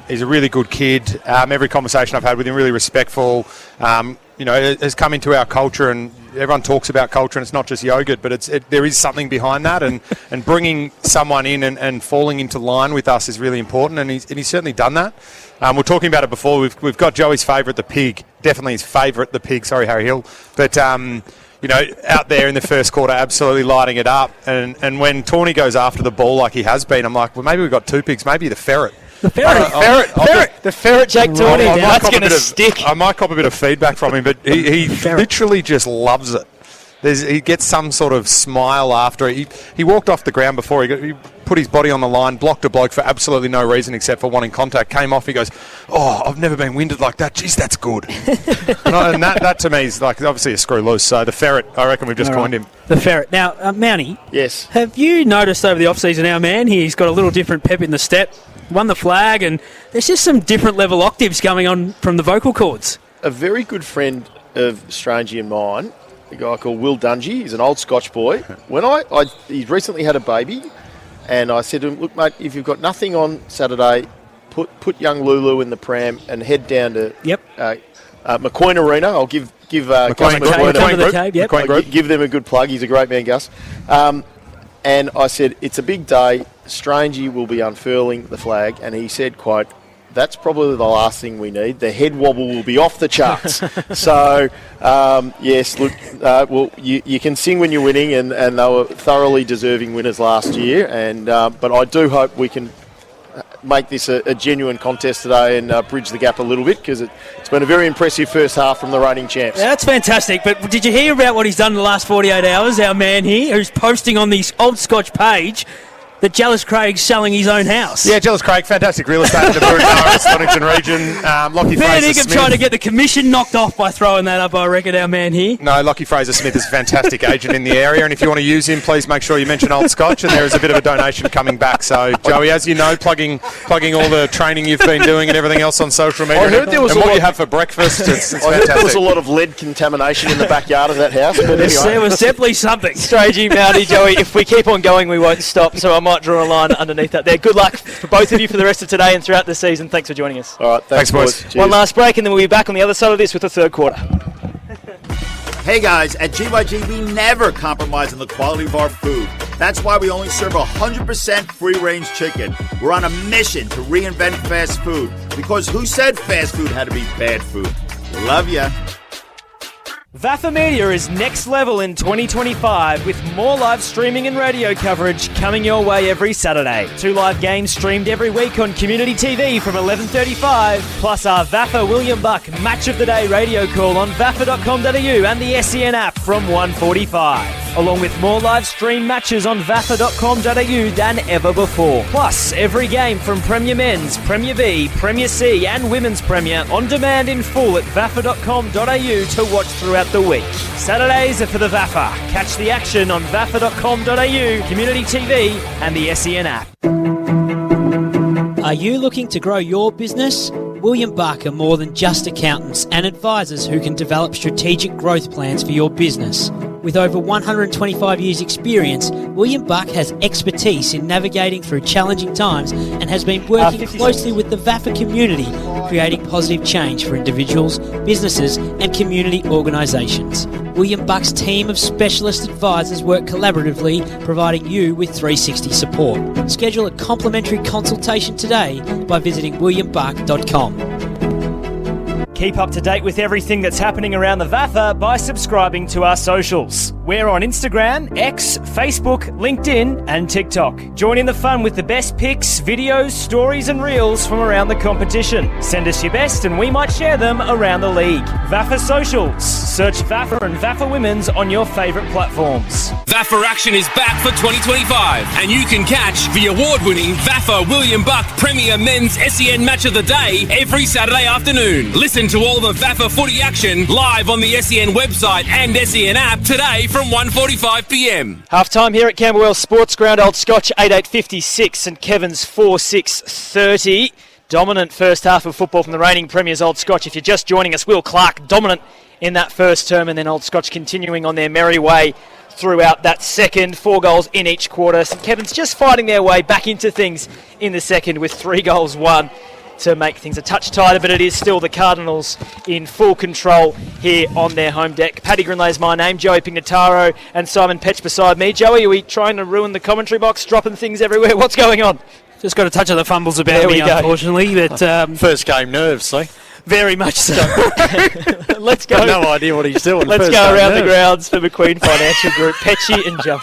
He's a really good kid. Every conversation I've had with him, really respectful. Has come into our culture, and everyone talks about culture, and it's not just yogurt, but there is something behind that, and bringing someone in and falling into line with us is really important, and he's certainly done that. We're talking about it before. We've got Joey's favourite, the pig, definitely his favourite, the pig. Sorry, Harry Hill, but out there in the first quarter, absolutely lighting it up, and when Tawny goes after the ball like he has been, I'm like, well, maybe we've got two pigs, maybe the ferret. The ferret, Jake Tawny. That's going to stick. I might cop a bit of feedback from him, but he literally just loves it. He gets some sort of smile after it. He walked off the ground before. He put his body on the line, blocked a bloke for absolutely no reason except for wanting contact, came off. He goes, "Oh, I've never been winded like that. Jeez, that's good." and that to me is like obviously a screw loose. So the ferret, I reckon we've just coined him. The ferret. Now, Mountie. Yes. Have you noticed over the off-season our man here, he's got a little different pep in the step, won the flag, and there's just some different level octaves coming on from the vocal cords. A very good friend of Strangey and mine, a guy called Will Dungy, he's an Old Scotch boy. When he recently had a baby, and I said to him, "Look, mate, if you've got nothing on Saturday, put young Lulu in the pram and head down to McCoy Arena. I'll give Gus McCoy Group. Give them a good plug. He's a great man, Gus." And I said, "It's a big day. Strangey will be unfurling the flag," and he said, quote, "That's probably the last thing we need. The head wobble will be off the charts." So, yes, look, you can sing when you're winning, and they were thoroughly deserving winners last year. And but I do hope we can make this a genuine contest today and bridge the gap a little bit, because it's been a very impressive first half from the reigning champs. Yeah, that's fantastic. But did you hear about what he's done in the last 48 hours? Our man here, who's posting on the Old Scotch page that Jealous Craig's selling his own house. Yeah, Jealous Craig, fantastic real estate in the Pignataro, Stonington region. Lockie Fraser-Smith trying to get the commission knocked off by throwing that up, I reckon, our man here. No, Lockie Fraser-Smith is a fantastic agent in the area, and if you want to use him, please make sure you mention Old Scotch, and there is a bit of a donation coming back. So, Joey, as you know, plugging all the training you've been doing and everything else on social media, I heard there was what you have for breakfast, it's I heard there was a lot of lead contamination in the backyard of that house. But anyway. There was definitely something. Strangey, Mountie, Joey, if we keep on going, we won't stop, so I might draw a line underneath that there. Good luck for both of you for the rest of today and throughout the season. Thanks for joining us. All right, thanks boys. Cheers. One last break and then we'll be back on the other side of this with the third quarter. Hey guys, at GYG we never compromise on the quality of our food. That's why we only serve 100% free-range chicken. We're on a mission to reinvent fast food, because who said fast food had to be bad food? Love ya. VAFA Media is next level in 2025 with more live streaming and radio coverage coming your way every Saturday. 2 live games streamed every week on Community TV from 11:35, plus our VAFA William Buck Match of the Day radio call on vafa.com.au and the SEN app from 1:45, along with more live stream matches on vafa.com.au than ever before. Plus, every game from Premier Men's, Premier B, Premier C and Women's Premier on demand in full at vafa.com.au to watch throughout the week. Saturdays are for the VAFA. Catch the action on vafa.com.au, Community TV and the SEN app. Are you looking to grow your business? William Buck are more than just accountants and advisors who can develop strategic growth plans for your business. With over 125 years' experience, William Buck has expertise in navigating through challenging times and has been working closely with the VAFA community, creating positive change for individuals, businesses and community organisations. William Buck's team of specialist advisors work collaboratively, providing you with 360 support. Schedule a complimentary consultation today by visiting williambuck.com. Keep up to date with everything that's happening around the VAFA by subscribing to our socials. We're on Instagram, X, Facebook, LinkedIn and TikTok. Join in the fun with the best pics, videos, stories and reels from around the competition. Send us your best and we might share them around the league. VAFA Socials. Search VAFA and VAFA Women's on your favourite platforms. VAFA action is back for 2025 and you can catch the award-winning VAFA William Buck Premier Men's SEN Match of the Day every Saturday afternoon. Listen to all the VAFA footy action live on the SEN website and SEN app today from from 1:45 p.m. Half time here at Camberwell Sportsground. Old Scotch 8-8-56, St Kevin's 4-6-30. Dominant first half of football from the reigning premiers, Old Scotch. If you're just joining us, Will Clark dominant in that first term, and then Old Scotch continuing on their merry way throughout that second. 4 goals in each quarter. St Kevin's just fighting their way back into things in the second with 3 goals won to make things a touch tighter, but it is still the Cardinals in full control here on their home deck. Paddy Grindlay is my name, Joey Pignataro and Simon Petch beside me. Joey, are we trying to ruin the commentary box, dropping things everywhere? What's going on? Just got a touch of the fumbles about me, unfortunately. But first game nerves, see? Very much so. Let's go. No idea what he's doing. Let's go around the grounds for McQueen Financial Group. Petchy and Joey.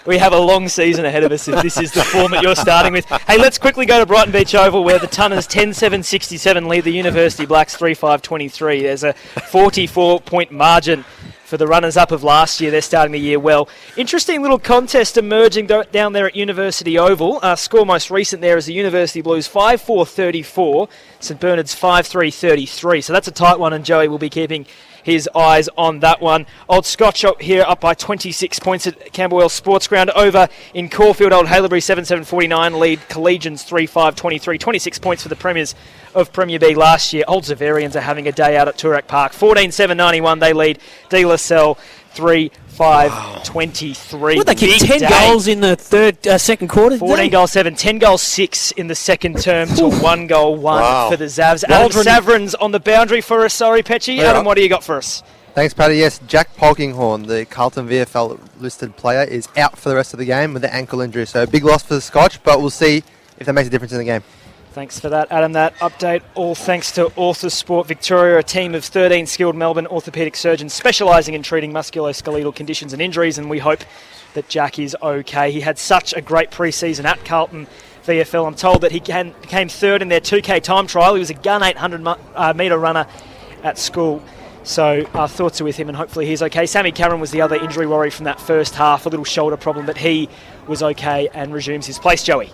We have a long season ahead of us if this is the format you're starting with. Hey, let's quickly go to Brighton Beach Oval where the Tunners 10-7-67 lead the University Blacks 3-5-23. There's a 44-point margin for the runners-up of last year. They're starting the year well. Interesting little contest emerging down there at University Oval. Score most recent there is the University Blues 5-4-34, St Bernard's 5-3-33. So that's a tight one, and Joey will be keeping his eyes on that one. Old Scotch here up by 26 points at Camberwell Sportsground. Over in Caulfield, Old Haileybury 7-7-49 lead Collegians 3-5-23. 26 points for the premiers of Premier B last year. Old Zaverians are having a day out at Toorak Park. 14-7-91 they lead De La Salle 3-5-23. Well, they kicked 10 goals in the second quarter. 14 goals 7, 10 goals 6 in the second term to 1 goal 1 for the Zavs. Adam Savran's on the boundary for us. Sorry, Petchy. Yeah. Adam, what do you got for us? Thanks, Paddy. Yes, Jack Polkinghorne, the Carlton VFL listed player, is out for the rest of the game with an ankle injury. So a big loss for the Scotch, but we'll see if that makes a difference in the game. Thanks for that, Adam. That update all thanks to Orthosport Victoria, a team of 13 skilled Melbourne orthopaedic surgeons specialising in treating musculoskeletal conditions and injuries, and we hope that Jack is okay. He had such a great pre-season at Carlton VFL. I'm told that he became third in their 2K time trial. He was a gun 800-metre runner at school. So our thoughts are with him, and hopefully he's okay. Sammy Cameron was the other injury worry from that first half, a little shoulder problem, but he was okay and resumes his place. Joey.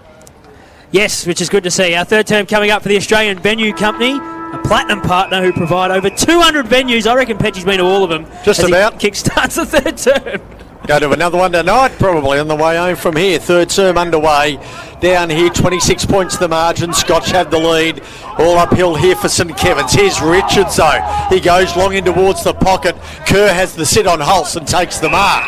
Yes, which is good to see. Our third term coming up for the Australian Venue Company, a platinum partner who provide over 200 venues. I reckon Petchy's been to all of them. Just about. Kickstarts the third term. Go to another one tonight, probably on the way home from here. Third term underway. Down here, 26 points the margin. Scotch have the lead. All uphill here for St Kevin's. Here's Richards, though. He goes long in towards the pocket. Kerr has the sit on Hulse and takes the mark.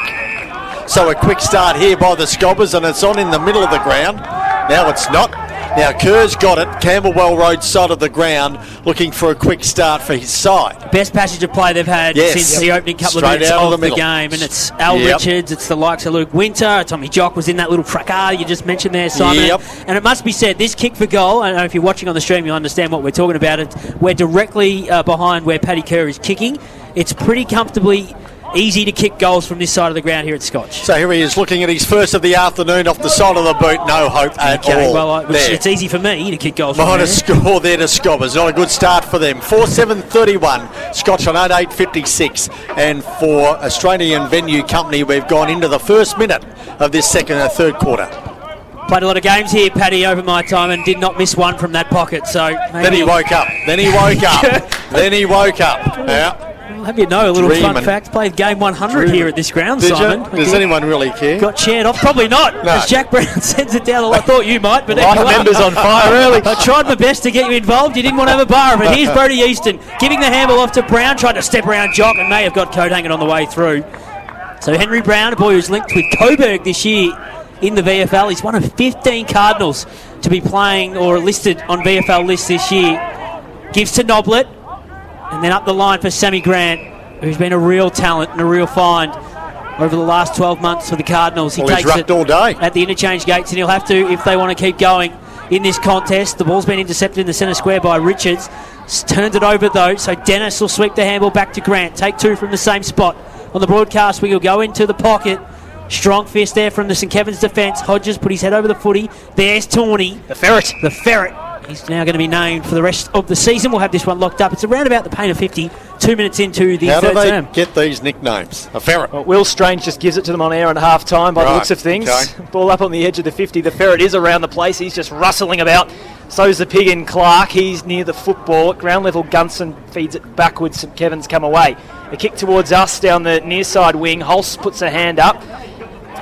So a quick start here by the Scobbers, and it's on in the middle of the ground. Now it's not. Now Kerr's got it. Camberwell Road side of the ground, looking for a quick start for his side. Best passage of play they've had since the opening couple of minutes of the game. And it's Al Richards, it's the likes of Luke Winter, Tommy Jock was in that little fracas you just mentioned there, Simon. And it must be said, this kick for goal, I don't know if you're watching on the stream, you'll understand what we're talking about. We're directly behind where Paddy Kerr is kicking. It's pretty comfortably easy to kick goals from this side of the ground here at Scotch. So here he is looking at his first of the afternoon off the side of the boot. No hope at all. Well, it's easy for me to kick goals from there. Score there to Scobbers. Not a good start for them. 4-7-31. Scotch on 8-8-56. And for Australian Venue Company, we've gone into the first minute of this third quarter. Played a lot of games here, Paddy, over my time, and did not miss one from that pocket. So then he woke up. Then he woke up. Yeah. I'll have you know, a little fun fact, played game 100 here at this ground, Simon. Does anyone really care? Got chaired off? Probably not, as Jack Brown sends it down. I thought you might, but anyway. Members on fire early. I tried my best to get you involved. You didn't want to have a bar of it. Here's Brody Easton giving the handball off to Brown, tried to step around Jock and may have got coat hanging on the way through. So Henry Brown, a boy who's linked with Coburg this year in the VFL. He's one of 15 Cardinals to be playing or listed on VFL lists this year. Gives to Noblet, and then up the line for Sammy Grant, who's been a real talent and a real find over the last 12 months for the Cardinals. He takes it all day at the interchange gates, and he'll have to if they want to keep going in this contest. The ball's been intercepted in the centre square by Richards. Turns it over, though, so Dennis will sweep the handball back to Grant. Take two from the same spot. On the broadcast, we will go into the pocket. Strong fist there from the St Kevin's defence. Hodges put his head over the footy. There's Tawney. The Ferret. He's now going to be named for the rest of the season. We'll have this one locked up. It's around about the pain of 50, 2 minutes into the third term. How do they get these nicknames? A Ferret. Well, Will Strange just gives it to them on air at half time by the looks of things. Okay. Ball up on the edge of the 50. The Ferret is around the place. He's just rustling about. So's the Pig in Clark. He's near the football. At ground level, Gunson feeds it backwards. St Kevin's come away. A kick towards us down the near side wing. Holst puts a hand up.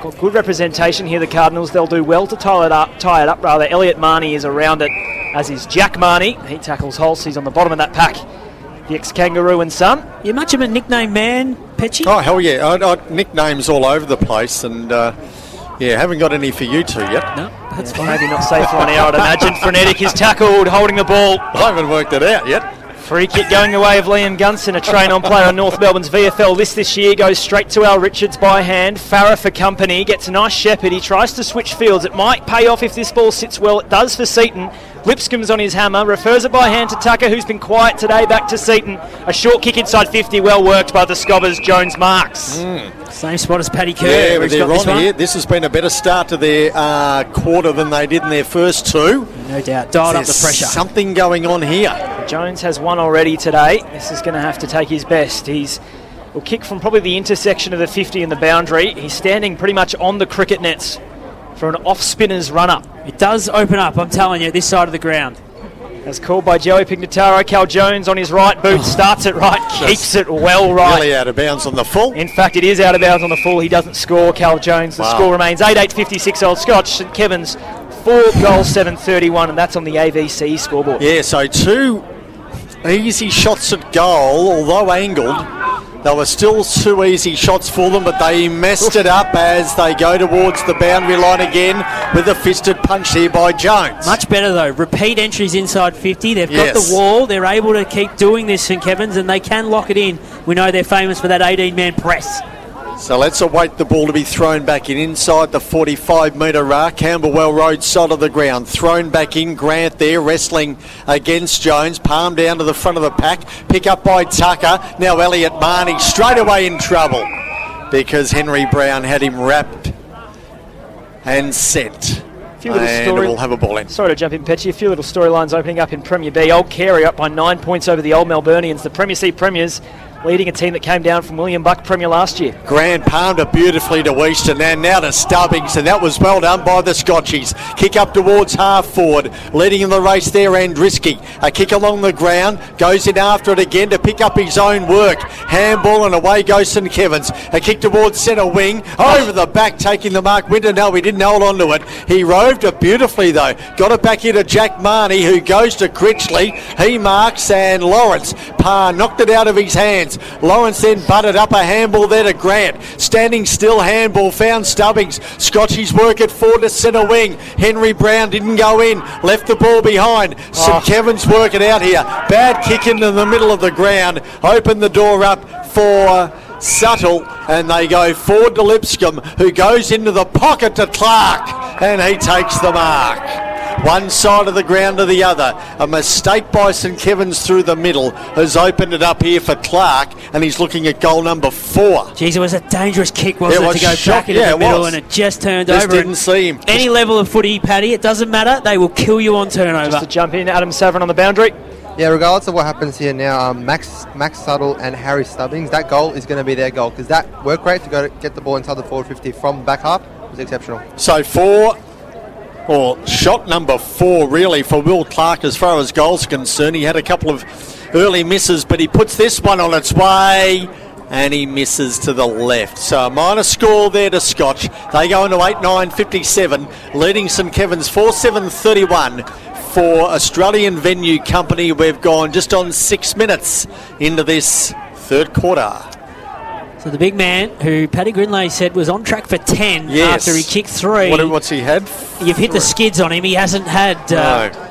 Got good representation here, the Cardinals. They'll do well to tie it up. Elliot Marnie is around it, as is Jack Marnie. He tackles Holst. He's on the bottom of that pack. The ex-Kangaroo and son. You much of a nickname man, Petchy? Oh, hell yeah. Nicknames all over the place, and haven't got any for you two yet. No, that's fine. Maybe not safe for an hour, I'd imagine. Frenetic is tackled, holding the ball. I haven't worked it out yet. Free kick going the way of Liam Gunson, a train-on player on North Melbourne's VFL list this year. Goes straight to Al Richards by hand. Farah for company. Gets a nice shepherd. He tries to switch fields. It might pay off if this ball sits well. It does for Seaton. Lipscomb's on his hammer. Refers it by hand to Tucker, who's been quiet today. Back to Seaton. A short kick inside 50. Well worked by the Scobbers. Jones marks. Same spot as Paddy Kerr. Yeah, but they're on here. This has been a better start to their quarter than they did in their first two. No doubt. Dialed up the pressure. Something going on here. Jones has one already today. This is going to have to take his best. Will kick from probably the intersection of the 50 and the boundary. He's standing pretty much on the cricket nets for an off-spinner's run-up. It does open up, I'm telling you, this side of the ground. As called by Joey Pignataro. Cal Jones on his right boot, starts it right, keeps it well right. Really out of bounds on the full. In fact, it is out of bounds on the full. He doesn't score, Cal Jones. The score remains 8-8-56 Old Scotch. St Kevin's 4 goals, 7-31, and that's on the AVC scoreboard. Yeah, so 2 easy shots at goal, although angled. They were still 2 easy shots for them, but they messed it up as they go towards the boundary line again with a fisted punch here by Jones. Much better, though. Repeat entries inside 50. They've got the wall. They're able to keep doing this, St Kevin's, and they can lock it in. We know they're famous for that 18-man press. So let's await the ball to be thrown back in inside the 45-metre mark. Camberwell Road side of the ground. Thrown back in. Grant there wrestling against Jones. Palm down to the front of the pack. Pick up by Tucker. Now Elliot Marnie straight away in trouble because Henry Brown had him wrapped and set. And we'll have a ball in. Sorry to jump in, Petchy. A few little storylines opening up in Premier B. Old Carey up by 9 points over the Old Melburnians. The Premier C Premiers leading a team that came down from William Buck Premier last year. Grand palmed it beautifully to Easton and now to Stubbings, and that was well done by the Scotchies. Kick up towards half forward, leading in the race there Andrisky. A kick along the ground, goes in after it again to pick up his own work. Handball and away goes St Kevin's. A kick towards centre wing, over the back taking the mark. Winter, no, he didn't hold on to it. He roved it beautifully though. Got it back into Jack Marnie, who goes to Critchley. He marks, and Lawrence Parr knocked it out of his hands. Lawrence then butted up a handball there to Grant. Standing still handball, found Stubbings. Scotchies work it forward to centre wing. Henry Brown didn't go in, left the ball behind. St Kevin's work it out here. Bad kick into the middle of the ground. Open the door up for Suttle, and they go forward to Lipscomb, who goes into the pocket to Clark, and he takes the mark. One side of the ground to the other. A mistake by St Kevin's through the middle has opened it up here for Clark, and he's looking at goal number 4. Jeez, it was a dangerous kick, wasn't it, to go back into the middle, and it just turned over. Didn't see him. Any level of footy, Paddy, it doesn't matter. They will kill you on turnover. Just to jump in, Adem Savran on the boundary. Yeah, regardless of what happens here now, Max Suttle and Harry Stubbings, that goal is going to be their goal, because that work rate to go to get the ball inside the forward 50 from back half was exceptional. So shot number 4 really for Will Clark as far as goals are concerned. He had a couple of early misses, but he puts this one on its way and he misses to the left. So a minor score there to Scotch. They go into 8-9-57, leading St Kevin's 4-7-31. For Australian Venue Company, we've gone just on 6 minutes into this third quarter. So the big man, who Paddy Grindlay said was on track for 10 after he kicked 3. What's he had? You've hit the skids on him. He hasn't had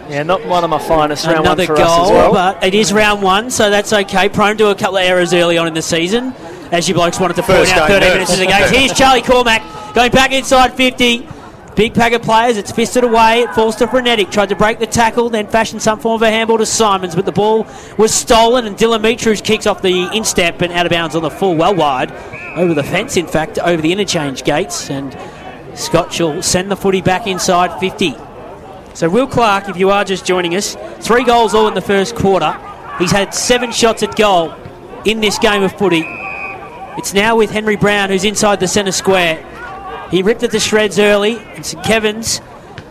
yeah, not one of my finest. Round another 1 for goal, us as well. But it is round 1, so that's okay. Prone to a couple of errors early on in the season, as you blokes wanted to point out 30 minutes into the game. Here's Charlie Cormack going back inside 50. Big pack of players, it's fisted away, it falls to Frenetic, tried to break the tackle, then fashioned some form of a handball to Simons, but the ball was stolen, and Dylan Mitrus kicks off the instep and out of bounds on the full, well wide, over the fence, in fact, over the interchange gates, and Scotch will send the footy back inside 50. So Will Clark, if you are just joining us, 3 goals all in the first quarter. He's had 7 shots at goal in this game of footy. It's now with Henry Brown, who's inside the centre square. He ripped it to shreds early, and St Kevin's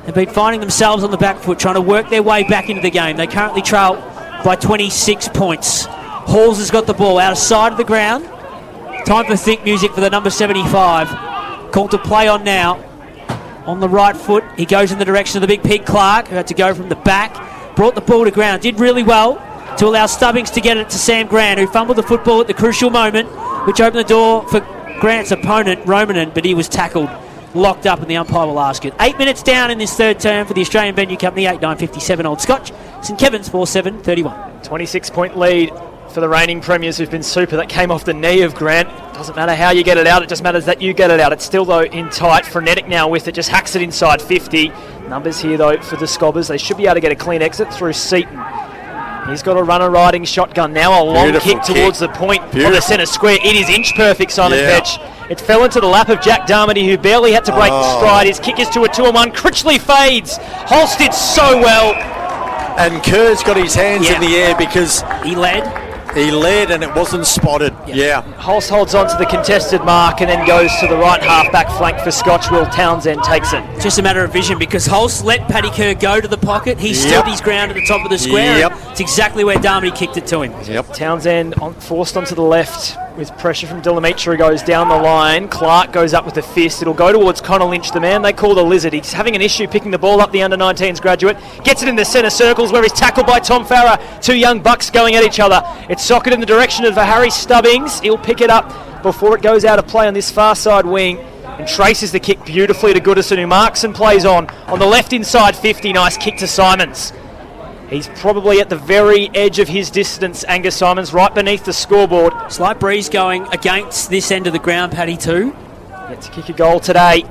have been finding themselves on the back foot, trying to work their way back into the game. They currently trail by 26 points. Halls has got the ball out of sight of the ground. Time for think music for the number 75. Called to play on now. On the right foot, he goes in the direction of the big Pete Clark, who had to go from the back. Brought the ball to ground. Did really well to allow Stubbings to get it to Sam Grant, who fumbled the football at the crucial moment, which opened the door for Grant's opponent, Romanen, but he was tackled, locked up, and the umpire will ask it. 8 minutes down in this third term for the Australian Venue Company, 8-9-57 Old Scotch. St Kevin's 4-7-31. 26-point lead for the reigning premiers who've been super. That came off the knee of Grant. Doesn't matter how you get it out, it just matters that you get it out. It's still, though, in tight. Frenetic now with it, just hacks it inside 50. Numbers here, though, for the Scobbers. They should be able to get a clean exit through Seaton. He's got a runner riding shotgun now. A long kick towards the point of the centre square. It is inch perfect, Simon Petch. It fell into the lap of Jack Darmody, who barely had to break stride. His kick is to a 2-1. Critchley fades. Holst did so well. And Kerr's got his hands in the air because he led. He led and it wasn't spotted. Holst holds on to the contested mark and then goes to the right half-back flank for Scotch. Will Townsend takes it. Just a matter of vision because Holst let Paddy Kerr go to the pocket. He stood his ground at the top of the square. It's exactly where Darmody kicked it to him. Townsend forced onto the left with pressure from Delamitra, goes down the line. Clark goes up with a fist. It'll go towards Connor Lynch, the man they call the Lizard. He's having an issue picking the ball up, the under-19s graduate. Gets it in the centre circles where he's tackled by Tom Farah. Two young bucks going at each other. It's socket in the direction of Harry Stubbings. He'll pick it up before it goes out of play on this far side wing and traces the kick beautifully to Goodison, who marks and plays on the left inside 50. Nice kick to Simons. He's probably at the very edge of his distance, Angus Simons, right beneath the scoreboard. Slight breeze going against this end of the ground, Paddy, too. Yet to kick a goal today.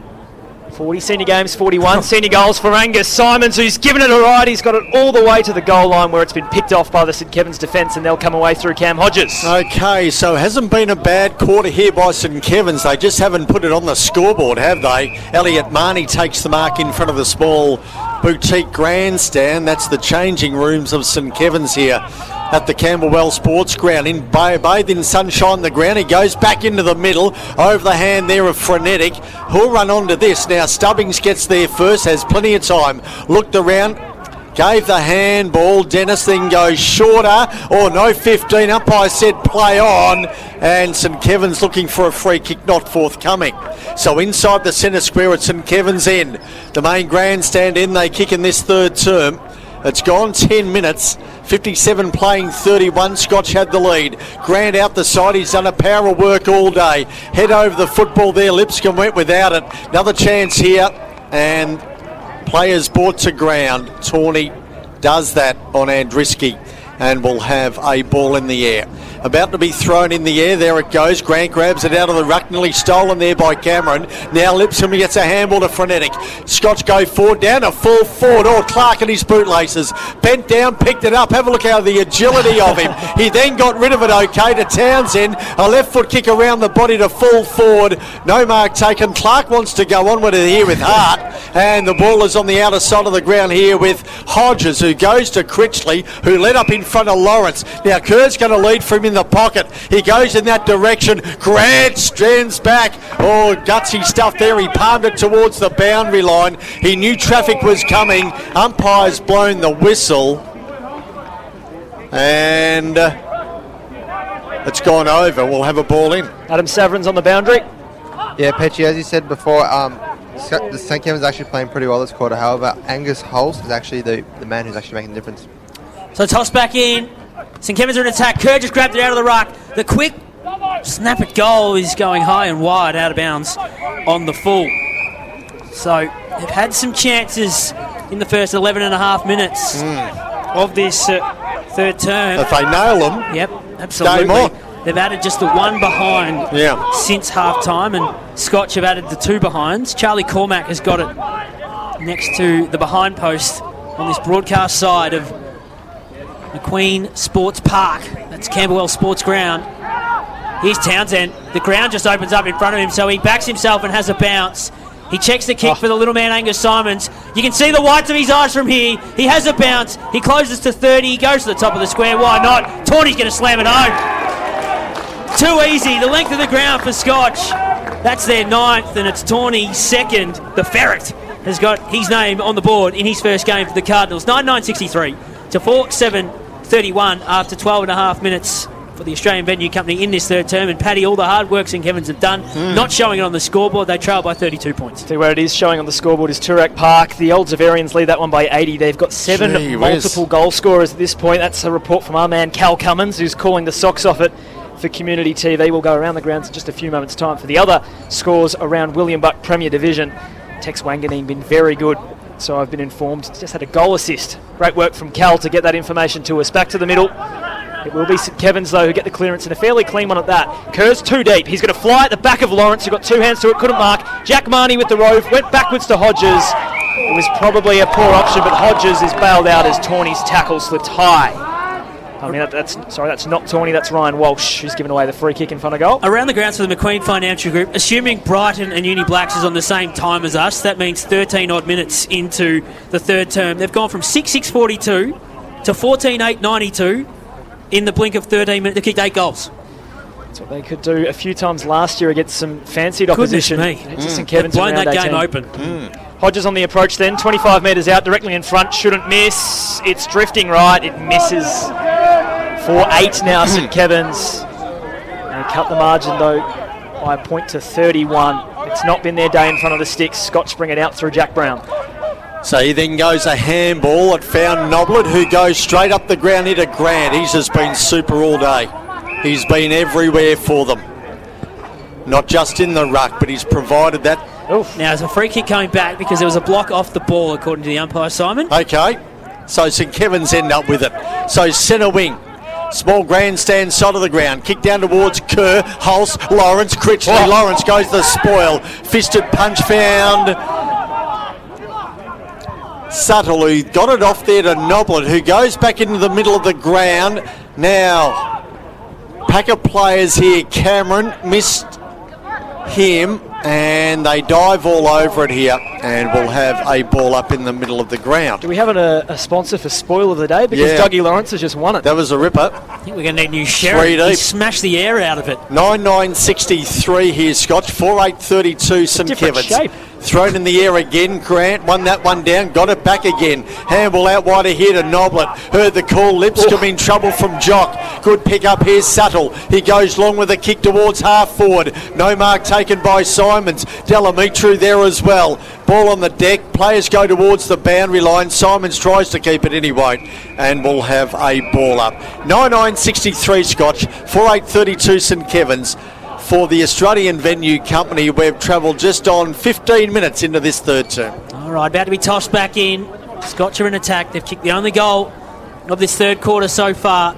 40 senior games, 41 senior goals for Angus Simons, who's given it a ride. He's got it all the way to the goal line where it's been picked off by the St Kevin's defence, and they'll come away through Cam Hodges. Okay, so hasn't been a bad quarter here by St Kevin's. They just haven't put it on the scoreboard, have they? Elliot Marnie takes the mark in front of the small boutique grandstand. That's the changing rooms of St Kevin's here at the Camberwell Sportsground. Bathed in sunshine, the ground. He goes back into the middle, over the hand there of Frenetic. Who'll run onto this. Now Stubbings gets there first, has plenty of time. Looked around, gave the handball. Dennis then goes shorter. No, 15. Umpire said play on. And St Kevin's looking for a free kick, not forthcoming. So inside the centre square at St Kevin's end. The main grandstand end, they kick in this third term. It's gone 10 minutes. 57 playing 31. Scotch had the lead. Grant out the side. He's done a power of work all day. Head over the football there. Lipscomb went without it. Another chance here. And players brought to ground. Tawney does that on Andriski and will have a ball in the air. About to be thrown in the air. There it goes. Grant grabs it out of the ruck. Nearly stolen there by Cameron. Now Lipscomb gets a handball to Frenetic. Scotch go forward, down a full forward. Clark and his bootlaces. Bent down, picked it up. Have a look at the agility of him. He then got rid of it okay to Townsend. A left foot kick around the body to full forward. No mark taken. Clark wants to go on with it here with Hart. And the ball is on the outer side of the ground here with Hodges, who goes to Critchley, who led up in front of Lawrence. Now Kerr's going to lead from in the pocket. He goes in that direction. Grant stands back. Gutsy stuff there. He palmed it towards the boundary line. He knew traffic was coming. Umpire's blown the whistle. And it's gone over. We'll have a ball in. Adem Savran's on the boundary. Yeah, Petchy, as you said before, the St Kevin's actually playing pretty well this quarter. However, Angus Holst is actually the man who's actually making the difference. So toss back in. St Kevin's are in attack. Kerr just grabbed it out of the ruck. The quick snap at goal is going high and wide, out of bounds on the full. So they've had some chances in the first 11 and a half minutes of this third term. If they nail them, yep, absolutely. Game on. They've added just the one behind since half time, and Scotch have added the two behinds. Charlie Cormack has got it next to the behind post on this broadcast side of McQueen Sports Park. That's Camberwell Sportsground. Here's Townsend. The ground just opens up in front of him, so he backs himself and has a bounce. He checks the kick for the little man Angus Simons. You can see the whites of his eyes from here. He has a bounce. He closes to 30. He goes to the top of the square. Why not? Tawney's going to slam it home. Too easy. The length of the ground for Scotch. That's their ninth, and it's Tawney's second. The Ferret has got his name on the board in his first game for the Cardinals. 9-9-63 to 4-7-31 after 12 and a half minutes for the Australian Venue Company in this third term. And Paddy, all the hard work St Kevin's have done, not showing it on the scoreboard. They trail by 32 points. See where it is showing on the scoreboard is Toorak Park. The Old Zavarians lead that one by 80. They've got 7 multiple goal scorers at this point. That's a report from our man Cal Cummins, who's calling the socks off it for Community TV. We'll go around the grounds in just a few moments' time for the other scores around William Buck Premier Division. Tex Wanganeen been very good, so I've been informed. Just had a goal assist. Great work from Cal to get that information to us. Back to the middle. It will be St Kevin's, though, who get the clearance, and a fairly clean one at that. Kerr's too deep. He's going to fly at the back of Lawrence, who got 2 hands to it, couldn't mark. Jack Marnie with the rove, went backwards to Hodges. It was probably a poor option, but Hodges is bailed out as Tawney's tackle slipped high. I mean, that's not Tawney, that's Ryan Walsh, who's given away the free kick in front of goal. Around the grounds for the McQueen Financial Group, assuming Brighton and Uni Blacks is on the same time as us, that means 13 odd minutes into the third term. They've gone from 6-6-42 to 14-8-92 in the blink of 13 minutes. They've kicked 8 goals. That's what they could do a few times last year against some fancied opposition. St Kevin's blown that game open. Hodges on the approach then, 25 metres out, directly in front, shouldn't miss. It's drifting right, it misses. 4-8 now, St Kevin's. They cut the margin, though, by a point to 31. It's not been their day in front of the sticks. Scotch bring it out through Jack Brown. So he then goes a handball. It found Noblet, who goes straight up the ground into Grant. He's just been super all day. He's been everywhere for them. Not just in the ruck, but he's provided that. Oof. Now, there's a free kick coming back because there was a block off the ball, according to the umpire, Simon. Okay. So St Kevin's end up with it. So centre wing. Small grandstand side of the ground. Kick down towards Kerr, Hulse, Lawrence, Critchley. Lawrence goes the spoil. Fisted punch found Subtle, who got it off there to Noblet, who goes back into the middle of the ground. Now, pack of players here. Cameron missed him, and they dive all over it here, and we'll have a ball up in the middle of the ground. Do we have a sponsor for Spoil of the Day? Because Dougie Lawrence has just won it. That was a ripper. I think we're going to need new Sherry. He smashed the air out of it. 9-9-63 here, Scotch. 4-8-32 St Kevin's. Shape. Thrown in the air again. Grant won that one down, got it back again. Handball out wide here to Noblet. Heard the call. Lipscomb in trouble from Jock. Good pick up here, Subtle. He goes long with a kick towards half forward. No mark taken by Simons. Delamitru there as well. Ball on the deck. Players go towards the boundary line. Simons tries to keep it and he won't. And we'll have a ball up. 9-9-63 Scotch. 4-8-32 St Kevin's. For the Australian Venue Company, we've travelled just on 15 minutes into this third term. All right, about to be tossed back in. Scotch are in attack. They've kicked the only goal of this third quarter so far.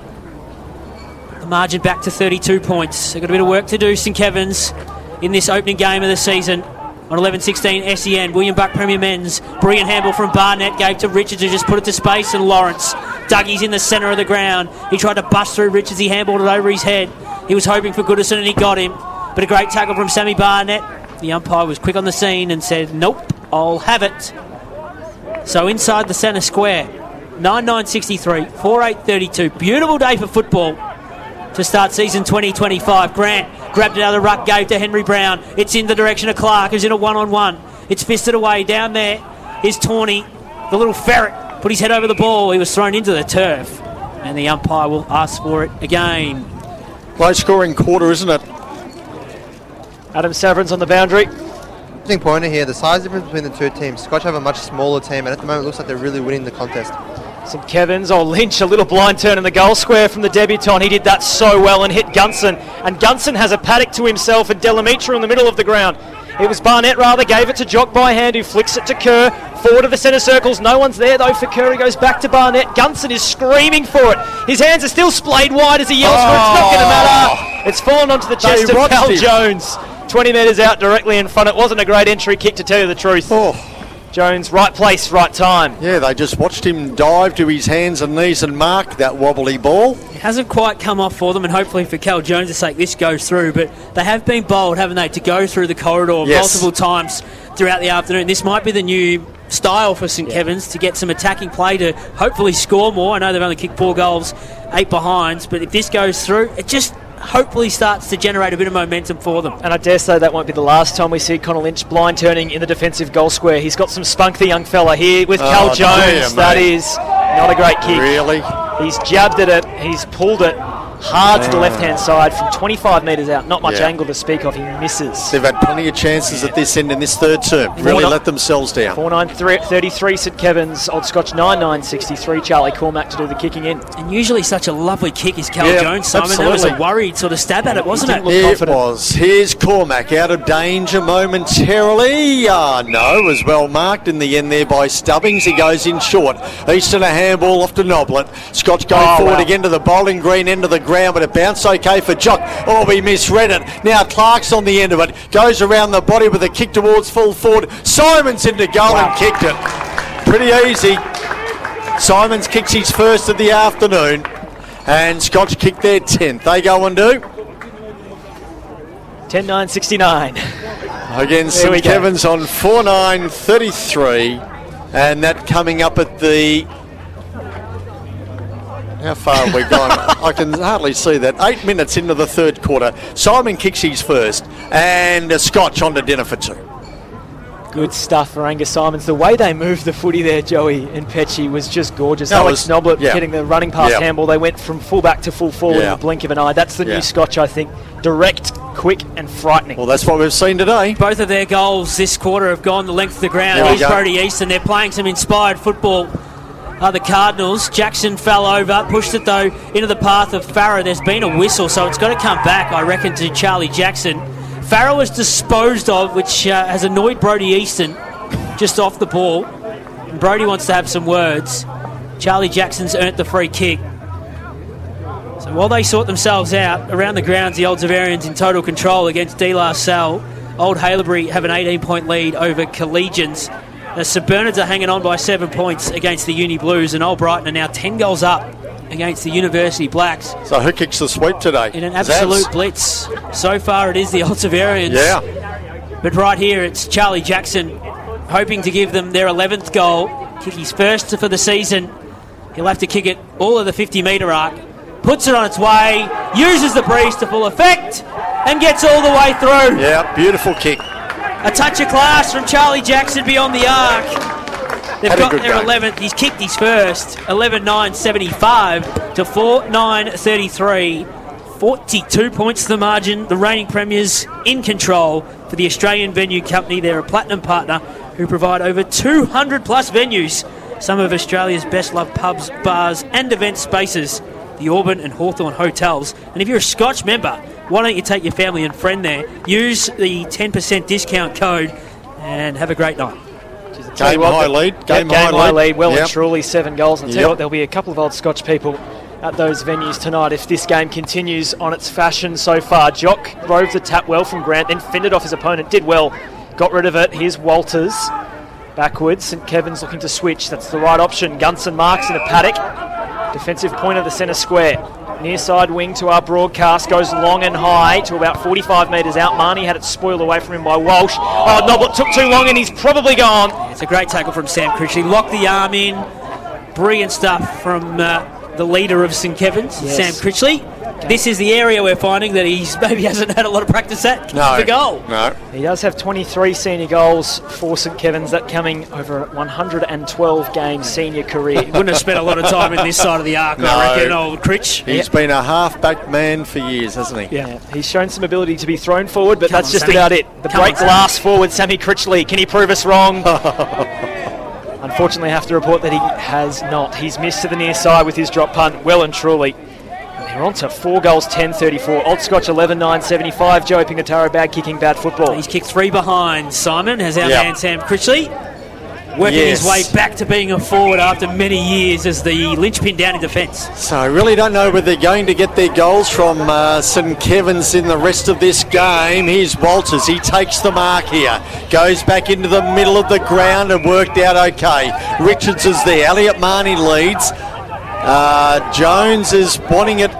The margin back to 32 points. They've got a bit of work to do, St Kevin's, in this opening game of the season. On 11-16 SEN, William Buck Premier Men's. Brilliant handball from Barnett, gave to Richards, who just put it to space, and Lawrence. Dougie's in the centre of the ground. He tried to bust through Richards. He handballed it over his head. He was hoping for Goodison and he got him. But a great tackle from Sammy Barnett. The umpire was quick on the scene and said, nope, I'll have it. So inside the centre square, 9-9-63, 4-8-32. Beautiful day for football to start season 2025. Grant grabbed it out of the ruck, gave to Henry Brown. It's in the direction of Clark, who's in a one-on-one. It's fisted away. Down there is Tawney. The little ferret put his head over the ball. He was thrown into the turf. And the umpire will ask for it again. Low scoring quarter, isn't it? Adem Savran's on the boundary. Interesting pointer here. The size difference between the two teams. Scotch have a much smaller team, and at the moment it looks like they're really winning the contest. St Kevin's, Lynch, a little blind turn in the goal square from the debutant. He did that so well and hit Gunson. And Gunson has a paddock to himself, and Delamitru in the middle of the ground. It was Barnett rather, gave it to Jock by hand, who flicks it to Kerr. Forward of the centre circles. No one's there though for Kerr. He goes back to Barnett. Gunson is screaming for it. His hands are still splayed wide as he yells for it. It's not going to matter. It's fallen onto the chest of Cal Jones. 20 metres out directly in front. It wasn't a great entry kick, to tell you the truth. Jones, right place, right time. Yeah, they just watched him dive to his hands and knees and mark that wobbly ball. It hasn't quite come off for them, and hopefully for Cal Jones' sake this goes through, but they have been bold, haven't they, to go through the corridor multiple times throughout the afternoon. This might be the new style for St Kevin's, to get some attacking play to hopefully score more. I know they've only kicked 4 goals, 8 behinds, but if this goes through, it just hopefully starts to generate a bit of momentum for them. And I dare say that won't be the last time we see Connor Lynch blind turning in the defensive goal square. He's got some spunk, the young fella here with Cal Jones. That is not a great kick. Really? He's jabbed at it, he's pulled it, hard to the left-hand side from 25 metres out. Not much angle to speak of. He misses. They've had plenty of chances at this end in this third term. Really let themselves down. 4-9-33 St Kevin's. Old Scotch 9-9-63. Charlie Cormack to do the kicking in. And usually such a lovely kick is Cal Jones, Simon. Absolutely. That was a worried sort of stab at it, wasn't it? It was. Here's Cormack out of danger momentarily. No, was well marked in the end there by Stubbings. He goes in short. Easton a handball off to Noblet. Scotch going forward again to the bowling green end of the ground, but it bounced okay for Jock. Oh, we misread it. Now Clark's on the end of it. Goes around the body with a kick towards full forward. Simon's into goal and kicked it. Pretty easy. Simons kicks his first of the afternoon, and Scotch kicked their 10th. They go and do 10-9-69. Again, St Kevin's on 4-9-33, and that coming up at the... How far have we gone? I can hardly see that. 8 minutes into the third quarter. Simon kicks his first, and Scotch on to dinner for 2. Good stuff for Angus Simons. The way they moved the footy there, Joey and Petchy, was just gorgeous. Alex Noblet getting the running past handball. They went from full back to full forward in the blink of an eye. That's the new Scotch, I think. Direct, quick and frightening. Well, that's what we've seen today. Both of their goals this quarter have gone the length of the ground. Here's Brody Easton. They're playing some inspired football. The Cardinals. Jackson fell over, pushed it though into the path of Farah. There's been a whistle, so it's got to come back, I reckon, to Charlie Jackson. Farah was disposed of, which has annoyed Brody Easton just off the ball. And Brody wants to have some words. Charlie Jackson's earned the free kick. So while they sort themselves out, around the grounds, the Old Zavarians in total control against De La Salle. Old Haileybury have an 18-point lead over Collegians. The St Bernards are hanging on by 7 points against the Uni Blues, and Old Brighton are now 10 goals up against the University Blacks. So who kicks the sweep today? In an absolute blitz. So far it is the Old Zavarians. Yeah. But right here it's Charlie Jackson hoping to give them their 11th goal. Kick his first for the season. He'll have to kick it all of the 50-metre arc. Puts it on its way, uses the breeze to full effect, and gets all the way through. Yeah, beautiful kick. A touch of class from Charlie Jackson beyond the arc. They've got their 11th. He's kicked his first. 11-9-75 to 4-9-33. 42 points to the margin. The reigning premiers in control for the Australian Venue Company. They're a platinum partner who provide over 200 plus venues. Some of Australia's best loved pubs, bars and event spaces. The Auburn and Hawthorn hotels. And if you're a Scotch member, why don't you take your family and friend there? Use the 10% discount code and have a great night. Game high lead. Game high lead. Well and truly 7 goals. And tell you what, there'll be a couple of Old Scotch people at those venues tonight if this game continues on its fashion so far. Jock rove the tap well from Grant, then fended off his opponent. Did well. Got rid of it. Here's Walters. Backwards. St Kevin's looking to switch. That's the right option. Gunson marks into Paddock. Defensive point of the centre square. Near side wing to our broadcast. Goes long and high to about 45 metres out. Marnie had it spoiled away from him by Walsh. Oh, Noblet took too long and he's probably gone. It's a great tackle from Sam Critchley. Locked the arm in. Brilliant stuff from the leader of St Kevin's, Sam Critchley. This is the area we're finding that he's maybe hasn't had a lot of practice at. No. The goal. No. He does have 23 senior goals for St Kevin's. That coming over a 112-game senior career. He wouldn't have spent a lot of time in this side of the arc, I reckon, old Critch. He's been a half-back man for years, hasn't he? Yeah. He's shown some ability to be thrown forward, but that's just about it. The break glass forward, Sammy Critchley. Can he prove us wrong? Unfortunately, I have to report that he has not. He's missed to the near side with his drop punt, well and truly. They're on to 4 goals, 10-34. Old Scotch 11-9-75. Joey Pignataro, bad kicking, bad football. He's kicked 3 behind. Simon has our man Sam Critchley working his way back to being a forward after many years as the linchpin down in defence. So I really don't know whether they're going to get their goals from St Kevin's in the rest of this game. Here's Walters. He takes the mark here. Goes back into the middle of the ground and worked out okay. Richards is there. Elliot Marnie leads. Jones is wanting it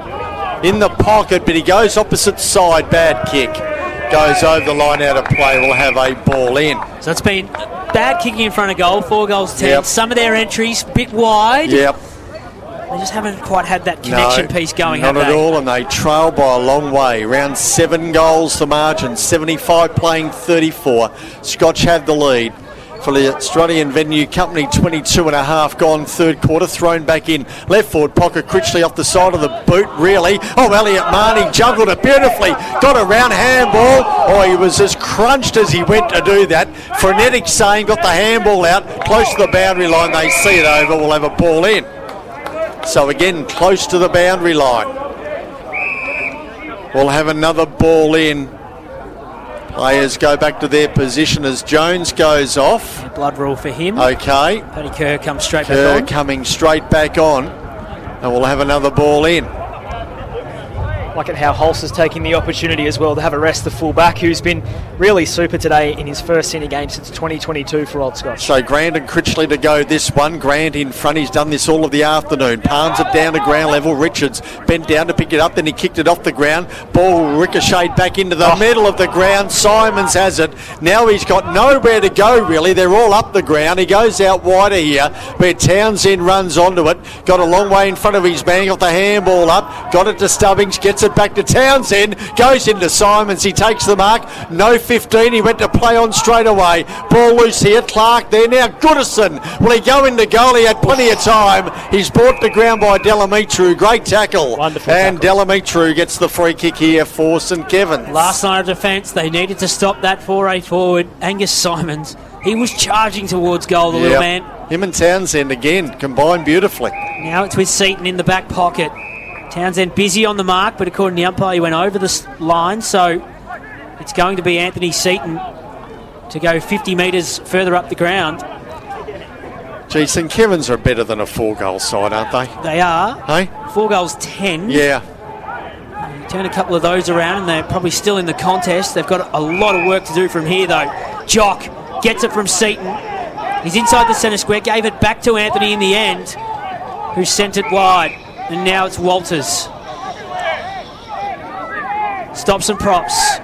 in the pocket, but he goes opposite side. Bad kick. Goes over the line out of play. We'll have a ball in. So it's been bad kicking in front of goal. 4 goals, 10. Some of their entries a bit wide. They just haven't quite had that connection piece going. Not at all, and they trail by a long way. Around 7 goals to margin. 75 playing 34. Scotch have the lead. for the Australian venue company. 22.5 gone third quarter. Thrown back in. Left forward pocket. Critchley off the side of the boot, really. Oh, Elliot Marnie juggled it beautifully. Got around handball. Oh, he was as crunched as he went to do that. Frenetic saying got the handball out. Close to the boundary line. They see it over. We'll have a ball in. So again, close to the boundary line. We'll have another ball in. Players go back to their position as Jones goes off. A blood rule for him. Okay. Paddy Kerr comes straight back on. Coming straight back on. And we'll have another ball in. Like at how Hulse is taking the opportunity as well to have a rest the full-back, who's been really super today in his first senior game since 2022 for Old Scotch. So Grant and Critchley to go this one. Grant in front. He's done this all of the afternoon. Palms it down to ground level. Richards bent down to pick it up. Then he kicked it off the ground. Ball ricocheted back into the middle of the ground. Simons has it. Now he's got nowhere to go, really. They're all up the ground. He goes out wider here where Townsend runs onto it. Got a long way in front of his man. Got the handball up. Got it to Stubbings. Gets it back to Townsend. Goes into Simons. He takes the mark. No 15. He went to play on straight away. Ball loose here. Clark there. Now Goodison. Will he go into goal? He had plenty of time. He's brought to ground by Delamitru. Great tackle. Wonderful and tackle. Delamitru gets the free kick here for St Kevin's. Last line of defence, they needed to stop that 4-8 forward. Angus Simons, he was charging towards goal, the little man. Him and Townsend again combined beautifully. Now it's with Seaton in the back pocket. Townsend busy on the mark, but according to the umpire, he went over the line, so it's going to be Anthony Seaton to go 50 metres further up the ground. Gee, St Kevin's are better than a 4-goal side, aren't they? They are. Hey? 4 goals, 10. Yeah. Turn a couple of those around, and they're probably still in the contest. They've got a lot of work to do from here, though. Jock gets it from Seaton. He's inside the centre square, gave it back to Anthony in the end, who sent it wide. And now it's Walters. Stops and props.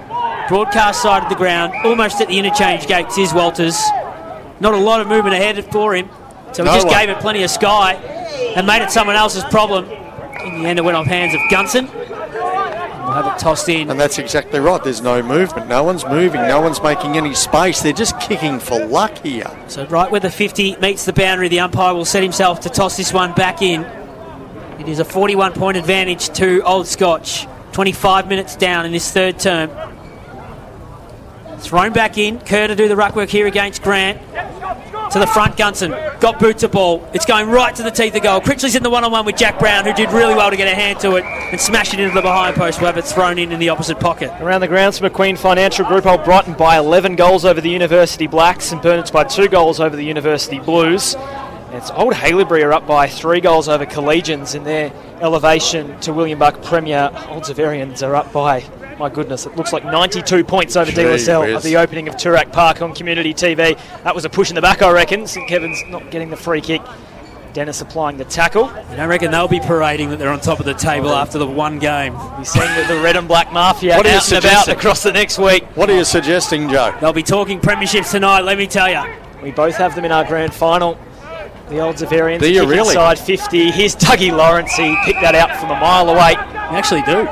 Broadcast side of the ground, almost at the interchange gates is Walters. Not a lot of movement ahead for him, so he just gave it plenty of sky and made it someone else's problem. In the end, it went off hands of Gunson. We'll have it tossed in. And that's exactly right. There's no movement. No one's moving. No one's making any space. They're just kicking for luck here. So right where the 50 meets the boundary, the umpire will set himself to toss this one back in. It is a 41-point advantage to Old Scotch. 25 minutes down in this third term. Thrown back in. Kerr to do the ruck work here against Grant. To the front, Gunson. Got boots a ball. It's going right to the teeth of goal. Critchley's in the one-on-one with Jack Brown, who did really well to get a hand to it and smash it into the behind post. We'll have it thrown in the opposite pocket. Around the grounds, McQueen Financial Group, Old Brighton by 11 goals over the University Blacks, and Burnets by 2 goals over the University Blues. It's Old Haileybury are up by 3 goals over Collegians in their elevation to William Buck Premier. Old Zaverians are up by, my goodness, it looks like 92 points over De La Salle at the opening of Toorak Park on Community TV. That was a push in the back, I reckon. St Kevin's not getting the free kick. Dennis applying the tackle. I don't reckon they'll be parading that they're on top of the table after the one game. We're seeing the Red and Black Mafia out and about across the next week. What are you suggesting, Joe? They'll be talking premierships tonight, let me tell you. We both have them in our grand final. The Old Zaverians kicking inside 50. Here's Dougie Lawrence. He picked that out from a mile away. You actually do.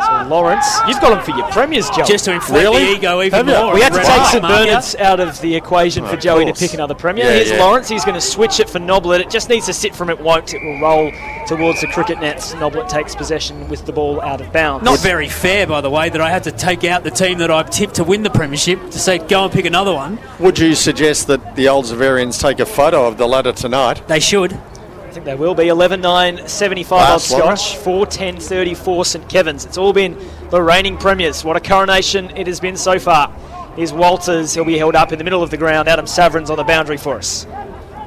So Lawrence, you've got him for your premiers, Joe. Just to inflate the ego even more. We had to take St Bernard's out of the equation for Joey to pick another premier. Here's Lawrence. He's going to switch it for Noblet. It just needs to sit from it. Won't. It will roll towards the cricket nets. Noblet takes possession with the ball out of bounds. Not very fair, by the way, that I had to take out the team that I've tipped to win the premiership to say go and pick another one. Would you suggest that the Old Zaverians take a photo of the ladder tonight? They should. I think they will be. 11-9-75 Old Scotch, 4-10-34 St Kevin's. It's all been the reigning premiers. What a coronation it has been so far. Here's Walters. He'll be held up in the middle of the ground. Adem Savran's on the boundary for us.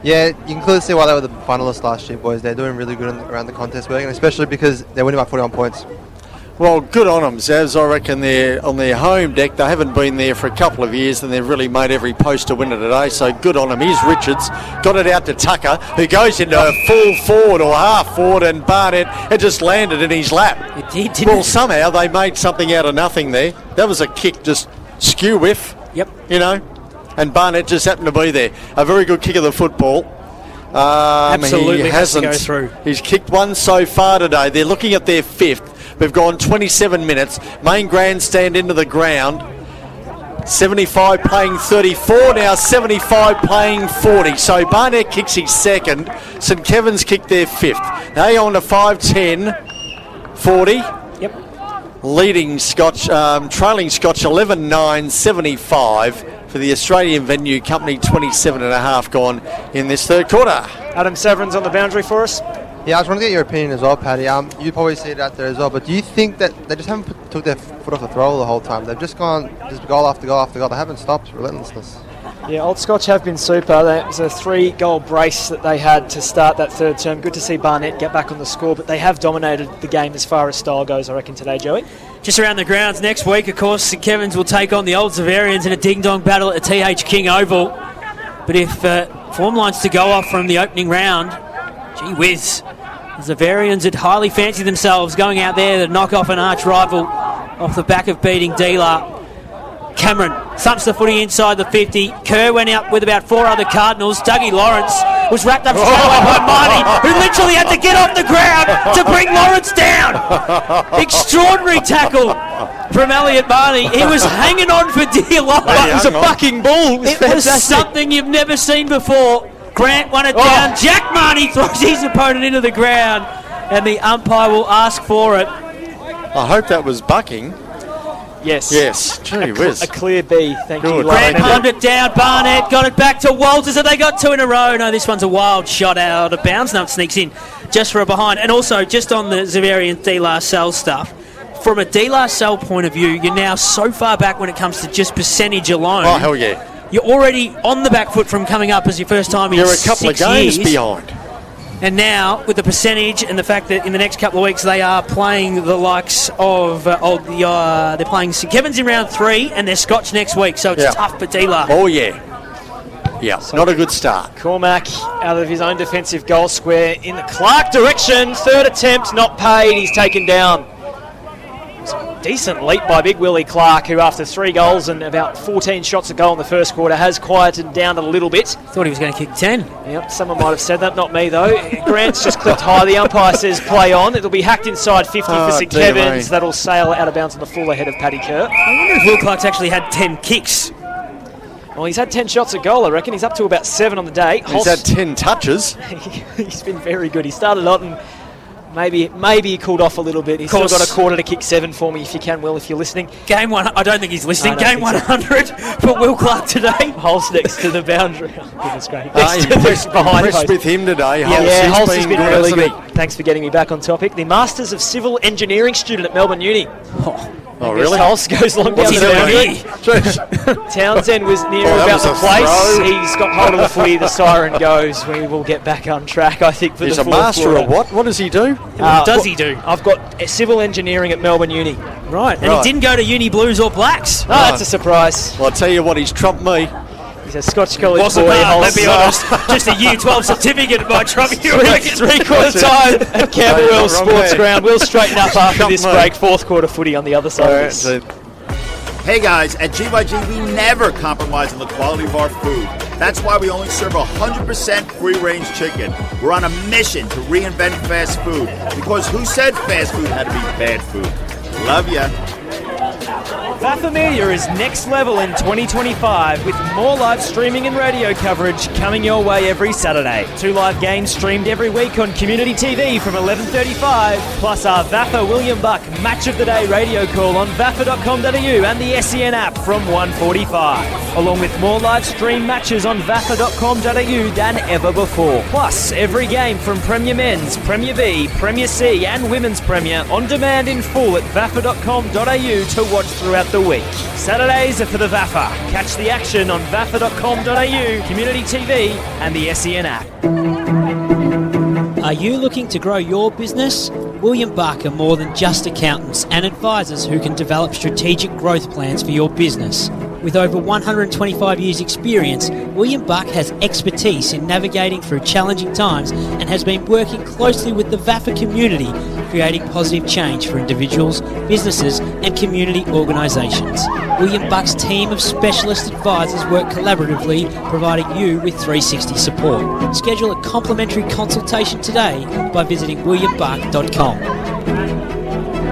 Yeah, you can clearly see why they were the finalists last year, boys. They're doing really good around the contest work, and especially because they're winning by 41 points. Well, good on them, Zaz. I reckon they're on their home deck. They haven't been there for a couple of years, and they've really made every post to win it today, so good on them. Here's Richards. Got it out to Tucker, who goes into a full forward or half forward, and Barnett had just landed in his lap. It did, didn't Well, it? somehow they made something out of nothing there. That was a kick, just skew whiff. Yep. You know, and Barnett just happened to be there. A very good kick of the football. Absolutely he has to hasn't. go through. He's kicked one so far today. They're looking at their 5th. We've gone 27 minutes. Main grandstand into the ground. 75 playing 34, now 75 playing 40. So Barnett kicks his second, St Kevin's kicked their fifth. They on to 5-10, 40. Yep. Leading Scotch, trailing Scotch 11-9, 75 for the Australian Venue Company, 27.5 gone in this third quarter. Adem Savran's on the boundary for us. Yeah, I just want to get your opinion as well, Paddy. You probably see it out there as well, but do you think that they just haven't took their foot off the throttle the whole time? They've just gone just goal after goal after goal. They haven't stopped. Relentlessness. Yeah, Old Scotch have been super. That was a 3-goal brace that they had to start that third term. Good to see Barnett get back on the score, but they have dominated the game as far as style goes, I reckon, today, Joey. Just around the grounds next week, of course, St Kevin's will take on the Old Zavarians in a ding-dong battle at the TH King Oval. But if form lines to go off from the opening round, gee whiz, the Zavarians had highly fancied themselves going out there to knock off an arch rival off the back of beating Dealer. Cameron thumps the footy inside the 50. Kerr went out with about 4 other Cardinals. Dougie Lawrence was wrapped up straight away by Marty, who literally had to get off the ground to bring Lawrence down. Extraordinary tackle from Elliot Marty. He was hanging on for dear life. It was a bucking bull. It was something you've never seen before. Grant won it down. Jack Marty throws his opponent into the ground, and the umpire will ask for it. I hope that was bucking. Yes. Yes. Gee whiz. A clear B. Thank you. Grant palmed it down. Barnett got it back to Walters, and they got 2 in a row. No, this one's a wild shot out of bounds. No, it sneaks in just for a behind. And also, just on the Zavarian De La Salle stuff, from a De La Salle point of view, you're now so far back when it comes to just percentage alone. Oh, hell yeah. You're already on the back foot from coming up as your first time in 6 years. You're a couple of games behind. And now, with the percentage and the fact that in the next couple of weeks they are playing the likes of they're playing St Kevin's in round 3 and they're Scotch next week, so it's tough for D-La. Oh, yeah. Yeah, so not a good start. Cormac out of his own defensive goal square in the Clark direction. Third attempt, not paid. He's taken down. Decent leap by Big Willie Clark, who after 3 goals and about 14 shots a goal in the first quarter has quieted down a little bit. Thought he was going to kick 10. Yep, someone might have said that, not me though. Grant's just clipped high. The umpire says play on. It'll be hacked inside 50 for St Kevin's. That'll sail out of bounds on the full ahead of Paddy Kerr. I wonder if Will Clark's actually had 10 kicks. Well, he's had 10 shots at goal, I reckon. He's up to about 7 on the day. He's had 10 touches. He's been very good. He started out and maybe he cooled off a little bit. He's still got a quarter to kick 7 for me if you can, Will, if you're listening. Game 1, I don't think he's listening. Game 100 for Will Clark today. Holst next to the boundary. Oh, goodness great. Impressed with him today. Holst has been really good. Thanks for getting me back on topic. The Masters of Civil Engineering student at Melbourne Uni. Oh, really? Holst goes long down the boundary. Townsend was near about the place. He's got hold of the footy. The siren goes. We will get back on track, I think, for the fourth quarter. He's a master of what? What does he do? What does he do? I've got civil engineering at Melbourne Uni. Right. And he didn't go to Uni Blues or Blacks. Oh, that's a surprise. Well, I'll tell you what, he's trumped me. He's a Scotch College Wasn't boy. Let's be honest. Just a Year 12 certificate by trump you. 3/4 time at Camberwell Sportsground. We'll straighten up after this break. Fourth quarter footy on the other side of this. Hey guys, at GYG we never compromise on the quality of our food. That's why we only serve 100% free-range chicken. We're on a mission to reinvent fast food, because who said fast food had to be bad food? Love ya. VAFA Media is next level in 2025 with more live streaming and radio coverage coming your way every Saturday. 2 live games streamed every week on Community TV from 11:35, plus our VAFA William Buck Match of the Day radio call on vafa.com.au and the SEN app from 1:45, along with more live stream matches on vafa.com.au than ever before. Plus, every game from Premier Men's, Premier V, Premier C and Women's Premier on demand in full at vafa.com.au to watch throughout the week. Saturdays are for the VAFA. Catch the action on vafa.com.au, Community TV and the SEN app. Are you looking to grow your business? William Buck are more than just accountants and advisors who can develop strategic growth plans for your business. With over 125 years' experience, William Buck has expertise in navigating through challenging times and has been working closely with the VAFA community, creating positive change for individuals, businesses and community organisations. William Buck's team of specialist advisors work collaboratively, providing you with 360 support. Schedule a complimentary consultation today by visiting williambuck.com.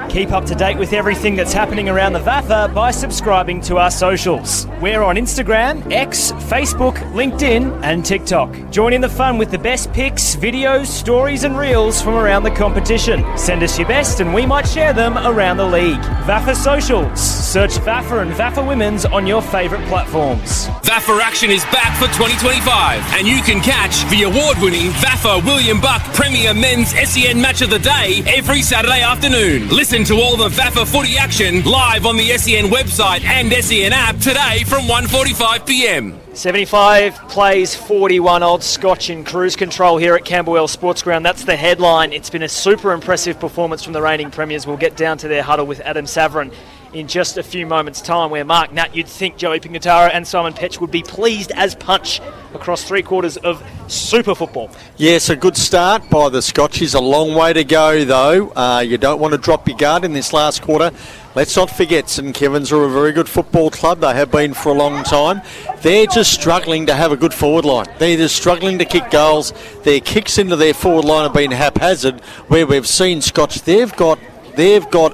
Keep up to date with everything that's happening around the VAFA by subscribing to our socials. We're on Instagram, X, Facebook, LinkedIn and TikTok. Join in the fun with the best pics, videos, stories and reels from around the competition. Send us your best and we might share them around the league. VAFA Socials. Search VAFA and VAFA Women's on your favourite platforms. VAFA action is back for 2025 and you can catch the award-winning VAFA William Buck Premier Men's SEN Match of the Day every Saturday afternoon. Listen to all the VAFA footy action live on the SEN website and SEN app today from 1:45 p.m. 75 plays 41. Old Scotch in cruise control here at Camberwell Sportsground. That's the headline. It's been a super impressive performance from the reigning premiers. We'll get down to their huddle with Adem Savran in just a few moments' time, where Mark Nat, you'd think Joey Pignataro and Simon Petch would be pleased as punch across 3/4 of super football. Yes, a good start by the Scotchies. A long way to go, though. You don't want to drop your guard in this last quarter. Let's not forget St Kevin's are a very good football club. They have been for a long time. They're just struggling to have a good forward line. They're just struggling to kick goals. Their kicks into their forward line have been haphazard, where we've seen Scotch, they've got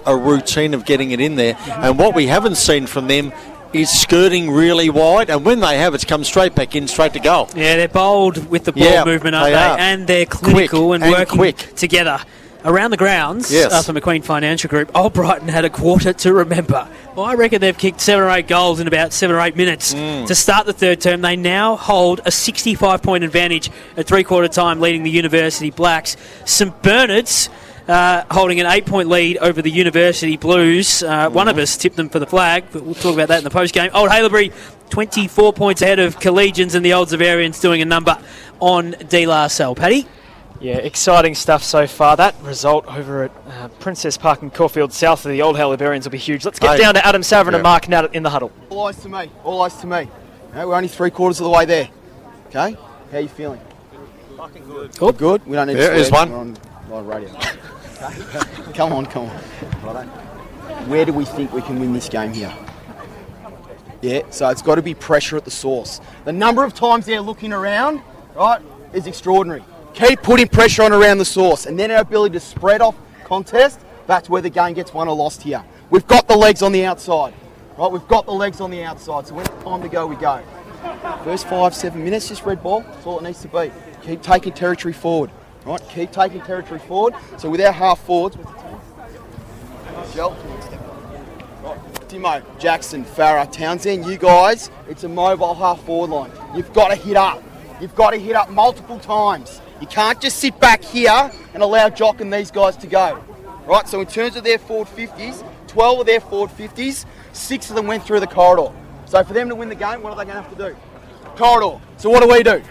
a routine of getting it in there, and what we haven't seen from them is skirting really wide, and when they have, it's come straight back in, straight to goal. Yeah, they're bold with the ball movement, aren't they? And they're clinical and working together. Around the grounds for McQueen Financial Group, Old Brighton had a quarter to remember. Well, I reckon they've kicked 7 or 8 goals in about 7 or 8 minutes to start the third term. They now hold a 65-point advantage at 3/4 time, leading the University Blacks. St Bernard's holding an 8-point lead over the University Blues. One of us tipped them for the flag, but we'll talk about that in the post-game. Old Haileybury, 24 points ahead of Collegians, and the Old Zavarians doing a number on De La Salle. Paddy? Yeah, exciting stuff so far. That result over at Princess Park in Caulfield, south of the Old Haileyburyans, will be huge. Let's get down to Adem Savran and Mark Nat in the huddle. All eyes to me. All eyes to me. We're only 3/4 of the way there. Okay? How are you feeling? Fucking good. Good? We don't need to swear. Here's one. We're on live radio. Come on. Righto. Where do we think we can win this game here? Yeah, so it's got to be pressure at the source. The number of times they're looking around, right, is extraordinary. Keep putting pressure on around the source, and then our ability to spread off contest, that's where the game gets won or lost here. We've got the legs on the outside, right? We've got the legs on the outside, so when it's time to go, we go. First 5-7 minutes, just red ball, that's all it needs to be. Keep taking territory forward, right? Keep taking territory forward. So with our half forwards, with the team, Shell, Timo, Jackson, Farah, Townsend, you guys, it's a mobile half forward line. You've got to hit up. You've got to hit up multiple times. You can't just sit back here and allow Jock and these guys to go. Right, so in terms of their forward 50s, 12 of their forward 50s, 6 of them went through the corridor. So for them to win the game, what are they going to have to do? Corridor. So what do?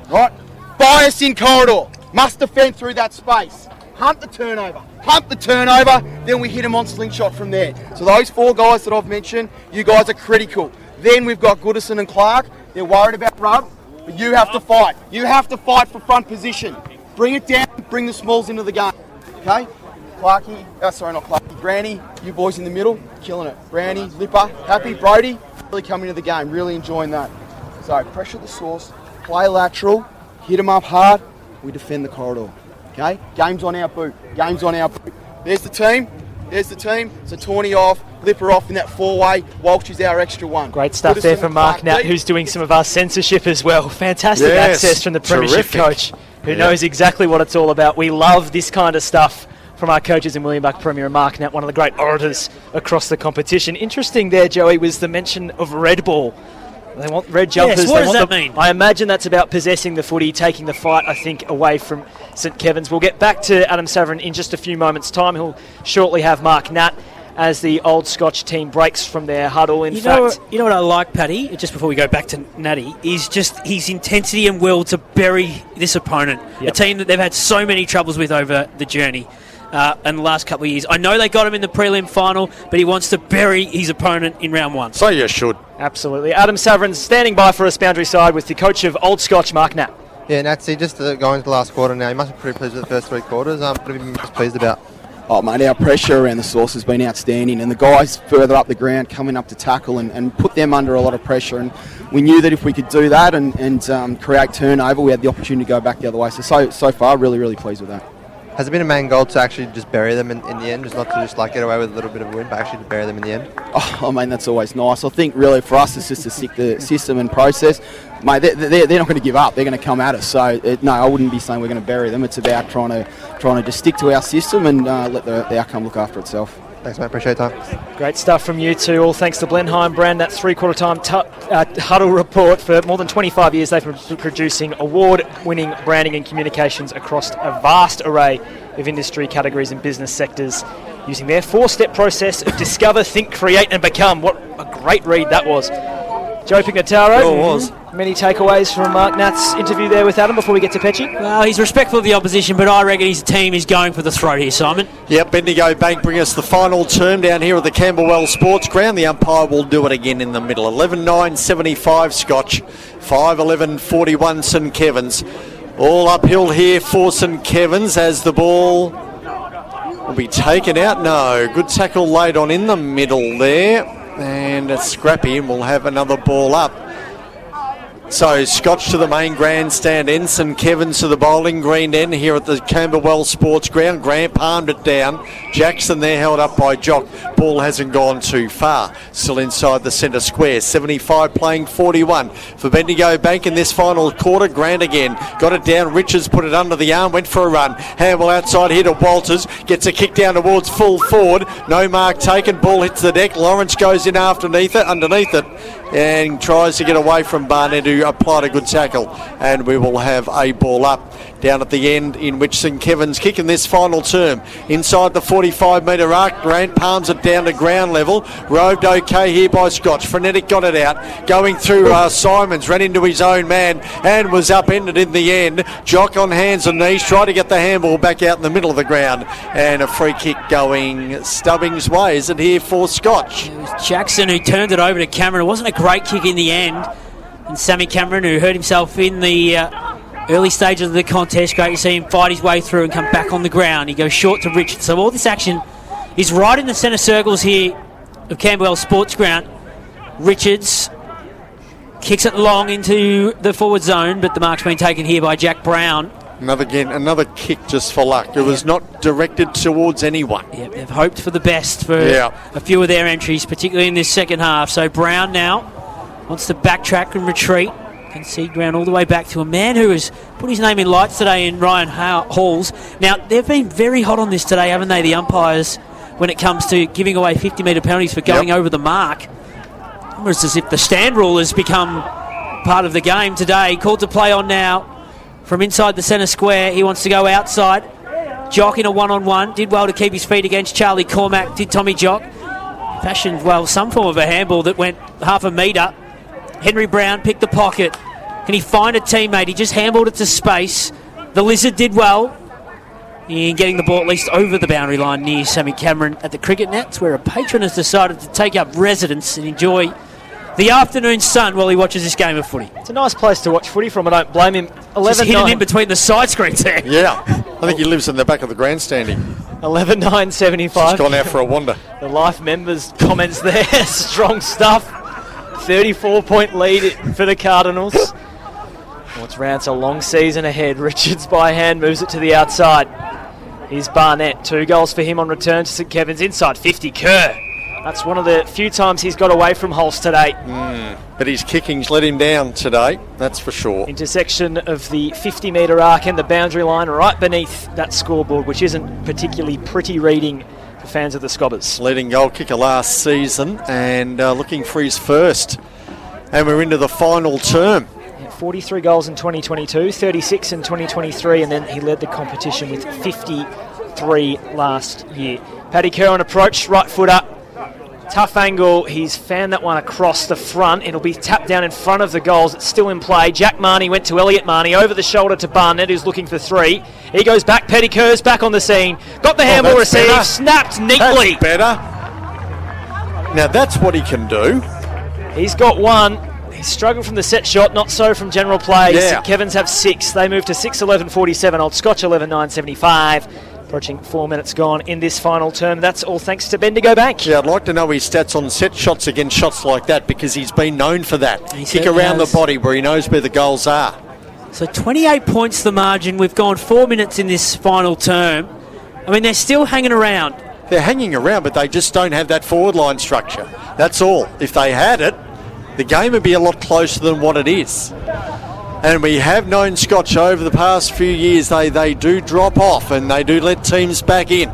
Right? Bias in corridor. Must defend through that space. Hunt the turnover, then we hit them on slingshot from there. So those 4 guys that I've mentioned, you guys are critical. Then we've got Goodison and Clark. They're worried about rub. But you have to fight. You have to fight for front position. Bring it down, bring the smalls into the game. Okay? Granny, you boys in the middle, killing it. Brownie, Lipper, happy. Brody, really coming into the game, really enjoying that. So pressure the source, play lateral, hit them up hard, we defend the corridor. Okay? Game's on our boot. There's the team. So Tawny off, Lipper off in that 4-way. Walsh is our extra one. Great stuff there from Mark Nat, who's doing some of our censorship as well. Fantastic access from the Premiership coach, who knows exactly what it's all about. We love this kind of stuff from our coaches in William Buck Premier and Mark Nat, one of the great orators across the competition. Interesting there, Joey, was the mention of red ball. They want red jumpers. Yes, what does that mean? I imagine that's about possessing the footy, taking the fight, I think, away from St Kevin's. We'll get back to Adem Savran in just a few moments' time. He'll shortly have Mark Nat as the Old Scotch team breaks from their huddle. You know what I like, Paddy, just before we go back to Natty, is just his intensity and will to bury this opponent. A team that they've had so many troubles with over the journey. In the last couple of years. I know they got him in the prelim final, but he wants to bury his opponent in round 1. So you should. Absolutely. Adem Savran standing by for us boundary side with the coach of Old Scotch, Mark Nat. Yeah, Natsy, just going to the last quarter now, you must be pretty pleased with the first 3 quarters. What have you been most pleased about? Oh, mate, our pressure around the source has been outstanding, and the guys further up the ground coming up to tackle and put them under a lot of pressure. And we knew that if we could do that and create turnover, we had the opportunity to go back the other way. So far, really, really pleased with that. Has it been a main goal to actually just bury them in the end, just not to just like get away with a little bit of a win, but actually to bury them in the end? Oh, I mean, that's always nice. I think really for us it's just to stick the system and process. Mate, they're not going to give up. They're going to come at us. So no, I wouldn't be saying we're going to bury them. It's about trying to just stick to our system and let the outcome look after itself. Thanks, mate. Appreciate your time. Great stuff from you two. All thanks to Blenheim Brand. That three-quarter time huddle report. For more than 25 years, they've been producing award-winning branding and communications across a vast array of industry categories and business sectors, using their four-step process of discover, think, create, and become. What a great read that was. Joe Pignataro. Sure was. Many takeaways from Mark Nat's interview there with Adam before we get to Petchy? Well, he's respectful of the opposition, but I reckon his team is going for the throat here, Simon. Yep, Bendigo Bank bring us the final term down here at the Camberwell Sportsground. The umpire will do it again in the middle. 11-9-75 Scotch, 5-11-41 St Kevin's. All uphill here for St Kevin's as the ball will be taken out. No, good tackle laid on in the middle there. And it's scrappy, and we'll have another ball up. So Scotch to the main grandstand end, St Kevin's to the bowling green end here at the Camberwell Sportsground. Grant palmed it down. Jackson there held up by Jock. Ball hasn't gone too far. Still inside the centre square. 75 playing 41 for Bendigo Bank in this final quarter. Grant again. Got it down. Richards put it under the arm. Went for a run. Handball outside here to Walters. Gets a kick down towards full forward. No mark taken. Ball hits the deck. Lawrence goes in underneath it. And tries to get away from Barnett, who applied a good tackle. And we will have a ball up down at the end, in which St Kevin's kicking this final term. Inside the 45-metre arc, Grant palms it down to ground level. Roved okay here by Scotch. Frenetic got it out. Going through Simons, ran into his own man and was upended in the end. Jock on hands and knees, tried to get the handball back out in the middle of the ground. And a free kick going Stubbing's way, is it here for Scotch? It was Jackson who turned it over to Cameron. It wasn't a great kick in the end. And Sammy Cameron, who hurt himself in the early stages of the contest. Great to see him fight his way through and come back on the ground. He goes short to Richard. So all this action is right in the centre circles here of Camberwell Sportsground. Richards kicks it long into the forward zone, but the mark's been taken here by Jack Brown. Another kick just for luck. It was not directed towards anyone. Yeah, they've hoped for the best for a few of their entries, particularly in this second half. So Brown now wants to backtrack and retreat. Concede ground all the way back to a man who has put his name in lights today in Ryan Halls. Now, they've been very hot on this today, haven't they, the umpires, when it comes to giving away 50-metre penalties for going over the mark. Almost as if the stand rule has become part of the game today. Called to play on now from inside the centre square. He wants to go outside. Jock in a one-on-one. Did well to keep his feet against Charlie Cormack, did Tommy Jock. Fashioned, well, some form of a handball that went half a metre. Henry Brown picked the pocket. Can he find a teammate? He just handballed it to space. The Lizard did well in getting the ball at least over the boundary line near Sammy Cameron at the cricket nets, where a patron has decided to take up residence and enjoy the afternoon sun while he watches this game of footy. It's a nice place to watch footy from. I don't blame him. Just hidden in between the side screens there. Yeah, I think he lives in the back of the grandstanding. 11-9-75. Just gone out for a wander. The Life members' comments there. Strong stuff. 34-point lead for the Cardinals. What's Rance a long season ahead. Richards by hand moves it to the outside. Here's Barnett. 2 goals for him on return to St Kevin's. Inside 50, Kerr. That's one of the few times he's got away from Holst today. But his kicking's let him down today, that's for sure. Intersection of the 50-metre arc and the boundary line right beneath that scoreboard, which isn't particularly pretty reading for fans of the Scobbers. Leading goal kicker last season and looking for his first. And we're into the final term. 43 goals in 2022, 36 in 2023, and then he led the competition with 53 last year. Paddy Kerr on approach, right foot up. Tough angle. He's fanned that one across the front. It'll be tapped down in front of the goals. It's still in play. Jack Marnie went to Elliot Marnie over the shoulder to Barnett, who's looking for 3. He goes back. Petty Kerr's back on the scene. Got the handball received. Better. Snapped neatly. That's better. Now that's what he can do. He's got 1. He's struggled from the set shot, not so from general play. St Kevin's have 6. They move to 6-11-47. Old Scotch 11-9-75. Approaching 4 minutes gone in this final term. That's all thanks to Bendigo Bank. Yeah, I'd like to know his stats on set shots against shots like that, because he's been known for that. Kick around the body where he knows where the goals are. So 28 points the margin. We've gone 4 minutes in this final term. I mean, they're still hanging around. They're hanging around, but they just don't have that forward line structure. That's all. If they had it, the game would be a lot closer than what it is. And we have known Scotch over the past few years, they do drop off and they do let teams back in.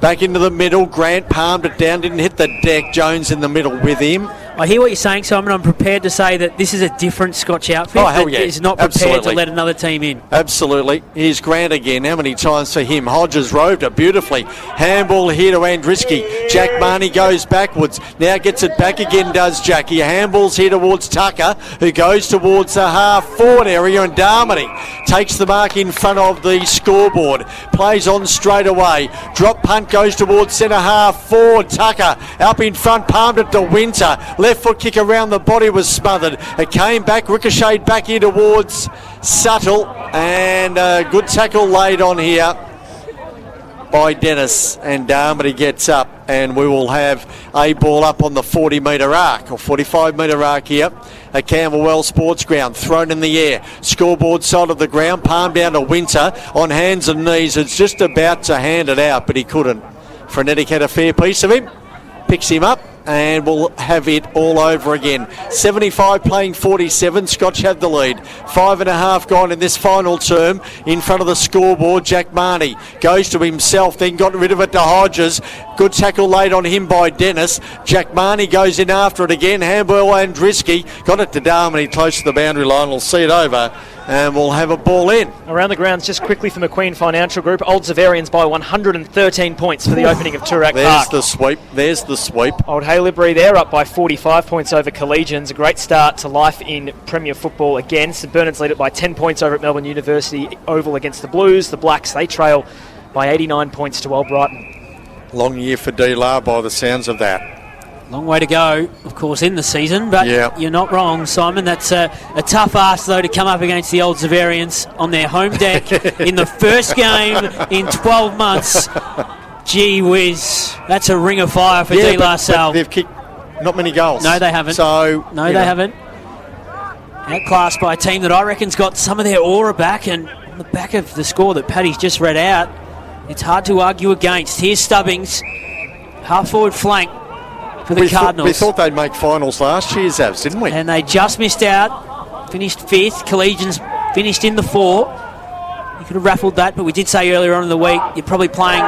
Back into the middle, Grant palmed it down, didn't hit the deck, Jones in the middle with him. I hear what you're saying, Simon. I'm prepared to say that this is a different Scotch outfit that is not prepared to let another team in. Absolutely. Here's Grant again. How many times for him? Hodges roved it beautifully. Handball here to Andriski. Jack Marnie goes backwards. Now gets it back again, does Jackie. Handballs here towards Tucker, who goes towards the half-forward area, and Darmody takes the mark in front of the scoreboard. Plays on straight away. Drop punt goes towards centre half-forward. Tucker up in front, palmed it to Winter. Left foot kick around the body was smothered. It came back, ricocheted back here towards Suttle, and a good tackle laid on here by Dennis, and Darmody gets up, and we will have a ball up on the 40-metre arc, or 45-metre arc here at Camberwell Sportsground, thrown in the air. Scoreboard side of the ground, palm down to Winter on hands and knees. It's just about to hand it out, but he couldn't. Frenetic had a fair piece of him, picks him up, and we'll have it all over again. 75 playing 47. Scotch have the lead. 5.5 gone in this final term. In front of the scoreboard, Jack Marnie goes to himself, then got rid of it to Hodges. Good tackle laid on him by Dennis. Jack Marnie goes in after it again. Handball and Drisky got it to Darmody close to the boundary line. We'll see it over, and we'll have a ball in. Around the grounds, just quickly for McQueen Financial Group, Old Zavarians by 113 points for the opening of Toorak Park. There's the sweep. Old Haileybury, they're up by 45 points over Collegians. A great start to life in Premier football again. St Bernard's lead it by 10 points over at Melbourne University Oval against the Blues. The Blacks, they trail by 89 points to Old Brighton. Long year for D-Lar by the sounds of that. Long way to go, of course, in the season, but you're not wrong, Simon. That's a tough ask, though, to come up against the Old Zavarians on their home deck in the first game in 12 months. Gee whiz, that's a ring of fire for D. LaSalle. They've kicked not many goals. No, they haven't. They haven't. Outclassed by a team that I reckon's got some of their aura back, and on the back of the score that Paddy's just read out, it's hard to argue against. Here's Stubbings, half-forward flank for the Cardinals. We thought they'd make finals last year, Zavs, didn't we? And they just missed out, finished 5th. Collegians finished in the 4. You could have raffled that, but we did say earlier on in the week, you're probably playing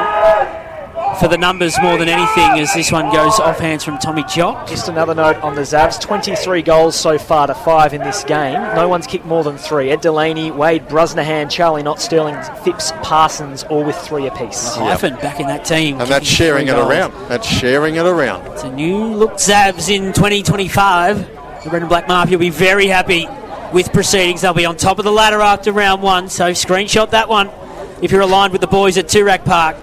for the numbers more than anything, as this one goes off hands from Tommy Jock. Just another note on the Zavs, 23 goals so far to 5 in this game. No one's kicked more than 3. Ed Delaney, Wade Brosnahan, Charlie Not Sterling, Phipps, Parsons, all with 3 apiece. Hyphen back in that team. And that's sharing it around. It's a new look Zavs in 2025. The Red and Black Mafia will be very happy with proceedings. They'll be on top of the ladder after round 1, so screenshot that one if you're aligned with the boys at Toorak Park.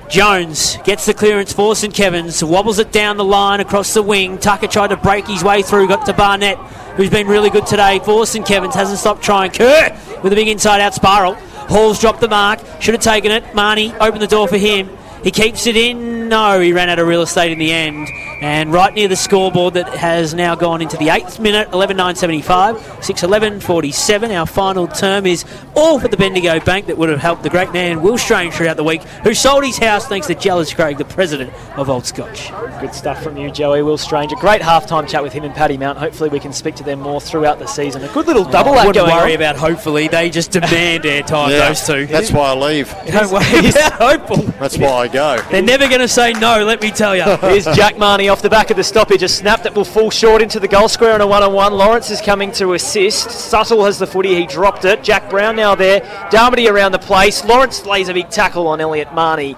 Jones gets the clearance for St Kevin's, wobbles it down the line across the wing. Tucker tried to break his way through, got to Barnett, who's been really good today for St Kevin's, hasn't stopped trying. Kerr with a big inside-out spiral. Hall's dropped the mark, should have taken it. Marnie opened the door for him. He keeps it in. No, he ran out of real estate in the end. And right near the scoreboard that has now gone into the 8th minute, 11:09.75, 6:11.47. Our final term is all for the Bendigo Bank that would have helped the great man Will Strange throughout the week, who sold his house thanks to Jealous Craig, the president of Old Scotch. Good stuff from you, Joey. Will Strange. A great halftime chat with him and Paddy Mount. Hopefully we can speak to them more throughout the season. A good little double act going on. I wouldn't worry about hopefully. They just demand airtime, those two. That's why I leave. Don't worry about hopeful. That's why I go. They're never going to say no, let me tell you. Here's Jack Marnie off the back of the stoppage. A snap that will fall short into the goal square on a one-on-one. Lawrence is coming to assist. Suttle has the footy. He dropped it. Jack Brown now there. Darmody around the place. Lawrence lays a big tackle on Elliot Marnie,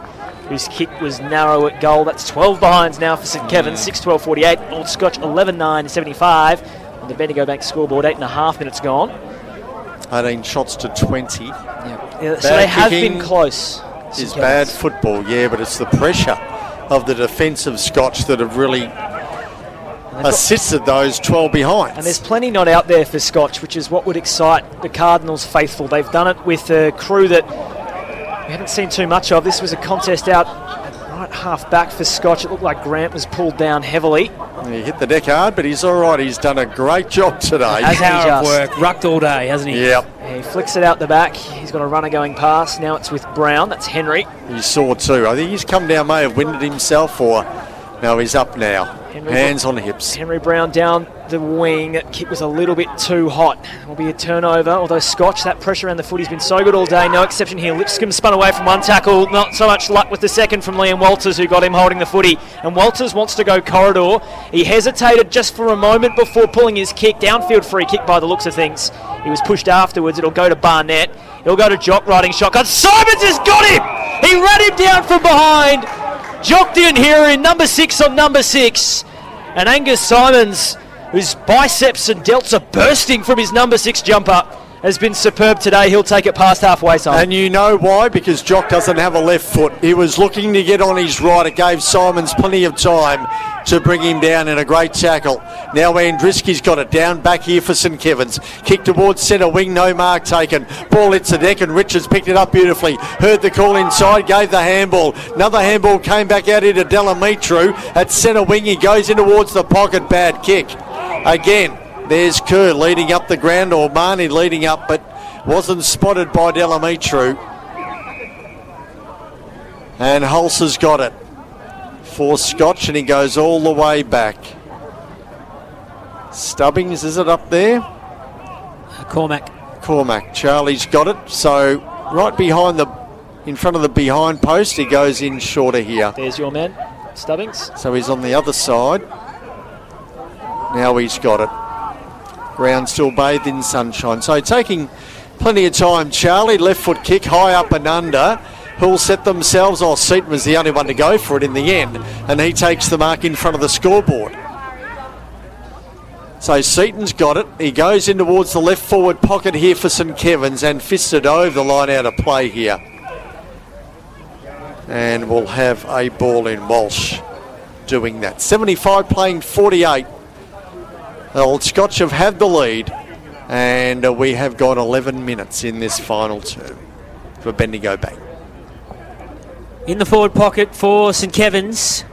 whose kick was narrow at goal. That's 12 behinds now for St Kevin's. 6:12.48. Old Scotch 11:09.75. On the Bendigo Bank scoreboard, 8.5 minutes gone. 18 shots to 20. Yeah, so they have been close. Is bad football, but it's the pressure of the defensive Scotch that have really assisted those 12 behinds. And there's plenty not out there for Scotch, which is what would excite the Cardinals faithful. They've done it with a crew that we haven't seen too much of. This was a contest out right half back for Scotch. It looked like Grant was pulled down heavily. He hit the deck hard, but he's all right. He's done a great job today. Has hour of work. Rucked all day, hasn't he? Yep. Yeah, he flicks it out the back. He's got a runner going past. Now it's with Brown. That's Henry. He saw too. I think he's come down, may have winded himself, or no, he's up now. Hands on hips. Henry Brown down the wing. That kick was a little bit too hot. Will be a turnover, although Scotch, that pressure around the footy's been so good all day. No exception here. Lipscomb spun away from one tackle. Not so much luck with the second from Liam Walters, who got him holding the footy. And Walters wants to go corridor. He hesitated just for a moment before pulling his kick. Downfield free kick by the looks of things. He was pushed afterwards. It'll go to Barnett. It'll go to Jock riding shotgun. Simons has got him! He ran him down from behind. Jock didn't hear him. Number 6 on number 6. And Angus Simons, whose biceps and delts are bursting from his number 6 jumper, has been superb today. He'll take it past halfway, Simon. And you know why? Because Jock doesn't have a left foot. He was looking to get on his right. It gave Simons plenty of time to bring him down in a great tackle. Now Andriski's got it down back here for St Kevin's. Kick towards centre wing, no mark taken. Ball hits the deck and Richards picked it up beautifully. Heard the call inside, gave the handball. Another handball came back out into Delamitru. At centre wing, he goes in towards the pocket. Bad kick. Again, there's Kerr leading up the ground, or Marnie leading up, but wasn't spotted by Delamitru. And Hulse has got it for Scotch, and he goes all the way back. Stubbings, is it up there? Cormac. Charlie's got it. So right behind in front of the behind post, he goes in shorter here. There's your man, Stubbings. So he's on the other side. Now he's got it. Ground still bathed in sunshine. So taking plenty of time. Charlie, left foot kick, high up and under. Who'll set themselves? Oh, Seaton was the only one to go for it in the end. And he takes the mark in front of the scoreboard. So Seaton's got it. He goes in towards the left forward pocket here for St Kevin's and fisted over the line out of play here. And we'll have a ball in. Walsh doing that. 75 playing 48. Old Scotch have had the lead, and we have got 11 minutes in this final term for Bendigo Bank. In the forward pocket for St Kevin's.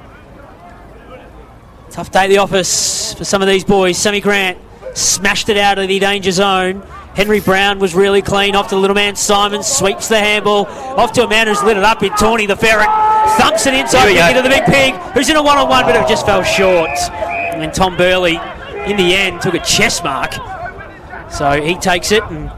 Tough day at the office for some of these boys. Sammy Grant smashed it out of the danger zone. Henry Brown was really clean. Off to the little man Simon. Sweeps the handball. Off to a man who's lit it up in Tawny the Ferret. Thumps it inside into the big pig, who's in a one-on-one, but it just fell short. And Tom Burley, in the end, took a chest mark. So he takes it and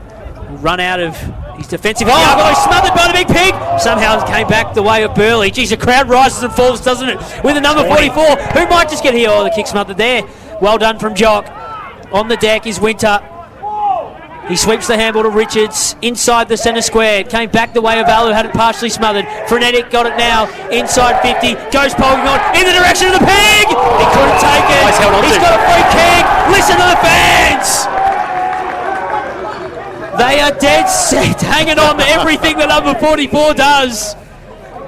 run out of his defensive. Oh, he's smothered by the big pig. Somehow came back the way of Burley. Geez, the crowd rises and falls, doesn't it? With the number 44, who might just get here. Oh, the kick smothered there. Well done from Jock. On the deck is Winter. He sweeps the handball to Richards inside the centre square. It came back the way of Al, who had it partially smothered. Frenetic got it now inside 50. Goes polling on in the direction of the pig. He couldn't take it. He's got a free kick. Listen to the fans. They are dead set, hanging on to everything that number 44 does.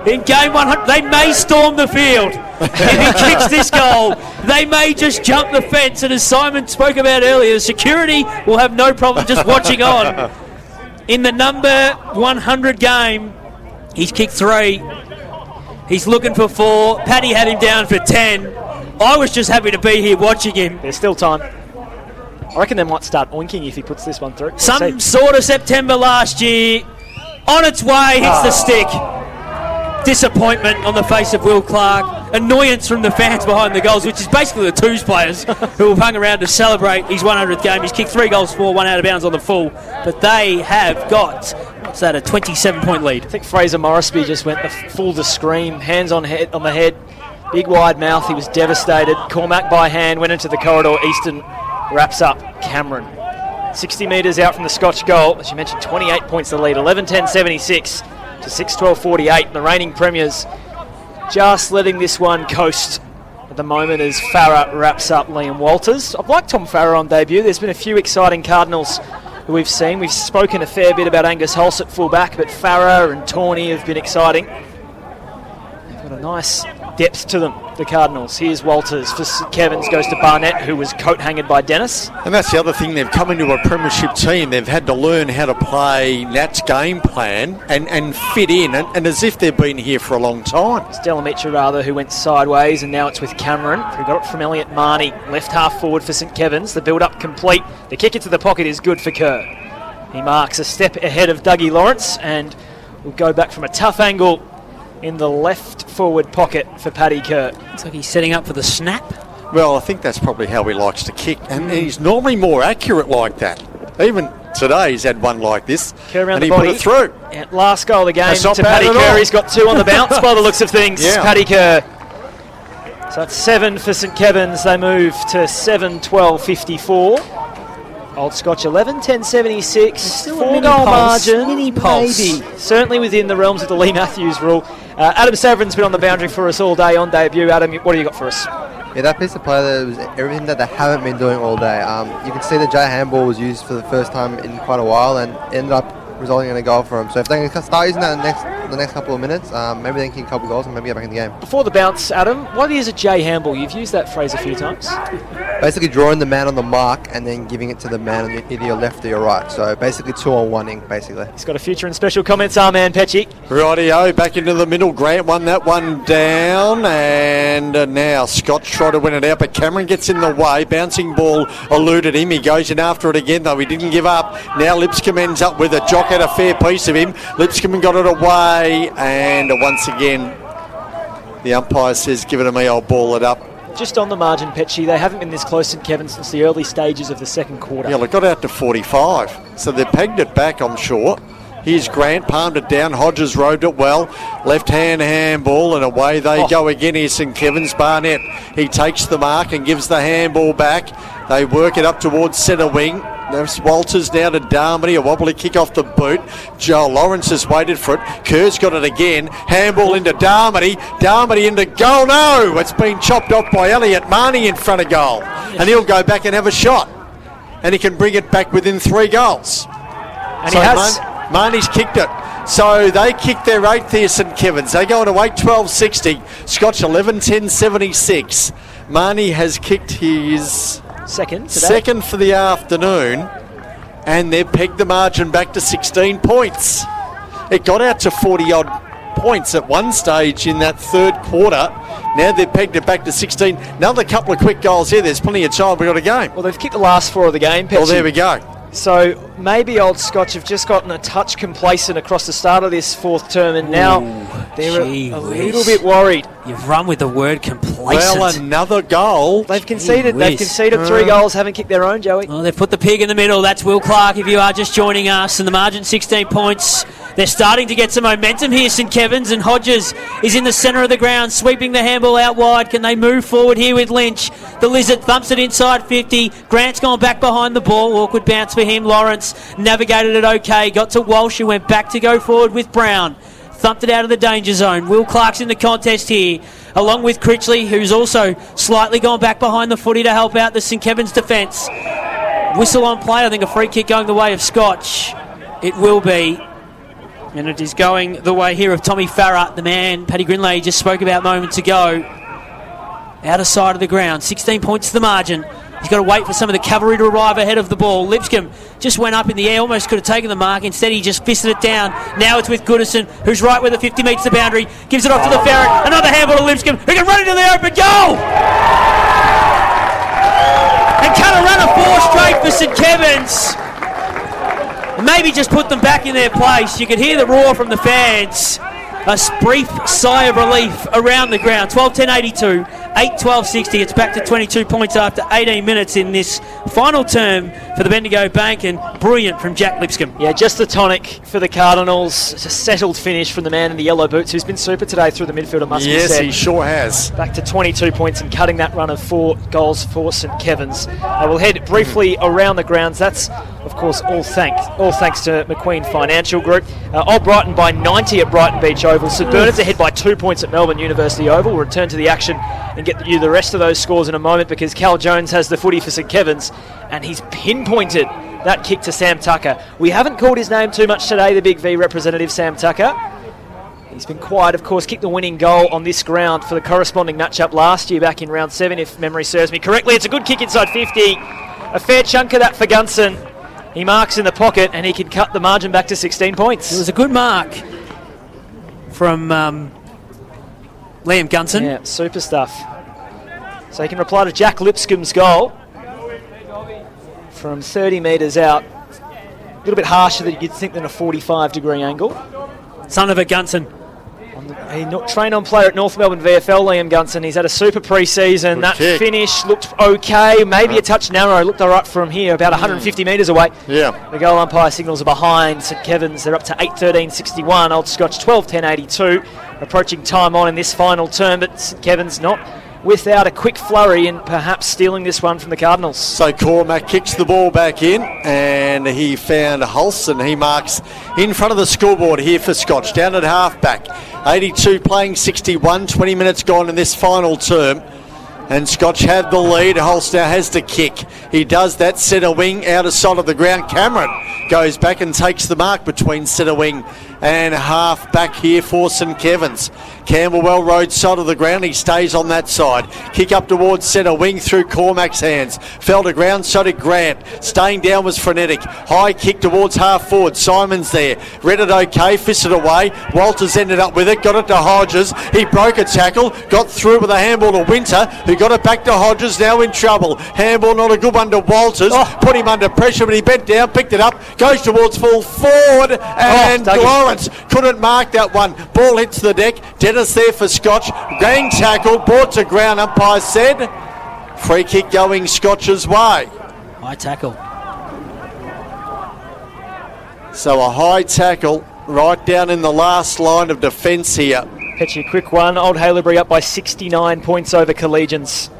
In game 100, they may storm the field. If he kicks this goal, they may just jump the fence. And as Simon spoke about earlier, the security will have no problem just watching on. In the number 100 game, he's kicked 3. He's looking for 4. Paddy had him down for 10. I was just happy to be here watching him. There's still time. I reckon they might start oinking if he puts this one through. Some sort of September last year. On its way, hits the stick. Disappointment on the face of Will Clark. Annoyance from the fans behind the goals, which is basically the twos players who have hung around to celebrate his 100th game. He's kicked 3 goals for, 1 out of bounds on the full. But they have got, what's that, a 27-point lead. I think Fraser Morrisby just went the full to scream. Hands on the head. Big wide mouth. He was devastated. Cormac by hand went into the corridor. Easton wraps up Cameron. 60 metres out from the Scotch goal. As you mentioned, 28 points the lead. 11-10-76 to 6-12-48. The reigning premiers just letting this one coast at the moment as Farah wraps up Liam Walters. I've liked Tom Farah on debut. There's been a few exciting Cardinals who we've seen. We've spoken a fair bit about Angus Hulse at fullback, but Farah and Tawny have been exciting. They've got a nice depth to them, the Cardinals. Here's Walters for St Kevin's, goes to Barnett, who was coat-hangered by Dennis. And that's the other thing, they've come into a premiership team. They've had to learn how to play Nat's game plan and fit in, and as if they've been here for a long time. It's Delamitre, rather, who went sideways, and now it's with Cameron, who got it from Elliot Marnie. Left half forward for St Kevin's. The build-up complete. The kick into the pocket is good for Kerr. He marks a step ahead of Dougie Lawrence, and will go back from a tough angle in the left forward pocket for Paddy Kerr. Looks like he's setting up for the snap. Well, I think that's probably how he likes to kick, and he's normally more accurate like that. Even today he's had one like this, Kerr around and the he body. put it through. And last goal of the game That's not to bad Paddy at Kerr. all. He's got 2 on the bounce by the looks of things. Yeah. Paddy Kerr. So it's 7 for St Kevin's. They move to 7-12-54. Old Scotch 11-10-76. 4-goal margin. Mini pulse. Maybe. Certainly within the realms of the Lee Matthews rule. Adem Savran's been on the boundary for us all day on debut. Adam, what do you got for us? Yeah, that piece of play there was everything that they haven't been doing all day. You can see the J handball was used for the first time in quite a while and ended up resulting in a goal for them. So if they can start using that in the next couple of minutes, maybe they can kick a couple of goals and maybe get back in the game. Before the bounce, Adam, what is a J handball? You've used that phrase a few times. Basically drawing the man on the mark and then giving it to the man on either your left or your right. So basically 2-on-1ing, basically. He's got a future and special comments, our man Petchy. Rightio, back into the middle. Grant won that one down, and now Scotch tried to win it out, but Cameron gets in the way. Bouncing ball eluded him. He goes in after it again, though. He didn't give up. Now Lipscomb ends up with a Jock had a fair piece of him. Lipscomb got it away, and once again, the umpire says, give it to me, I'll ball it up. Just on the margin, Petchy, they haven't been this close in Kevin since the early stages of the second quarter. Yeah, it got out to 45, so they pegged it back, I'm sure. Here's Grant, palmed it down. Hodges rode it well. Left-hand handball, and away they go again. Here's St Kevin's. Barnett, he takes the mark and gives the handball back. They work it up towards centre wing. There's Walters down to Darmody. A wobbly kick off the boot. Joel Lawrence has waited for it. Kerr's got it again. Handball into Darmody. Darmody into goal. No! It's been chopped off by Elliot Marnie in front of goal. And he'll go back and have a shot. And he can bring it back within 3 goals. And he has. Marnie's kicked it. So they kicked their 8th here, St Kevin's. They go on to 8-12-60. Scotch 11-10-76. Marnie has kicked his second for the afternoon, and they've pegged the margin back to 16 points. It got out to 40-odd points at one stage in that third quarter. Now they've pegged it back to 16. Another couple of quick goals here. There's plenty of time. We've got a game. Well, they've kicked the last 4 of the game, Petchy. Well, there we go. So maybe Old Scotch have just gotten a touch complacent across the start of this 4th term, and now they're a little bit worried. You've run with the word complacent. Well, another goal. They've conceded 3 goals, haven't kicked their own, Joey. Well, they've put the pig in the middle. That's Will Clark, if you are just joining us. And the margin, 16 points. They're starting to get some momentum here, St Kevin's, and Hodges is in the centre of the ground, sweeping the handball out wide. Can they move forward here with Lynch? The Lizard thumps it inside 50. Grant's gone back behind the ball. Awkward bounce for him. Lawrence navigated it okay. Got to Walsh, who went back to go forward with Brown. Thumped it out of the danger zone. Will Clark's in the contest here, along with Critchley, who's also slightly gone back behind the footy to help out the St Kevin's defence. Whistle on play. I think a free kick going the way of Scotch. It will be. And it is going the way here of Tommy Farah, the man Paddy Grindlay just spoke about moments ago. Outer side of the ground, 16 points to the margin. He's got to wait for some of the cavalry to arrive ahead of the ball. Lipscomb just went up in the air, almost could have taken the mark. Instead, he just fisted it down. Now it's with Goodison, who's right where the 50 meets the boundary. Gives it off to the Ferret. Another handball to Lipscomb, who can run into the open goal! And cut a run of 4 straight for St Kevin's. And maybe just put them back in their place. You could hear the roar from the fans. A brief sigh of relief around the ground. 12-10-82, 8-12-60. It's back to 22 points after 18 minutes in this final term for the Bendigo Bank, and brilliant from Jack Lipscomb. Yeah, just the tonic for the Cardinals. It's a settled finish from the man in the yellow boots, who's been super today through the midfield, it must be said. Yes, he sure has. Back to 22 points and cutting that run of 4 goals for St Kevin's. We'll head briefly around the grounds. That's, of course, all thanks to McQueen Financial Group. Old Brighton by 90 at Brighton Beach Oval. St Bernard's ahead by 2 points at Melbourne University Oval. We'll return to the action and get you the rest of those scores in a moment, because Cal Jones has the footy for St Kevin's, and he's pinpointed that kick to Sam Tucker. We haven't called his name too much today, the Big V representative, Sam Tucker. He's been quiet, of course, kicked the winning goal on this ground for the corresponding matchup last year back in round 7, if memory serves me correctly. It's a good kick inside 50. A fair chunk of that for Gunson. He marks in the pocket and he can cut the margin back to 16 points. It was a good mark from Liam Gunson. Yeah, super stuff. So he can reply to Jack Lipscomb's goal from 30 metres out. A little bit harsher than you'd think than a 45-degree angle. Son of a Gunson. He trained on player at North Melbourne VFL, Liam Gunson. He's had a super pre-season. Good That kick. finish looked okay, maybe a touch narrow. Looked all right from here, about 150 metres away. Yeah. The goal umpire signals are behind St Kevin's. They're up to 8:13.61. Old Scotch 12:10.82. Approaching time on in this final term, but St Kevin's not without a quick flurry and perhaps stealing this one from the Cardinals. So Cormac kicks the ball back in and he found Hulse and he marks in front of the scoreboard here for Scotch. Down at half-back. 82 playing 61. 20 minutes gone in this final term. And Scotch have the lead. Hulse now has to kick. He does that. Centre wing out of sight of the ground. Cameron goes back and takes the mark between centre wing and half back here for St Kevin's. Camberwell Road side of the ground. He stays on that side. Kick up towards centre wing through Cormac's hands. Fell to ground, so did Grant. Staying down was frenetic. High kick towards half forward. Simon's there. Read it okay, fisted away. Walters ended up with it. Got it to Hodges. He broke a tackle. Got through with a handball to Winter, who got it back to Hodges, now in trouble. Handball not a good one to Walters. Put him under pressure, but he bent down, picked it up, goes towards full forward, and Lawrence couldn't mark that one. Ball hits the deck. Dennis there for Scotch. Gang tackle, brought to ground. Umpire said free kick going Scotch's way. High tackle. So a high tackle right down in the last line of defence here. Petchy, a quick one. Old Haileybury up by 69 points over Collegians.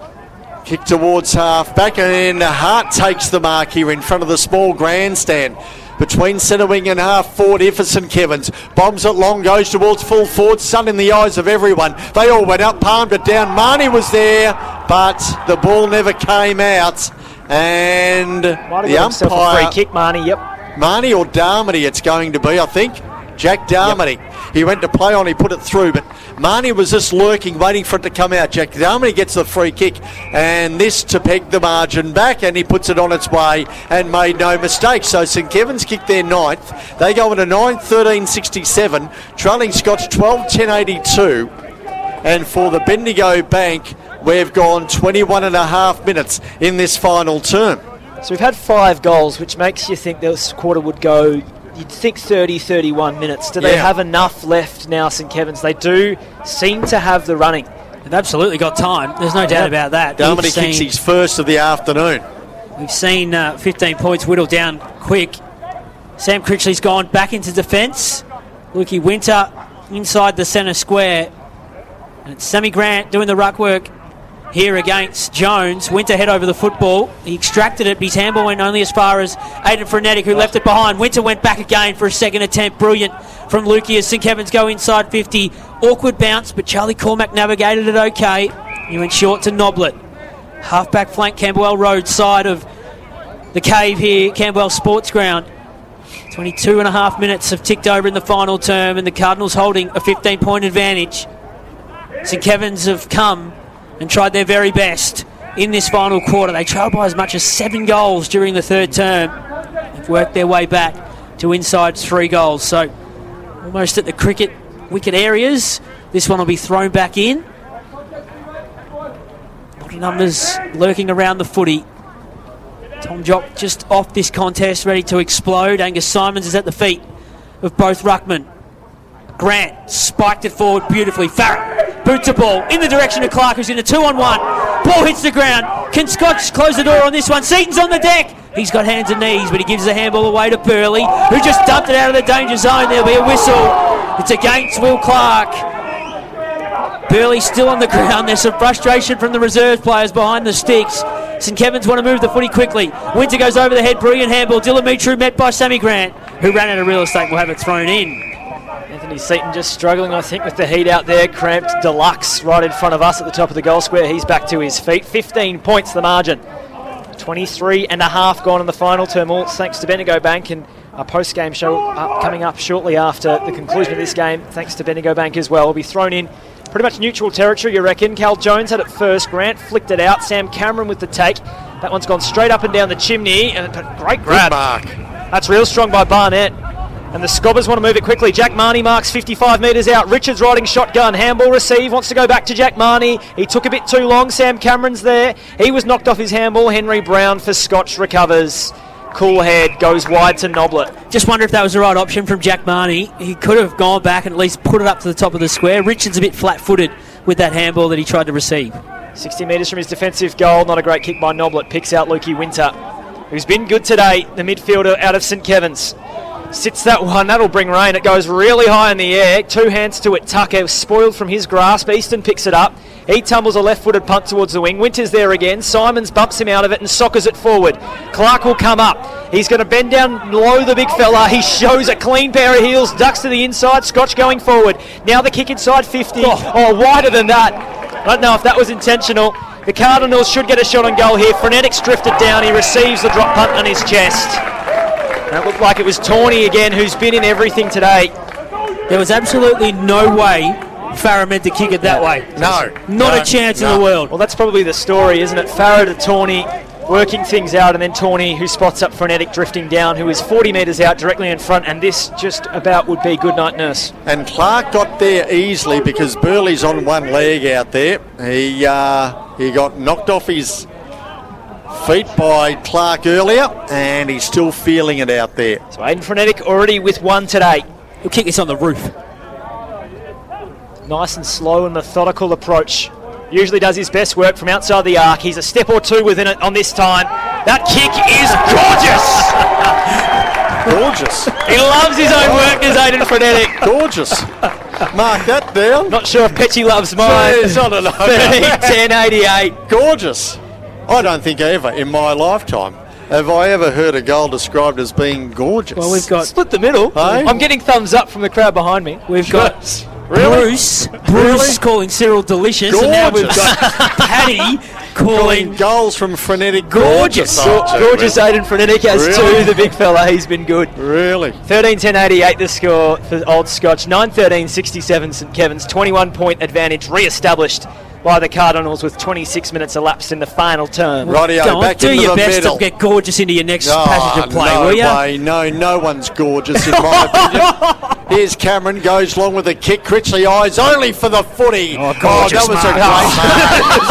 Kick towards half back, and Hart takes the mark here in front of the small grandstand. Between centre wing and half forward here for St Kevin's. Bombs it long, goes towards full forward. Sun in the eyes of everyone. They all went up, palmed it down. Marnie was there, but the ball never came out. And the himself umpire... a free kick, Marnie, yep. Marnie or Darmody it's going to be, I think. Jack Darmody. Yep. He went to play on, he put it through, but Marnie was just lurking, waiting for it to come out. Jack Darmody gets the free kick, and this to peg the margin back, and he puts it on its way and made no mistake. So St Kevin's kicked their ninth. They go into 9:13.67, trailing Scotch 12:10.82. And for the Bendigo Bank, we've gone 21 and a half minutes in this final term. So we've had 5 goals, which makes you think this quarter would go... You'd think 30, 31 minutes. Do they have enough left now, St Kevin's? They do seem to have the running. They've absolutely got time. There's no doubt about that. Darmody kicks his first of the afternoon. We've seen 15 points whittled down quick. Sam Critchley's gone back into defence. Lukey Winter inside the centre square. And it's Sammy Grant doing the ruck work here against Jones. Winter head over the football. He extracted it, but his handball went only as far as Aidan Frenetic, who left it behind. Winter went back again for a second attempt. Brilliant from Lukey as St Kevin's go inside 50. Awkward bounce, but Charlie Cormac navigated it okay. He went short to Noblet. Half-back flank, Camberwell Road side of the cave here, Camberwell Sportsground. 22 and a half minutes have ticked over in the final term, and the Cardinals holding a 15-point advantage. St Kevin's have come and tried their very best in this final quarter. They trailed by as much as 7 goals during the third term. They've worked their way back to inside 3 goals. So almost at the cricket wicket areas. This one will be thrown back in. A lot of numbers lurking around the footy. Tom Jock just off this contest, ready to explode. Angus Simons is at the feet of both ruckmen. Grant spiked it forward beautifully. Farrell boots the ball in the direction of Clark, who's in a 2-on-1. Ball hits the ground. Can Scotch close the door on this one? Seaton's on the deck. He's got hands and knees, but he gives the handball away to Burley, who just dumped it out of the danger zone. There'll be a whistle. It's against Will Clark. Burley still on the ground. There's some frustration from the reserve players behind the sticks. St Kevin's want to move the footy quickly. Winter goes over the head. Brilliant handball. Dylan Mitru met by Sammy Grant, who ran out of real estate. Will have it thrown in. Anthony Seaton just struggling, I think, with the heat out there. Cramped Deluxe right in front of us at the top of the goal square. He's back to his feet. 15 points the margin. 23 and a half gone in the final term, all thanks to Bendigo Bank. And Our post-game show coming up shortly after the conclusion of this game, thanks to Bendigo Bank as well. Will be thrown in pretty much neutral territory, you reckon. Cal Jones had it first. Grant flicked it out. Sam Cameron with the take. That one's gone straight up and down the chimney. And great grab. Good mark. That's real strong by Barnett. And the Scobbers want to move it quickly. Jack Marnie marks 55 metres out. Richards riding shotgun. Handball receive. Wants to go back to Jack Marnie. He took a bit too long. Sam Cameron's there. He was knocked off his handball. Henry Brown for Scotch recovers. Cool head goes wide to Noblet. Just wonder if that was the right option from Jack Marnie. He could have gone back and at least put it up to the top of the square. Richards a bit flat-footed with that handball that he tried to receive. 60 metres from his defensive goal. Not a great kick by Noblet. Picks out Lukey Winter, who's been good today. The midfielder out of St Kevin's. Sits that one. That'll bring rain. It goes really high in the air. Two hands to it. Tucker spoiled from his grasp. Easton picks it up. He tumbles a left-footed punt towards the wing. Winter's there again. Simons bumps him out of it and soccers it forward. Clark will come up. He's going to bend down low, the big fella. He shows a clean pair of heels. Ducks to the inside. Scotch going forward. Now the kick inside 50. Oh, wider than that. I don't know if that was intentional. The Cardinals should get a shot on goal here. Frenetic's drifted down. He receives the drop punt on his chest. That looked like it was Tawney again, who's been in everything today. There was absolutely no way Farah meant to kick it that way. Not a chance in the world. Well, that's probably the story, isn't it? Farah to Tawney, working things out, and then Tawney, who spots up Frenetic drifting down, who is 40 metres out directly in front, and this just about would be Goodnight Nurse. And Clark got there easily because Burley's on one leg out there. He got knocked off his feet by Clark earlier, and he's still feeling it out there. So Aiden Frenetic already with one today. He'll kick this on the roof. Nice and slow and methodical approach. Usually does his best work from outside the arc. He's a step or two within it on this time. That kick is Gorgeous. He loves his own work, as Aiden Frenetic. Gorgeous. Mark that down. Not sure if Petchy loves mine. Jeez, I don't know. 13-10-88. Gorgeous. I don't think ever in my lifetime have I ever heard a goal described as being gorgeous. Well, we've got split the middle. Hey? I'm getting thumbs up from the crowd behind me. We've got Really? Bruce calling Cyril delicious, Gorgeous. and now we've got Paddy calling goals from Frenetic gorgeous. Gorgeous Aiden Frenetic has two. The big fella, he's been good. Really? 13-10-88 the score for Old Scotch. 9-13-67 St Kevin's. 21-point advantage re-established by the Cardinals with 26 minutes elapsed in the final term. Rightio, Go on, back do into your the best middle. to get gorgeous into your next passage of play, no will you? way. No one's gorgeous in my opinion. Here's Cameron, goes long with a kick. Critchley eyes only for the footy. Gorgeous that was a great mark.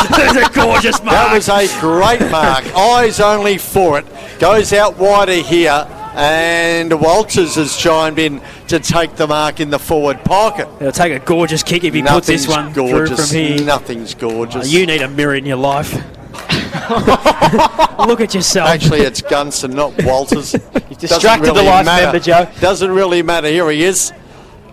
That was a gorgeous mark. That was a great mark. Eyes only for it. Goes out wider here. And Walters has chimed in to take the mark in the forward pocket. He'll take a gorgeous kick if he puts this one through from here. Nothing's gorgeous. You need a mirror in your life. Look at yourself. Actually, it's Gunson, not Walters. You've distracted the life member, Joe. Doesn't really matter. Here he is.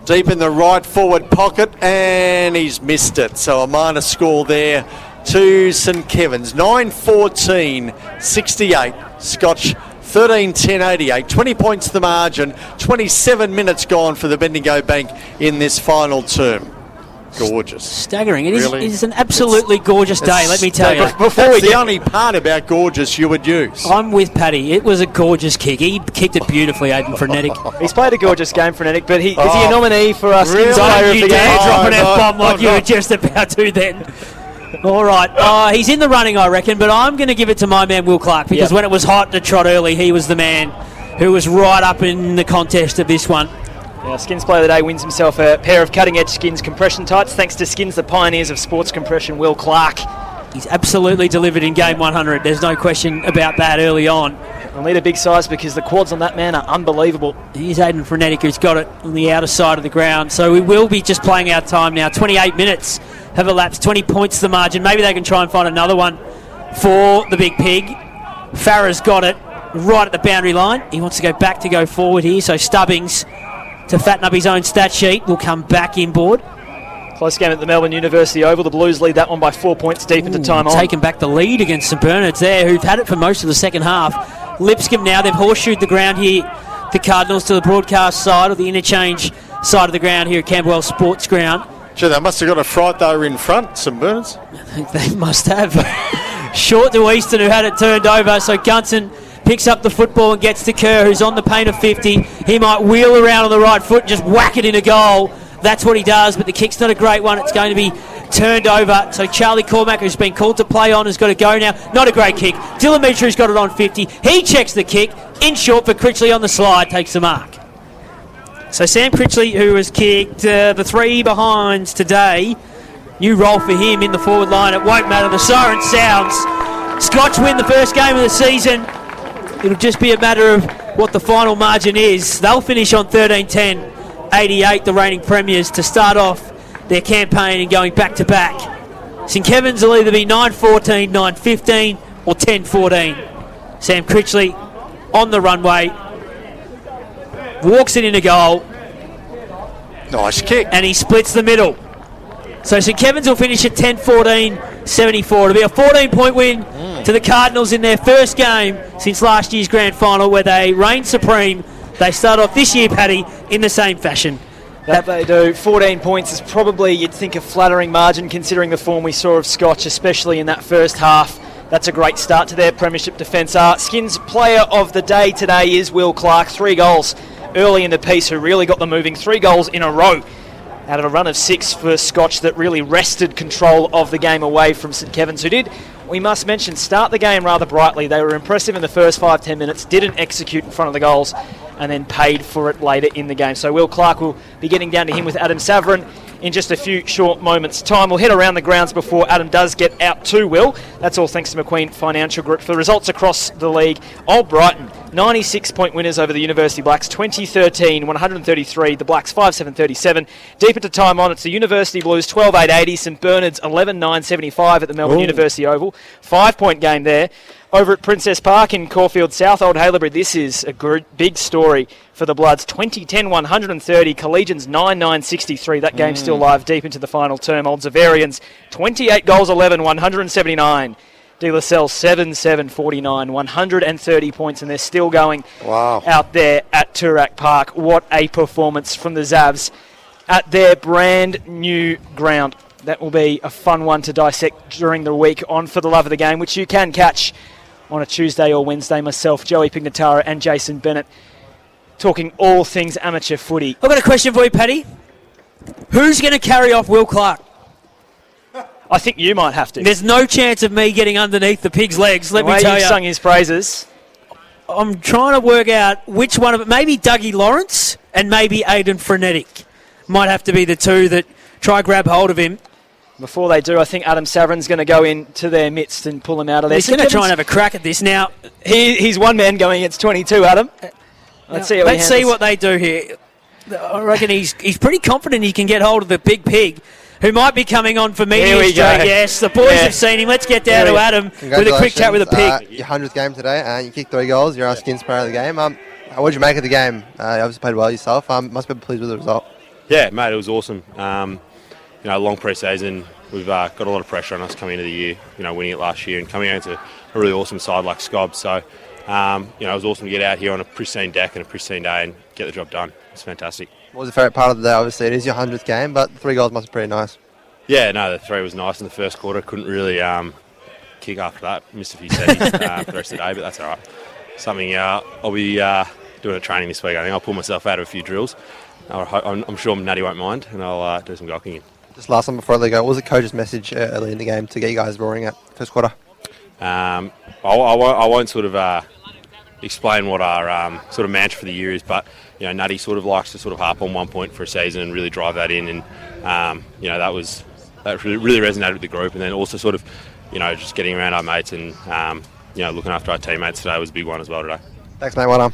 Deep in the right forward pocket, and he's missed it. So a minor score there to St Kevin's. 9-14-68. Scotch 13-10-88, 20 points the margin, 27 minutes gone for the Bendigo Bank in this final term. Gorgeous. Staggering. It Really? is an absolutely gorgeous day, let me tell you. That's the only part about gorgeous you would use. I'm with Paddy. It was a gorgeous kick. He kicked it beautifully, Aiden Frenetic. He's played a gorgeous game, Frenetic, but is he a nominee for us? Really? Player of You the dare game? drop an F-bomb like you were just about to then. All right. He's in the running, I reckon, but I'm going to give it to my man, Will Clark, because when it was hot to trot early, he was the man who was right up in the contest of this one. Yeah, Skins Player of the Day wins himself a pair of cutting-edge Skins compression tights, thanks to Skins, the pioneers of sports compression, Will Clark. He's absolutely delivered in game 100. There's no question about that early on. I'll need a big size because the quads on that man are unbelievable. Here's Aiden Frenetic, who's got it on the outer side of the ground. So we will be just playing our time now. 28 minutes have elapsed, 20 points the margin. Maybe they can try and find another one for the Big Pig. Farah's got it right at the boundary line. He wants to go back to go forward here. So Stubbings, to fatten up his own stat sheet, will come back inboard. Close game at the Melbourne University Oval. The Blues lead that one by 4 points deep into time on. Taking back the lead against St Bernard's there, who've had it for most of the second half. Lipscomb now, they've horseshoed the ground here. The Cardinals to the broadcast side, or the interchange side of the ground here at Camberwell Sportsground. Gee, they must have got a fright they were in front, St Bernard's. I think they must have. Short to Easton, who had it turned over. So Gunson picks up the football and gets to Kerr, who's on the paint of 50. He might wheel around on the right foot and just whack it in a goal. That's what he does, but the kick's not a great one. It's going to be turned over. So Charlie Cormack, who's been called to play on, has got to go now. Not a great kick. Dylan Mitchell's got it on 50. He checks the kick. In short for Critchley on the slide, takes the mark. So Sam Critchley, who has kicked the 3 behinds today, new role for him in the forward line. It won't matter. The siren sounds. Scotch win the first game of the season. It'll just be a matter of what the final margin is. They'll finish on 13-10, 88, the reigning premiers, to start off their campaign and going back-to-back. St Kevin's will either be 9-14, 9-15 or 10-14. Sam Critchley on the runway, walks it in a goal. Nice kick. And he splits the middle. So St Kevin's will finish at 10-14, 74. It'll be a 14-point win to the Cardinals in their first game since last year's grand final, where they reigned supreme. They start off this year, Paddy, in the same fashion. That they do. 14 points is probably, you'd think, a flattering margin considering the form we saw of Scotch, especially in that first half. That's a great start to their premiership defence. Skins player of the day today is Will Clark. 3 goals early in the piece, who really got them moving. 3 goals in a row out of a run of 6 for Scotch that really wrested control of the game away from St Kevin's, who did, we must mention, start the game rather brightly. They were impressive in the first 5-10 minutes, didn't execute in front of the goals, and then paid for it later in the game. So Will Clark will be getting down to him with Adem Savran in just a few short moments' time. We'll head around the grounds before Adam does get out to Will. That's all thanks to McQueen Financial Group. For the results across the league, Old Brighton, 96-point winners over the University Blacks, 2013, 133. The Blacks, 5-7-37. Deep into time on, it's the University Blues, 12-8-80. St Bernard's, 11-9-75 at the Melbourne University Oval. 5-point game there. Over at Princess Park in Caulfield South, Old Haileybury, this is a big story for the Bloods. 20-10, 130. Collegians, 9-9-63. That game's still live deep into the final term. Old Zavarians, 28 goals, 11, 179. De La Salle, 7-7, 49. 130 points, and they're still going out there at Toorak Park. What a performance from the Zavs at their brand new ground. That will be a fun one to dissect during the week on For the Love of the Game, which you can catch on a Tuesday or Wednesday. Myself, Joey Pignataro and Jason Bennett talking all things amateur footy. I've got a question for you, Paddy. Who's going to carry off Will Clark? I think you might have to. There's no chance of me getting underneath the pig's legs, let me tell you. Sung his praises. I'm trying to work out which one of it. Maybe Dougie Lawrence and maybe Aiden Frenetic might have to be the two that try grab hold of him. Before they do, I think Adem Savran's going to go into their midst and pull him out of there. He's going to try and have a crack at this. Now, he's one man going against 22, Adam. Let's see what they do here. I reckon he's pretty confident he can get hold of the big pig, who might be coming on for media straight. Yes, the boys have seen him. Let's get down to Adam with a quick chat with the pig. Your 100th game today, and you kicked 3 goals. You're our Skins player of the game. What did you make of the game? You obviously played well yourself. Must be pleased with the result. Yeah, mate, it was awesome. Long pre-season. We've got a lot of pressure on us coming into the year, winning it last year and coming out to a really awesome side like Scob. So, it was awesome to get out here on a pristine deck and a pristine day and get the job done. It's fantastic. What was the favourite part of the day? Obviously, it is your 100th game, but 3 goals must be pretty nice. Yeah, no, the 3 was nice in the first quarter. Couldn't really kick after that. Missed a few setties for the rest of the day, but that's all right. Something I'll be doing at training this week. I think I'll pull myself out of a few drills. I'm sure Natty won't mind, and I'll do some goal kicking. Just last one before they go, what was the coach's message early in the game to get you guys roaring at first quarter? I won't sort of explain what our sort of mantra for the year is, but Natty sort of likes to sort of harp on 1 point for a season and really drive that in, and that really resonated with the group, and then also sort of just getting around our mates and looking after our teammates today was a big one as well today. Thanks, mate. Well done.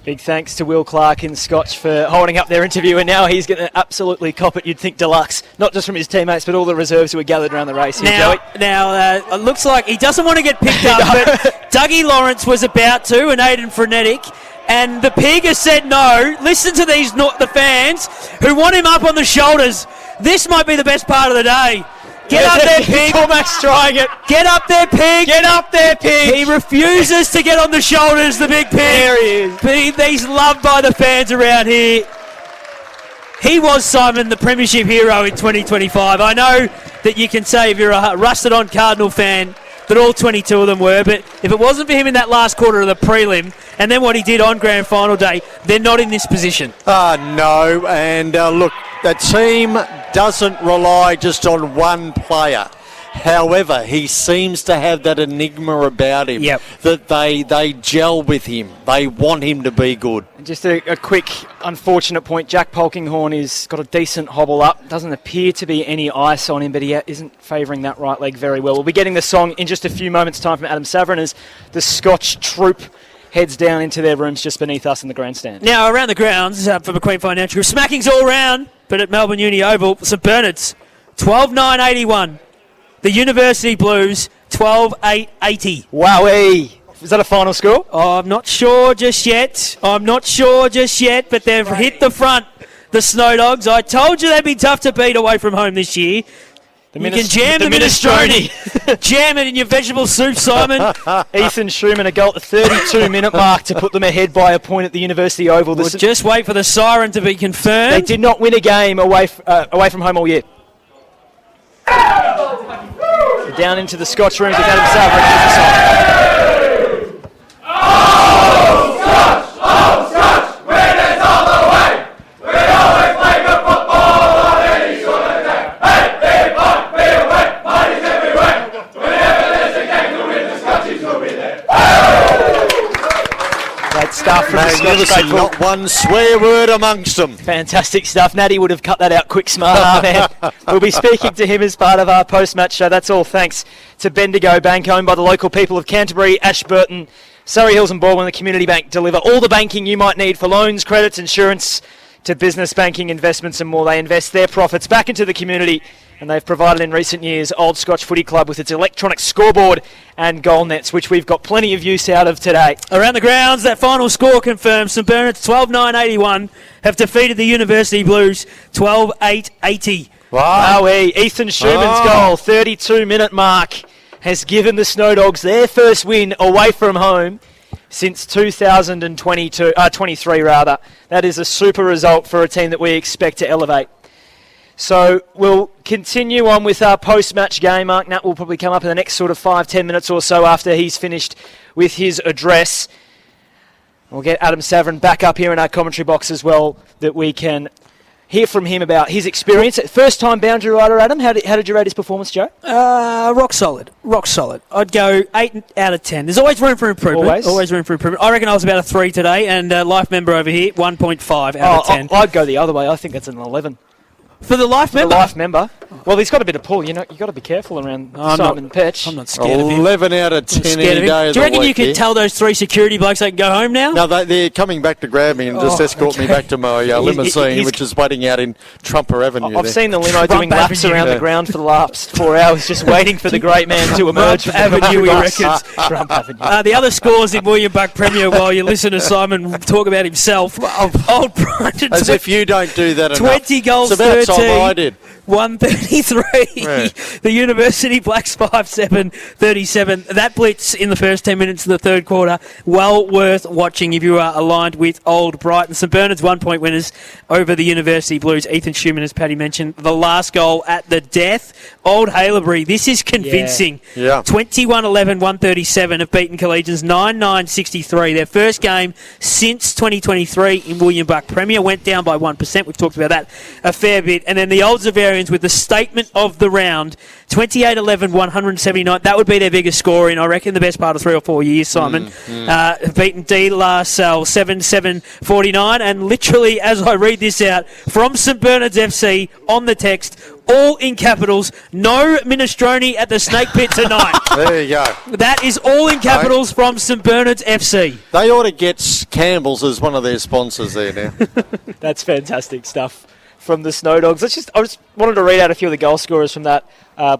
Big thanks to Will Clark in Scotch for holding up their interview, and now he's going to absolutely cop it, you'd think, deluxe, not just from his teammates, but all the reserves who were gathered around the race. Joey? It looks like he doesn't want to get picked up, but Dougie Lawrence was about to, and Aiden Frenetic, and the pig has said no. Listen to the fans who want him up on the shoulders. This might be the best part of the day. Get up there, pig. Cormac's trying it. Get up there, pig. Get up there, pig. He refuses to get on the shoulders, the big pig. There he is. He's loved by the fans around here. He was, Simon, the premiership hero in 2025. I know that you can say if you're a rusted-on Cardinal fan that all 22 of them were. But if it wasn't for him in that last quarter of the prelim, and then what he did on grand final day, they're not in this position. No, and look, the team doesn't rely just on one player. However, he seems to have that enigma about him, that they gel with him. They want him to be good. Just a quick unfortunate point. Jack Polkinghorne has got a decent hobble up. Doesn't appear to be any ice on him, but he isn't favouring that right leg very well. We'll be getting the song in just a few moments' time from Adem Savran as the Scotch troop heads down into their rooms just beneath us in the grandstand. Now, around the grounds for McQueen Financial, smackings all round, but at Melbourne Uni Oval, St Bernard's 12-9-81. The University Blues, 12-8-80. Wowee. Is that a final score? Oh, I'm not sure just yet, but they've hit the front, the Snow Dogs. I told you they'd be tough to beat away from home this year. You can jam the minestrone. Jam it in your vegetable soup, Simon. Ethan Schumann, a goal at the 32-minute mark to put them ahead by a point at the University Oval. We'll just wait for the siren to be confirmed. They did not win a game away from home all year. Down into the Scotch rooms with Adem Savran. Old Scotch, winners all the way. We always play good football on any sort of day. Hey, be fun, be away, money's everywhere. Whenever there's a game to win, the Scotchies will be there. Great stuff from the Scotch faithful. Not one swear word amongst them. Fantastic stuff. Natty would have cut that out quick, smart man. We'll be speaking to him as part of our post-match show. That's all thanks to Bendigo Bank, owned by the local people of Canterbury, Ashburton, Surrey Hills and Baldwin. The Community Bank deliver all the banking you might need for loans, credits, insurance, to business banking, investments and more. They invest their profits back into the community, and they've provided in recent years Old Scotch Footy Club with its electronic scoreboard and goal nets, which we've got plenty of use out of today. Around the grounds, that final score confirmed. St Bernard's 12-9-81 have defeated the University Blues 12-8-80. Wow. Ethan Schumann's goal, 32-minute mark, has given the Snow Dogs their first win away from home since 2023. That is a super result for a team that we expect to elevate. So we'll continue on with our post-match game. Mark Nutt will probably come up in the next sort of 5-10 minutes or so after he's finished with his address. We'll get Adem Savran back up here in our commentary box as well, that we can hear from him about his experience. First time boundary rider, Adam. How did you rate his performance, Joe? Rock solid. I'd go 8 out of 10. There's always room for improvement. Always room for improvement. I reckon I was about a 3 today, and life member over here, 1.5 out of 10. I'd go the other way. I think that's an 11. For the life member? The life member. Well, he's got a bit of pull. You've got to be careful around Simon Petch. I'm not scared of him. 11 out of 10 any day of the week. Do you reckon you could tell those 3 security blokes they can go home now? No, they're coming back to grab me and just escort me back to my limousine, which is waiting out in Trumper Avenue. I've seen the limo doing laps around the ground for the last 4 hours, just waiting for the great man to emerge from Avenue, he reckons. Trump Avenue. The other scores in William Buck Premier, while you listen to Simon talk about himself. Old Brighton. As if you don't do that enough. 20 goals, it's about 13. time I did. 133. Yeah. The University Blacks 5-7-37. That blitz in the first 10 minutes of the third quarter, well worth watching if you are aligned with Old Brighton. St Bernard's 1-point winners over the University Blues. Ethan Schumann, as Paddy mentioned, the last goal at the death. Old Haileybury, this is convincing. Yeah. 21-11-137 have beaten Collegians 9-9-63. Their first game since 2023 in William Buck Premier. Went down by 1%. We've talked about that a fair bit. And then the Old Zavarians with the statement of the round, 28-11-179. That would be their biggest score in, I reckon, the best part of 3 or 4 years, Simon. Beaten De La Salle 7-7-49. And literally, as I read this out, from St Bernard's FC on the text, all in capitals, no minestrone at the Snake Pit tonight. There you go. That is all in capitals from St Bernard's FC. They ought to get Campbell's as one of their sponsors there now. That's fantastic stuff from the Snow Dogs. I just wanted to read out a few of the goal scorers from that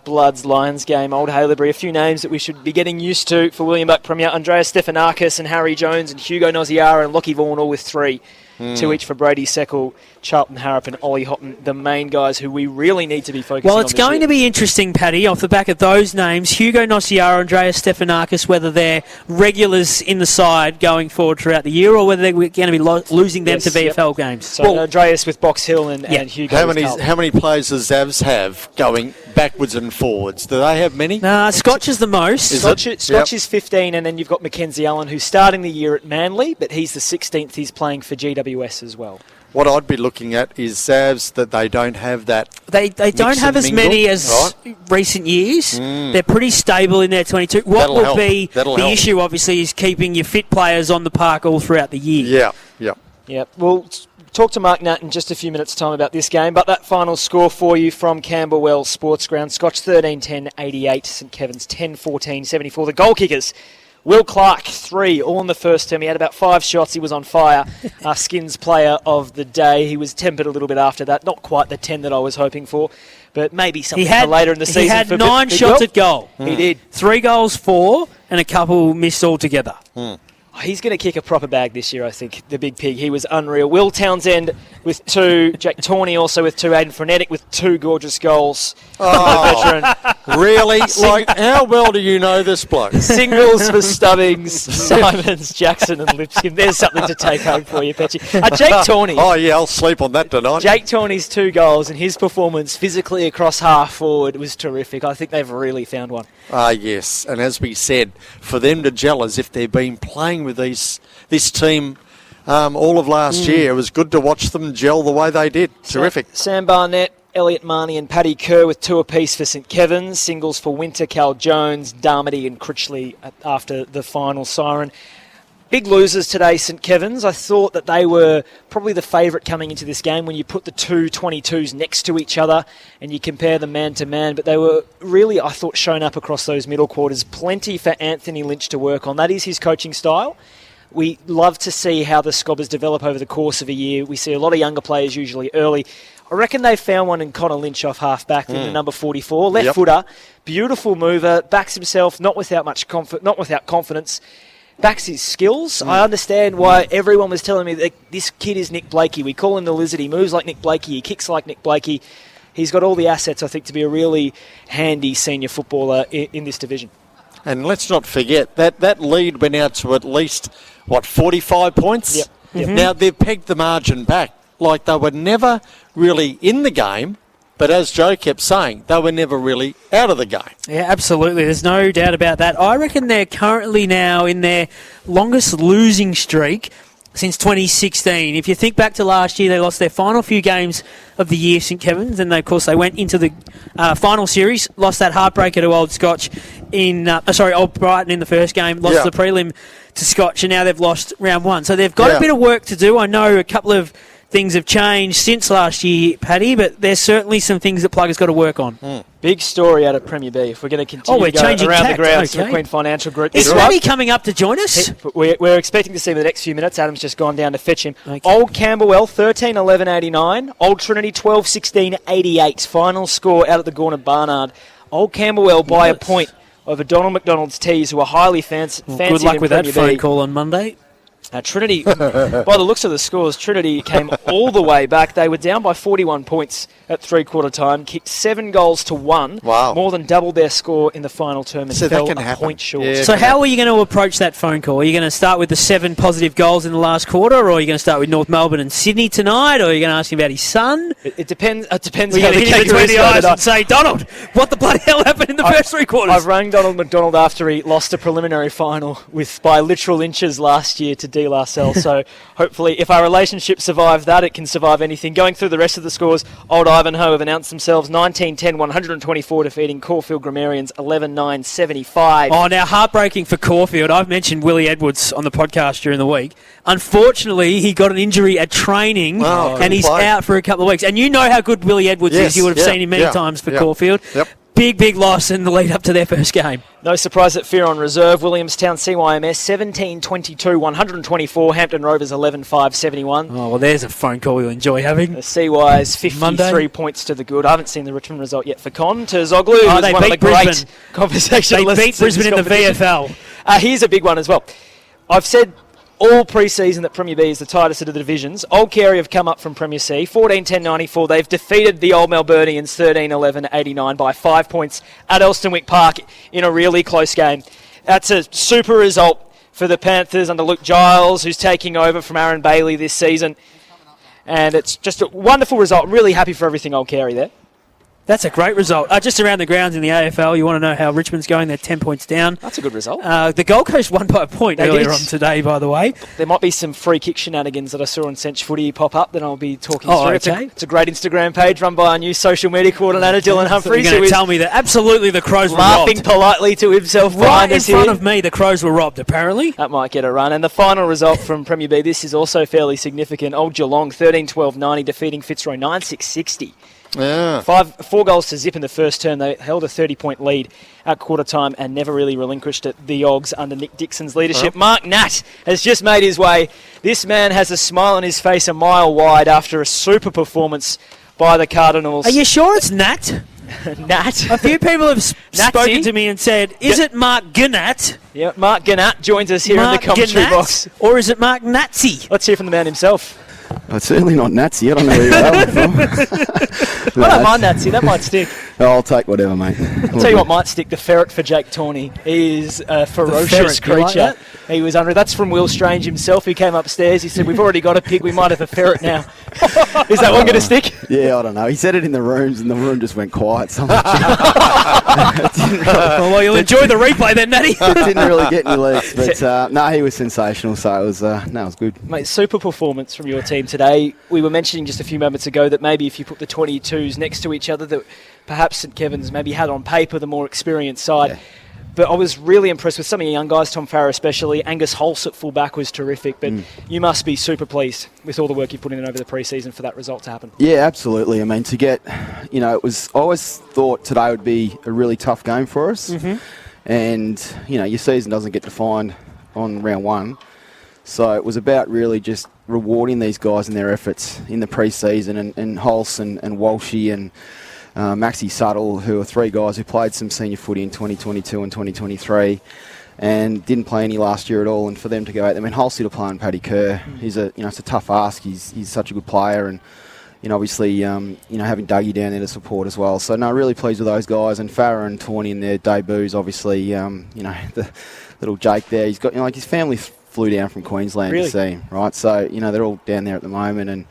Bloods-Lions game. Old Haileybury, a few names that we should be getting used to for William Buck Premier. Andreas Stefanakis and Harry Jones and Hugo Noziara and Lockie Vaughan, all with 3. 2 each for Brady Seckle, Charlton Harrop and Ollie Houghton, the main guys who we really need to be focusing on. Well, it's going to be interesting, Paddy, off the back of those names, Hugo Noziara, Andreas Stefanakis, whether they're regulars in the side going forward throughout the year or whether they're going to be losing them to VFL games. So Andreas with Box Hill and Hugo How many players does Zavs have going backwards and forwards? Do they have many? Nah, Scotch is the most. Scotch is 15, and then you've got Mackenzie Allen, who's starting the year at Manly, but he's the 16th. He's playing for GWS as well. What I'd be looking at is Savs that they don't have that. They don't have as many as recent years. They're pretty stable in their 22. What will be the issue, obviously, is keeping your fit players on the park all throughout the year. Yeah. We'll talk to Mark Nat in just a few minutes' time about this game, but that final score for you from Camberwell Sportsground: Scotch 13-10, 88, St Kevin's 10-14, 74. The goal kickers: Will Clark, 3, all in the first term. He had about 5 shots. He was on fire. Skins player of the day. He was tempered a little bit after that. Not quite the 10 that I was hoping for, but maybe something for later in the season. He had 9 shots at goal. He did. 3 goals, 4, and a couple missed altogether. He's going to kick a proper bag this year, I think, the big pig. He was unreal. Will Townsend with 2. Jack Tawney also with 2. Aiden Frenetic with 2 gorgeous goals. Really? How well do you know this bloke? Singles for Stubbings, Simons, Jackson and Lipscomb. There's something to take home for you, Petchy. Jake Tawney. Oh, yeah, I'll sleep on that tonight. Jake Tawney's 2 goals and his performance physically across half forward was terrific. I think they've really found one. Yes, and as we said, for them to gel as if they've been playing with this team all of last year, it was good to watch them gel the way they did. Terrific. Sam Barnett, Elliot Marnie and Paddy Kerr with 2 apiece for St Kevin's. Singles for Winter, Cal Jones, Darmody and Critchley after the final siren. Big losers today, St Kevin's. I thought that they were probably the favourite coming into this game when you put the 2 22s next to each other and you compare them man to man. But they were really, I thought, shown up across those middle quarters. Plenty for Anthony Lynch to work on. That is his coaching style. We love to see how the Scobbers develop over the course of a year. We see a lot of younger players usually early. I reckon they found one in Connor Lynch off half-back in the number 44. Left footer, beautiful mover, backs himself, not without confidence. Backs his skills. I understand why everyone was telling me that this kid is Nick Blakey. We call him the Lizard. He moves like Nick Blakey. He kicks like Nick Blakey. He's got all the assets, I think, to be a really handy senior footballer in this division. And let's not forget that lead went out to at least, 45 points? Yep. Mm-hmm. Now, they've pegged the margin back. Like they were never really in the game, but as Joe kept saying, they were never really out of the game. Yeah, absolutely. There's no doubt about that. I reckon they're currently now in their longest losing streak since 2016. If you think back to last year, they lost their final few games of the year, St Kevin's, and of course they went into the final series, lost that heartbreaker to Old Scotch Old Brighton in the first game, lost the prelim to Scotch, and now they've lost round 1. So they've got a bit of work to do. I know a couple of things have changed since last year, Paddy, but there's certainly some things that Plugger's got to work on. Big story out of Premier B. If we're going to continue to go around the grounds to the Queen Financial Group. Is Paddy coming up to join us? We're expecting to see him in the next few minutes. Adam's just gone down to fetch him. Okay. Old Camberwell, 13-11-89. Old Trinity, 12-16-88. Final score out at the Gorner Barnard. Old Camberwell by a point over Donald McDonald's Tees, who are highly fancied. Good luck with that phone call on Monday. Trinity, by the looks of the scores, Trinity came all the way back. They were down by 41 points at three-quarter time, kicked 7 goals to 1, more than doubled their score in the final term, and fell a point short. Yeah, so how are you going to approach that phone call? Are you going to start with the 7 positive goals in the last quarter, or are you going to start with North Melbourne and Sydney tonight, or are you going to ask him about his son? It depends. It depends. How the hit between the eyes and say, Donald, what the bloody hell happened in the first 3 quarters? I've rang Donald McDonald after he lost a preliminary final by literal inches last year to D. Lascelles. So hopefully, if our relationship survived that, it can survive anything. Going through the rest of the scores, Old Ivanhoe have announced themselves 19-10, 124, defeating Caulfield Grammarians 11-9, 75. Oh, now heartbreaking for Caulfield. I've mentioned Willie Edwards on the podcast during the week. Unfortunately, he got an injury at training and he's out for a couple of weeks. And you know how good Willie Edwards is. You would have seen him many times for Caulfield. Big loss in the lead up to their first game. No surprise at Fear on Reserve. Williamstown CYMS 17-22, 124. Hampton Rovers 11-5, 71. Oh, well, there's a phone call you'll enjoy having. The CY's 53 Monday. Points to the good. I haven't seen the Richmond result yet for Con. To Zoglu, who's they one beat of the Brisbane. Great conversationalists. They beat Brisbane in the VFL. Here's a big one as well. I've said all pre-season that Premier B is the tightest of the divisions. Old Carey have come up from Premier C, 14-10-94. They've defeated the Old Melburnians 13-11-89 by 5 points at Elstonwick Park in a really close game. That's a super result for the Panthers under Luke Giles, who's taking over from Aaron Bailey this season. And it's just a wonderful result. I'm really happy for everything Old Carey there. That's a great result. Just around the grounds in the AFL, you want to know how Richmond's going? They're 10 points down. That's a good result. The Gold Coast won by a point earlier on today, by the way. There might be some free kick shenanigans that I saw on Cinch Footy pop up that I'll be talking through. Okay. It's a great Instagram page run by our new social media coordinator, Dylan Humphries. So you're going to tell me that absolutely the Crows were laughing robbed. politely to himself Right behind in us front here. of me, the Crows were robbed, apparently. That might get a run. And the final result from Premier B, this is also fairly significant. Old Geelong, 13-12-90, defeating Fitzroy 9-6-60. Yeah. 4 goals to zip in the first term. They held a 30-point lead at quarter time and never really relinquished it. The Ogs under Nick Dixon's leadership. Mark Natt has just made his way. This man has a smile on his face a mile wide after a super performance by the Cardinals. Are you sure it's Nat? Nat. A few people have spoken to me and said, is it Mark Gannat? Yeah, Mark Gannat joins us here in the commentary box. Or is it Mark Nazi? Let's hear from the man himself. Oh, it's certainly not Nazi. I don't know where you're going from. I don't mind Nazi. That might stick. I'll take whatever, mate. I'll tell you what might stick, the ferret for Jake Tawney. He is a ferocious creature. Like he was under. That's from Will Strange himself. He came upstairs. He said, we've already got a pig. We might have a ferret now. Is that one going to stick? Yeah, I don't know. He said it in the rooms and the room just went quiet. So well, you'll enjoy the replay then, Natty. It didn't really get any legs. But no, he was sensational. So it was, it was good. Mate, super performance from your team today. We were mentioning just a few moments ago that maybe if you put the 22s next to each other, that perhaps St Kevin's maybe had on paper the more experienced side. Yeah. But I was really impressed with some of the young guys, Tom Farah especially. Angus Holst at fullback was terrific. But you must be super pleased with all the work you've put in over the pre-season for that result to happen. Yeah, absolutely. I mean, to get, I always thought today would be a really tough game for us. Mm-hmm. And, your season doesn't get defined on round one. So it was about really just rewarding these guys and their efforts in the pre-season. And Holst and Walshy and Maxi Suttle, who are 3 guys who played some senior footy in 2022 and 2023 and didn't play any last year at all, and for them to go out, I mean, Holsey to play on Paddy Kerr, he's it's a tough ask. He's such a good player, and obviously having Dougie down there to support as well. So no, really pleased with those guys, and Farah and Tawney in their debuts. Obviously, the little Jake there, he's got his family flew down from Queensland to see him, right? So they're all down there at the moment, and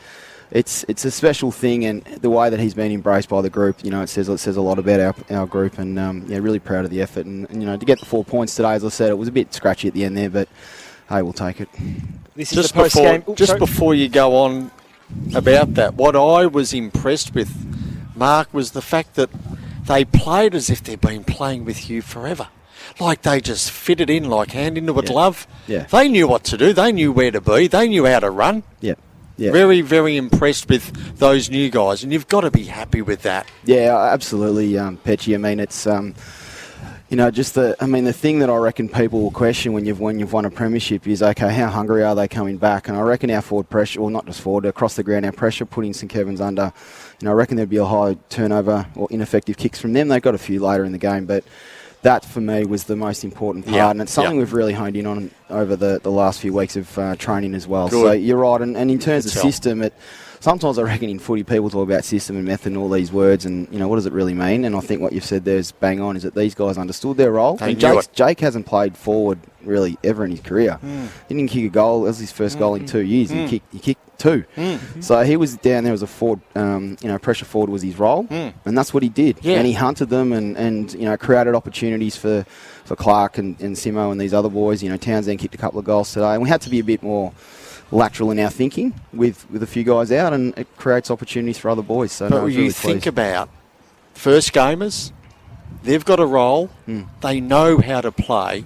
it's a special thing, and the way that he's been embraced by the group, it says a lot about our group, and really proud of the effort, and to get the 4 points today, as I said, it was a bit scratchy at the end there, but hey, we'll take it. This is just the post-game. Before you go on about that, what I was impressed with, Mark, was the fact that they played as if they've been playing with you forever. Like they just fitted in like hand into a glove. Yeah. They knew what to do. They knew where to be. They knew how to run. Yeah. Yeah. Very, very impressed with those new guys, and you've got to be happy with that. Yeah, absolutely, Petchy. I mean, it's the thing that I reckon people will question when you've won a premiership is, okay, how hungry are they coming back? And I reckon our forward pressure, well, not just forward, across the ground, our pressure putting St Kevin's under. I reckon there'd be a high turnover or ineffective kicks from them. They got a few later in the game, but that for me was the most important part, and it's something we've really honed in on over the last few weeks of training as well. Good. So you're right, and in terms of system, sometimes I reckon in footy people talk about system and method and all these words, and what does it really mean? And I think what you've said there is bang on, is that these guys understood their role. Jake hasn't played forward really ever in his career. He didn't kick a goal. That was his first goal in 2 years. He kicked 2. So he was down there as a forward, pressure forward was his role, and that's what he did. Yeah. And he hunted them and created opportunities for Clark and Simo and these other boys. Townsend kicked a couple of goals today, and we had to be a bit more lateral in our thinking with a few guys out, and it creates opportunities for other boys. So but you think about first gamers, they've got a role, they know how to play,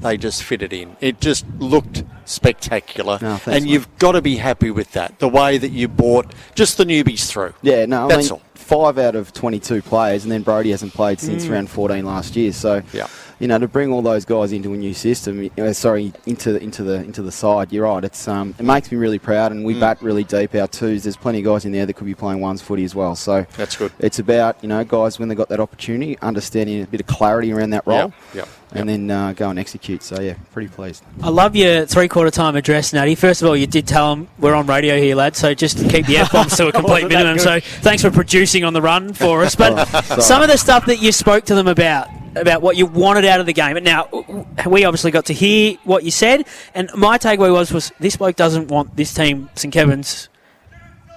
they just fit it in. It just looked spectacular, and you've got to be happy with that, the way that you brought just the newbies through. Yeah, no, that's all. 5 out of 22 players, and then Brody hasn't played since round 14 last year. So, to bring all those guys into a new system, into the side, you're right. It's it makes me really proud, and we bat really deep. Our twos, there's plenty of guys in there that could be playing ones footy as well. So that's good. It's about guys when they got that opportunity, understanding a bit of clarity around that role. And then go and execute. So, yeah, pretty pleased. I love your three-quarter time address, Natty. First of all, you did tell them we're on radio here, lad, so just to keep the F-bombs to a complete minimum. So thanks for producing on the run for us. But some of the stuff that you spoke to them about what you wanted out of the game. And now, we obviously got to hear what you said, and my takeaway was this bloke doesn't want this team, St Kevin's,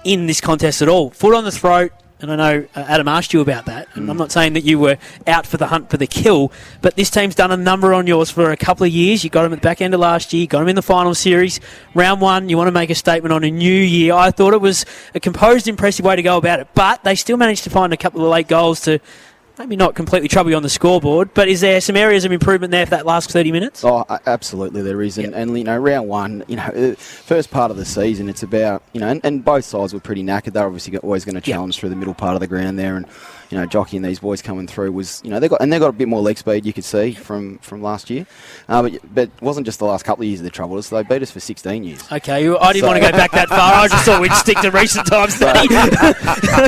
in this contest at all. Foot on the throat, and I know Adam asked you about that, and I'm not saying that you were out for the hunt for the kill, but this team's done a number on yours for a couple of years. You got him at the back end of last year, you got him in the final series. Round 1, you want to make a statement on a new year. I thought it was a composed, impressive way to go about it, but they still managed to find a couple of late goals to maybe not completely trouble you on the scoreboard, but is there some areas of improvement there for that last 30 minutes? Oh, absolutely there is. And round 1, first part of the season, it's about, and both sides were pretty knackered. They're obviously always going to challenge through the middle part of the ground there. And, Jockey and these boys coming through was, they got a bit more leg speed, you could see, from last year. But it wasn't just the last couple of years that troubled us. They beat us for 16 years. Okay, I didn't want to go back that far. I just thought we'd stick to recent times.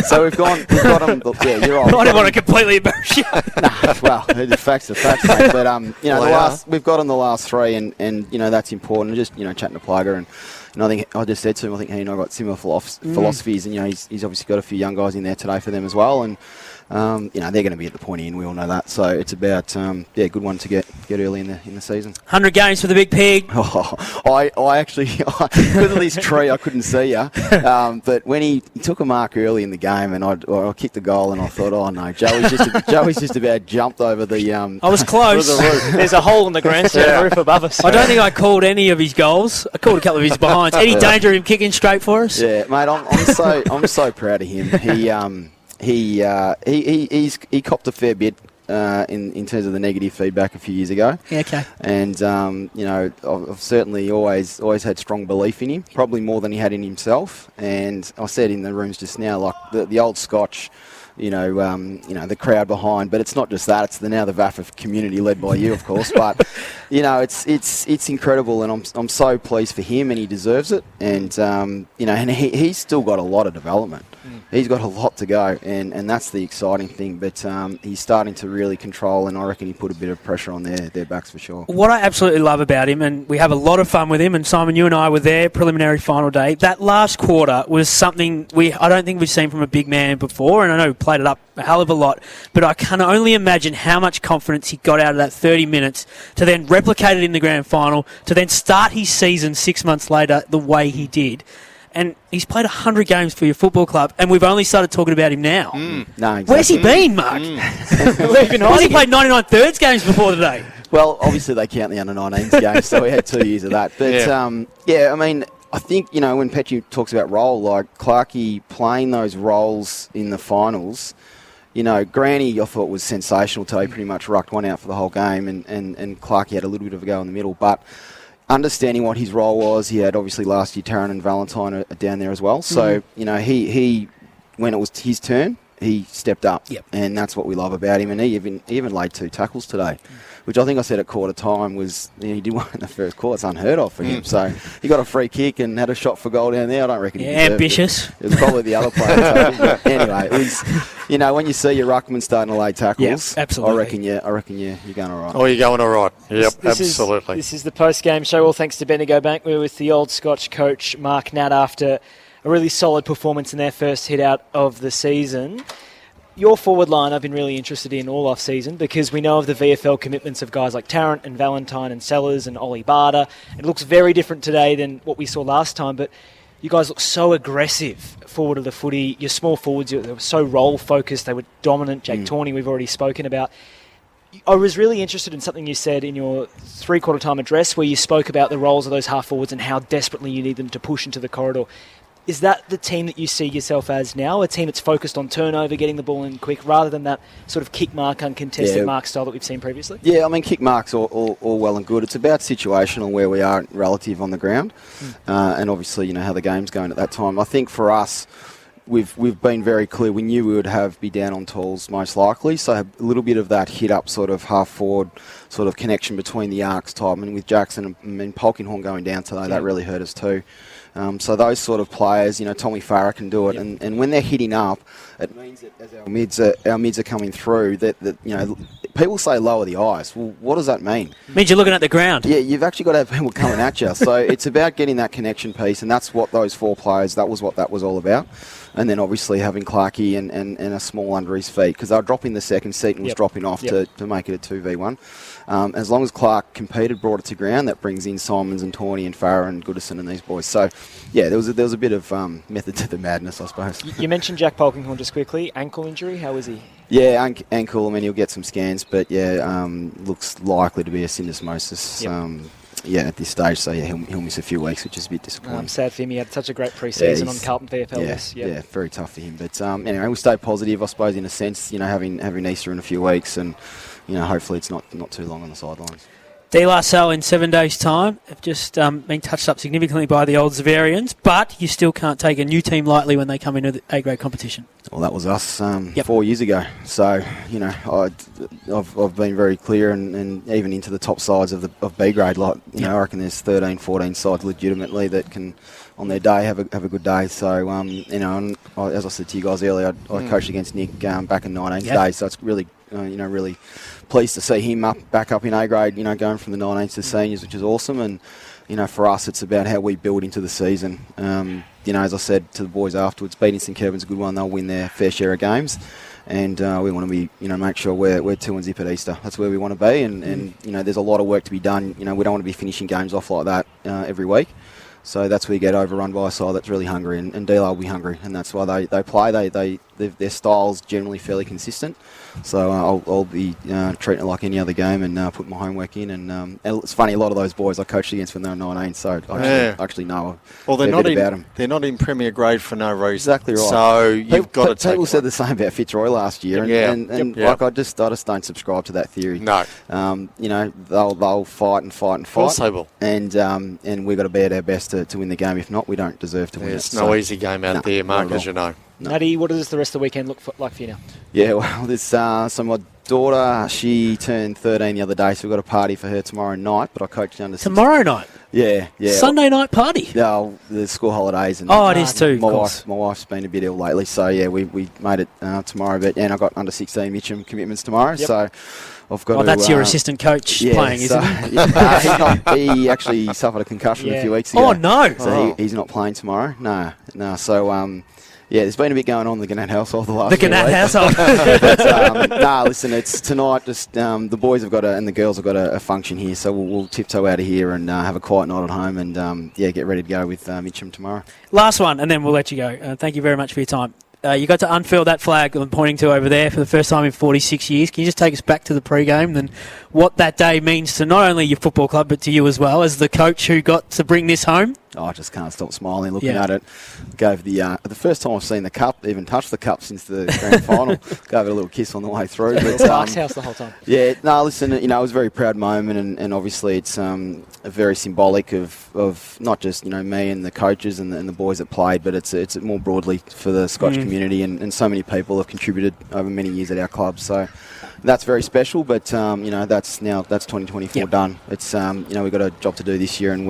So we've got them. Yeah, you're right. I didn't want to completely embarrass you. Well, the facts are facts, mate. But we've got on the last 3, and that's important. Just chatting to Plugger, and I think I just said to him, I think he and I got similar philosophies, and he's obviously got a few young guys in there today for them as well, and they're going to be at the pointy end. We all know that. So it's about a good one to get early in the season. 100 games for the big pig. I actually because of this tree I couldn't see you, but when he took a mark early in the game and I kicked the goal and I thought, oh no, Joey's just about jumped over the. I was close. There's a hole in the grandstand roof above us. I don't think I called any of his goals. I called a couple of his behinds. Any danger of him kicking straight for us? Yeah, mate. I'm so proud of him. He copped a fair bit in terms of the negative feedback a few years ago. Yeah, okay. And I've certainly always had strong belief in him, probably more than he had in himself. And I said in the rooms just now, like the Old Scotch. The crowd behind, but it's not just that. It's now the VAFA community led by you, of course. But it's incredible, and I'm so pleased for him, and he deserves it. And and he's still got a lot of development. He's got a lot to go, and that's the exciting thing. But he's starting to really control, and I reckon he put a bit of pressure on their backs for sure. What I absolutely love about him, and we have a lot of fun with him, and Simon, you and I were there preliminary final day. That last quarter was something I don't think we've seen from a big man before, and I know we played it up a hell of a lot, but I can only imagine how much confidence he got out of that 30 minutes to then replicate it in the grand final, to then start his season 6 months later the way he did. And he's played 100 games for your football club, and we've only started talking about him now. No, exactly. Where's he been, Mark? He played 99 thirds games before today. Well, obviously they count the under-19s games, so we had 2 years of that. But, I think, when Petchy talks about role, like Clarkey playing those roles in the finals, Granny, I thought, was sensational today. Pretty much rucked one out for the whole game, and Clarkey had a little bit of a go in the middle. But understanding what his role was, he had obviously last year Taron and Valentine are down there as well. So, he when it was his turn, he stepped up. Yep. And that's what we love about him. And he even laid 2 tackles today, which I think I said at quarter time was, he did one in the first quarter. It's unheard of for him. So he got a free kick and had a shot for goal down there. I don't reckon he deserved ambitious. It was probably the other player. But anyway, it was, when you see your ruckman starting to lay tackles, absolutely. I reckon you're going all right. Oh, you're going all right. Yep, absolutely. This is the post-game show. All thanks to Bendigo Bank. We're with the Old Scotch coach, Mark Natt, after a really solid performance in their first hit out of the season. Your forward line I've been really interested in all off-season because we know of the VFL commitments of guys like Tarrant and Valentine and Sellers and Ollie Barter. It looks very different today than what we saw last time, but you guys look so aggressive forward of the footy. Your small forwards, they were so role-focused. They were dominant. Jake Tawney, we've already spoken about. I was really interested in something you said in your three-quarter time address where you spoke about the roles of those half-forwards and how desperately you need them to push into the corridor. Is that the team that you see yourself as now? A team that's focused on turnover, getting the ball in quick, rather than that sort of kick mark, uncontested mark style that we've seen previously? Yeah, kick marks all well and good. It's about situational where we are relative on the ground. And obviously, how the game's going at that time. I think for us, we've been very clear. We knew we would be down on tools most likely, so a little bit of that hit up sort of half forward sort of connection between the arcs type. And with Jackson and Polkinghorn going down today, that really hurt us too. So those sort of players, Tommy Farah can do it, and when they're hitting up, it means that as our mids are coming through, that people say lower the ice. Well, what does that mean? It means you're looking at the ground. Yeah, you've actually got to have people coming at you. So it's about getting that connection piece, and that's what those 4 players. That was what that was all about. And then obviously having Clarkey and a small under his feet, because they were dropping the second seat and was dropping off to make it a 2v1. As long as Clark competed, brought it to ground, that brings in Simons and Tawney and Farah and Goodison and these boys. So, yeah, there was a bit of method to the madness, I suppose. You mentioned Jack Polkinghorne just quickly. Ankle injury, how is he? Yeah, ankle. I mean, he'll get some scans, but looks likely to be a syndesmosis. At this stage, so he'll miss a few weeks, which is a bit disappointing. Sad for him. He had such a great pre-season on Carlton VFL. Yeah, very tough for him. But anyway, we'll stay positive, I suppose, in a sense. Having Easter in a few weeks, and hopefully it's not too long on the sidelines. De La Salle in 7 days' time have just been touched up significantly by the old Zaverians, but you still can't take a new team lightly when they come into the A-grade competition. Well, that was us 4 years ago. So, I've been very clear, and even into the top sides of B-grade. I reckon there's 13, 14 sides legitimately that can, on their day, have a good day. So, and as I said to you guys earlier, I coached against Nick back in 19 days, so it's really, really pleased to see him back up in A grade, going from the 19s to seniors, which is awesome. And, for us, it's about how we build into the season. As I said to the boys afterwards, beating St Kevin's a good one. They'll win their fair share of games. And we want to be, make sure we're 2-0 at Easter. That's where we want to be. And there's a lot of work to be done. We don't want to be finishing games off like that every week. So that's where you get overrun by a side that's really hungry, and DLR will be hungry, and that's why they play. Their style's generally fairly consistent. So I'll be treating it like any other game and put my homework in. And it's funny, a lot of those boys I coached against when they were 19, so I actually know they're not about them. They're not in Premier Grade for no reason. Exactly right. So you've got to take. People said the same about Fitzroy last year, I just don't subscribe to that theory. No. They'll fight and fight and fight. Of course they will. And we've got to be at our best to win the game. If not, we don't deserve to win it. It's no easy game out there, Mark, as you know. No. Natty, what does the rest of the weekend look like for you now? Yeah, well, there's so my daughter, she turned 13 the other day, so we've got a party for her tomorrow night, but I coached under Tomorrow night? Yeah. Sunday night party? Yeah, the school holidays. And it is too, my wife's been a bit ill lately, so yeah, we made it tomorrow, and I got under 16 Mitcham commitments tomorrow, so I've got that's your assistant coach playing, isn't it? He actually suffered a concussion a few weeks ago. Oh, no. So he's not playing tomorrow. No. So, there's been a bit going on in the Gannett household the last few weeks. household. But, listen, it's tonight. Just the boys have got and the girls have got a function here, so we'll tiptoe out of here and have a quiet night at home, and get ready to go with Mitcham tomorrow. Last one, and then we'll let you go. Thank you very much for your time. You got to unfurl that flag I'm pointing to over there for the first time in 46 years. Can you just take us back to the pre-game and what that day means to not only your football club but to you as well as the coach who got to bring this home? I just can't stop smiling looking at it. Gave the first time I've seen the cup, even touched the cup since the grand final. Gave it a little kiss on the way through. But, Mark's house the whole time. Yeah, no, listen, it was a very proud moment, and obviously it's very symbolic of not just me and the coaches and the boys that played, but it's more broadly for the Scotch community, and so many people have contributed over many years at our club. So that's very special, but that's 2024 done. It's we've got a job to do this year, and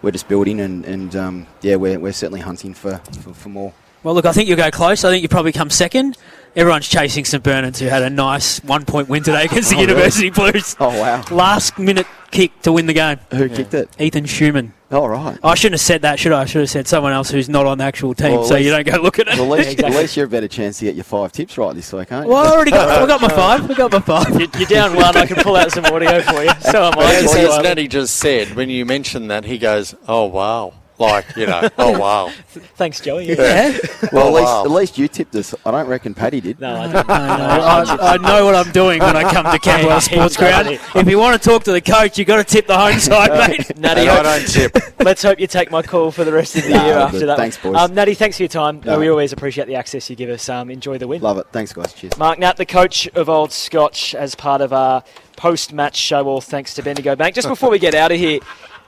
we're just building, and we're certainly hunting for more. Well, look, I think you'll go close. I think you probably come second. Everyone's chasing St Bernard's, who had a nice 1-point win today against the University Blues. Oh, wow. Last minute kick to win the game. Who kicked it? Ethan Schumann. Oh, right. I shouldn't have said that, should I? I should have said someone else who's not on the actual team, so you don't go look at it. Well, at least you're a better chance to get your 5 tips right this week, aren't you? Well, I got my 5. I got my 5. You're down 1. I can pull out some audio for you. So am I. As Natty just said, when you mentioned that, he goes, oh, wow. Oh, wow. Thanks, Joey. Yeah. Well, at least you tipped us. I don't reckon Paddy did. No, I didn't. I know what I'm doing when I come to Camberwell Sportsground. If you want to talk to the coach, you've got to tip the home side, mate. Natty, I don't tip. Let's hope you take my call for the rest of the year after that. Thanks, boys. Natty, thanks for your time. We always appreciate the access you give us. Enjoy the win. Love it. Thanks, guys. Cheers. Mark Nat, the coach of Old Scotch, as part of our post-match show, all thanks to Bendigo Bank. Just before we get out of here,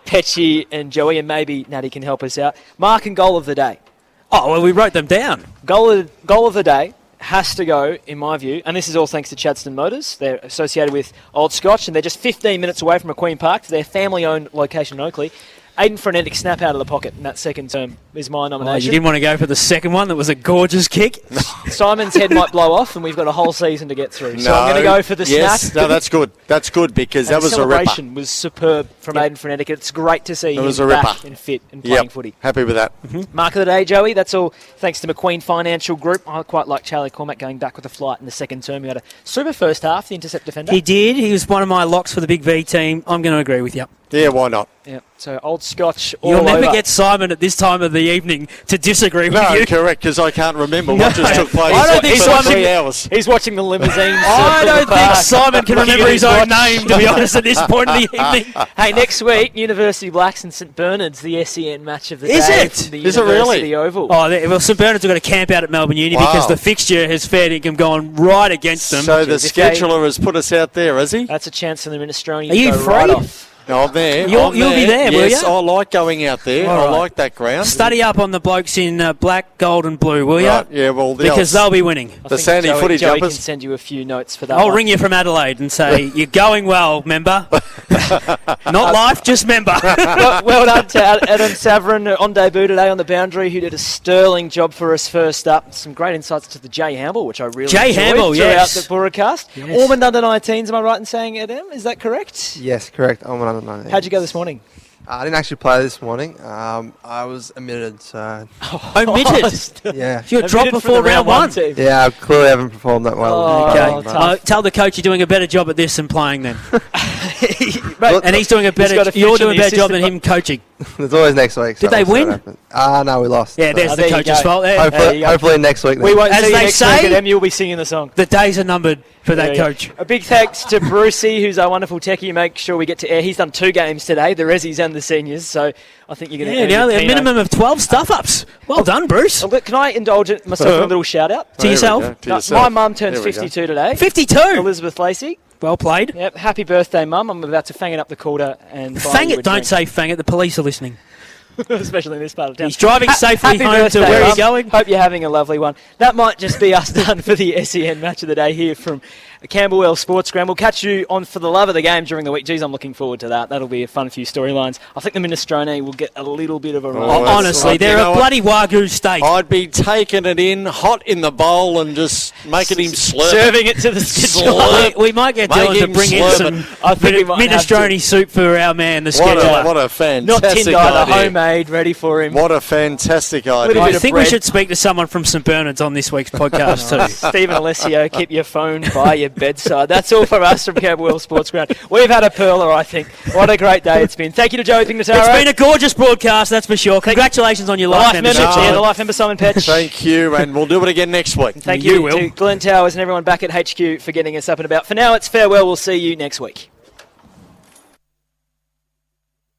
Petchy and Joey, and maybe Natty can help us out. Mark and goal of the day. Oh, well, we wrote them down. Goal of the day has to go, in my view, and this is all thanks to Chadstone Motors. They're associated with Old Scotch, and they're just 15 minutes away from McQueen Park, their family-owned location in Oakley. Aiden Frenetic snap out of the pocket in that second term is my nomination. You didn't want to go for the second one that was a gorgeous kick? Simon's head might blow off, and we've got a whole season to get through. So I'm going to go for the snap. No, that's good. That's good because that was a ripper. The celebration was superb from Aiden Frenetic. It's great to see him back and fit and playing footy. Happy with that. Mark of the day, Joey. That's all thanks to McQueen Financial Group. I quite like Charlie Cormack going back with a flight in the second term. He had a super first half, the intercept defender. He did. He was one of my locks for the Big V team. I'm going to agree with you. Yeah, why not? Yeah. So Old Scotch all You'll never over. get Simon at this time of the evening to disagree with you. No, correct, because I can't remember what just took place. I don't think for 3 hours. He's watching the limousines. I don't think Simon can remember his own name, to be honest, at this point of the evening. Hey, next week, University Blacks and St Bernard's, the SEN match of the day. Is it? From the Is it University really? Oval. Oh, well, St Bernard's have got to camp out at Melbourne Uni because the fixture has fair dinkum gone right against them. So the scheduler has put us out there, has he? That's a chance for the Minestrone Are you to go free? right off. No, I'm there. You'll be there, will yes, you? I like going out there. All I right. like that ground. Study up on the blokes in black, gold and blue, will you? Right, yeah, well, because they'll be winning. I The think sandy Joey footy can jumpers. send you a few notes for that I'll one. ring you from Adelaide and say, you're going well, member. Not life, just member. well done to Adem Savran on debut today on the boundary, who did a sterling job for us first up. Some great insights to the Jay Hamble, which I really enjoyed throughout the broadcast. Yes. Ormond under 19s, am I right in saying, Adem? Is that correct? Yes, correct. I'm under 19. How'd you go this morning? I didn't actually play this morning. I was omitted, so... Omitted? Yeah. You're dropped before round one. Team. Yeah, I clearly haven't performed that well. Oh, Okay. Tell the coach you're doing a better job at this than playing then. Mate, And he's doing a better. You're doing a better job than him coaching. There's always next week. Did they win? No, we lost. Yeah, there's Oh, the there you coach's go. fault. There. Hopefully next week. we won't As see you they next say- week, Adem. You'll be singing the song. The days are numbered for that Yeah. coach. A big thanks to Brucey, who's our wonderful techie. Make sure we get to air. He's done 2 games today, the Resis and the seniors. So I think you're going to Yeah, a minimum of 12 stuff-ups. Well done, Bruce. Can I indulge myself in a little shout-out? To yourself. My mum turns 52 today. 52. Elizabeth Lacey. Well played. Yep. Happy birthday, Mum. I'm about to fang it up the quarter and buy Fang you it, a don't drink. say fang it. The police are listening. Especially in this part of town. He's driving safely happy home to birthday, where Mum. he's going. Hope you're having a lovely one. That might just be us done for the SEN match of the day here from Camberwell Sportsground. We'll catch you on For the Love of the Game during the week. Geez, I'm looking forward to that. That'll be a fun few storylines. I think the Minestrone will get a little bit of a run. Honestly, they're a bloody Wagyu steak. I'd be taking it in hot in the bowl and just making him slurp. Serving it to the scheduler. We might get Make Dylan to him bring in slurp some I think we might have to. minestrone soup for our man, the What scheduler. a Not fantastic tinned either, idea. homemade, ready for him. What a fantastic Little idea. bit I of think we bread. should speak to someone from St Bernard's on this week's podcast too. Stephen Alessio, keep your phone by your bedside. That's all for us from Camberwell Sportsground. We've had a pearler, I think. What a great day it's been. Thank you to Joey Pignataro. It's been a gorgeous broadcast, that's for sure. Congratulations on your life membership. Yeah, the life member Simon Petch. Thank you, and we'll do it again next week. Thank You you will. to Glenn Towers and everyone back at HQ for getting us up and about. For now, it's farewell. We'll see you next week.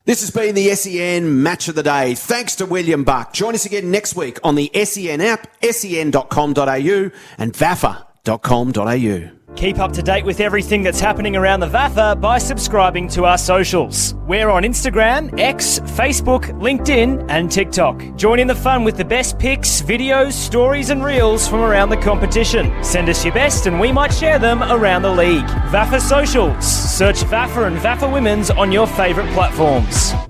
This has been the SEN Match of the Day. Thanks to William Buck. Join us again next week on the SEN app, sen.com.au and vafa.com.au. Keep up to date with everything that's happening around the VAFA by subscribing to our socials. We're on Instagram, X, Facebook, LinkedIn and TikTok. Join in the fun with the best pics, videos, stories and reels from around the competition. Send us your best and we might share them around the league. VAFA Socials. Search VAFA and VAFA Women's on your favourite platforms.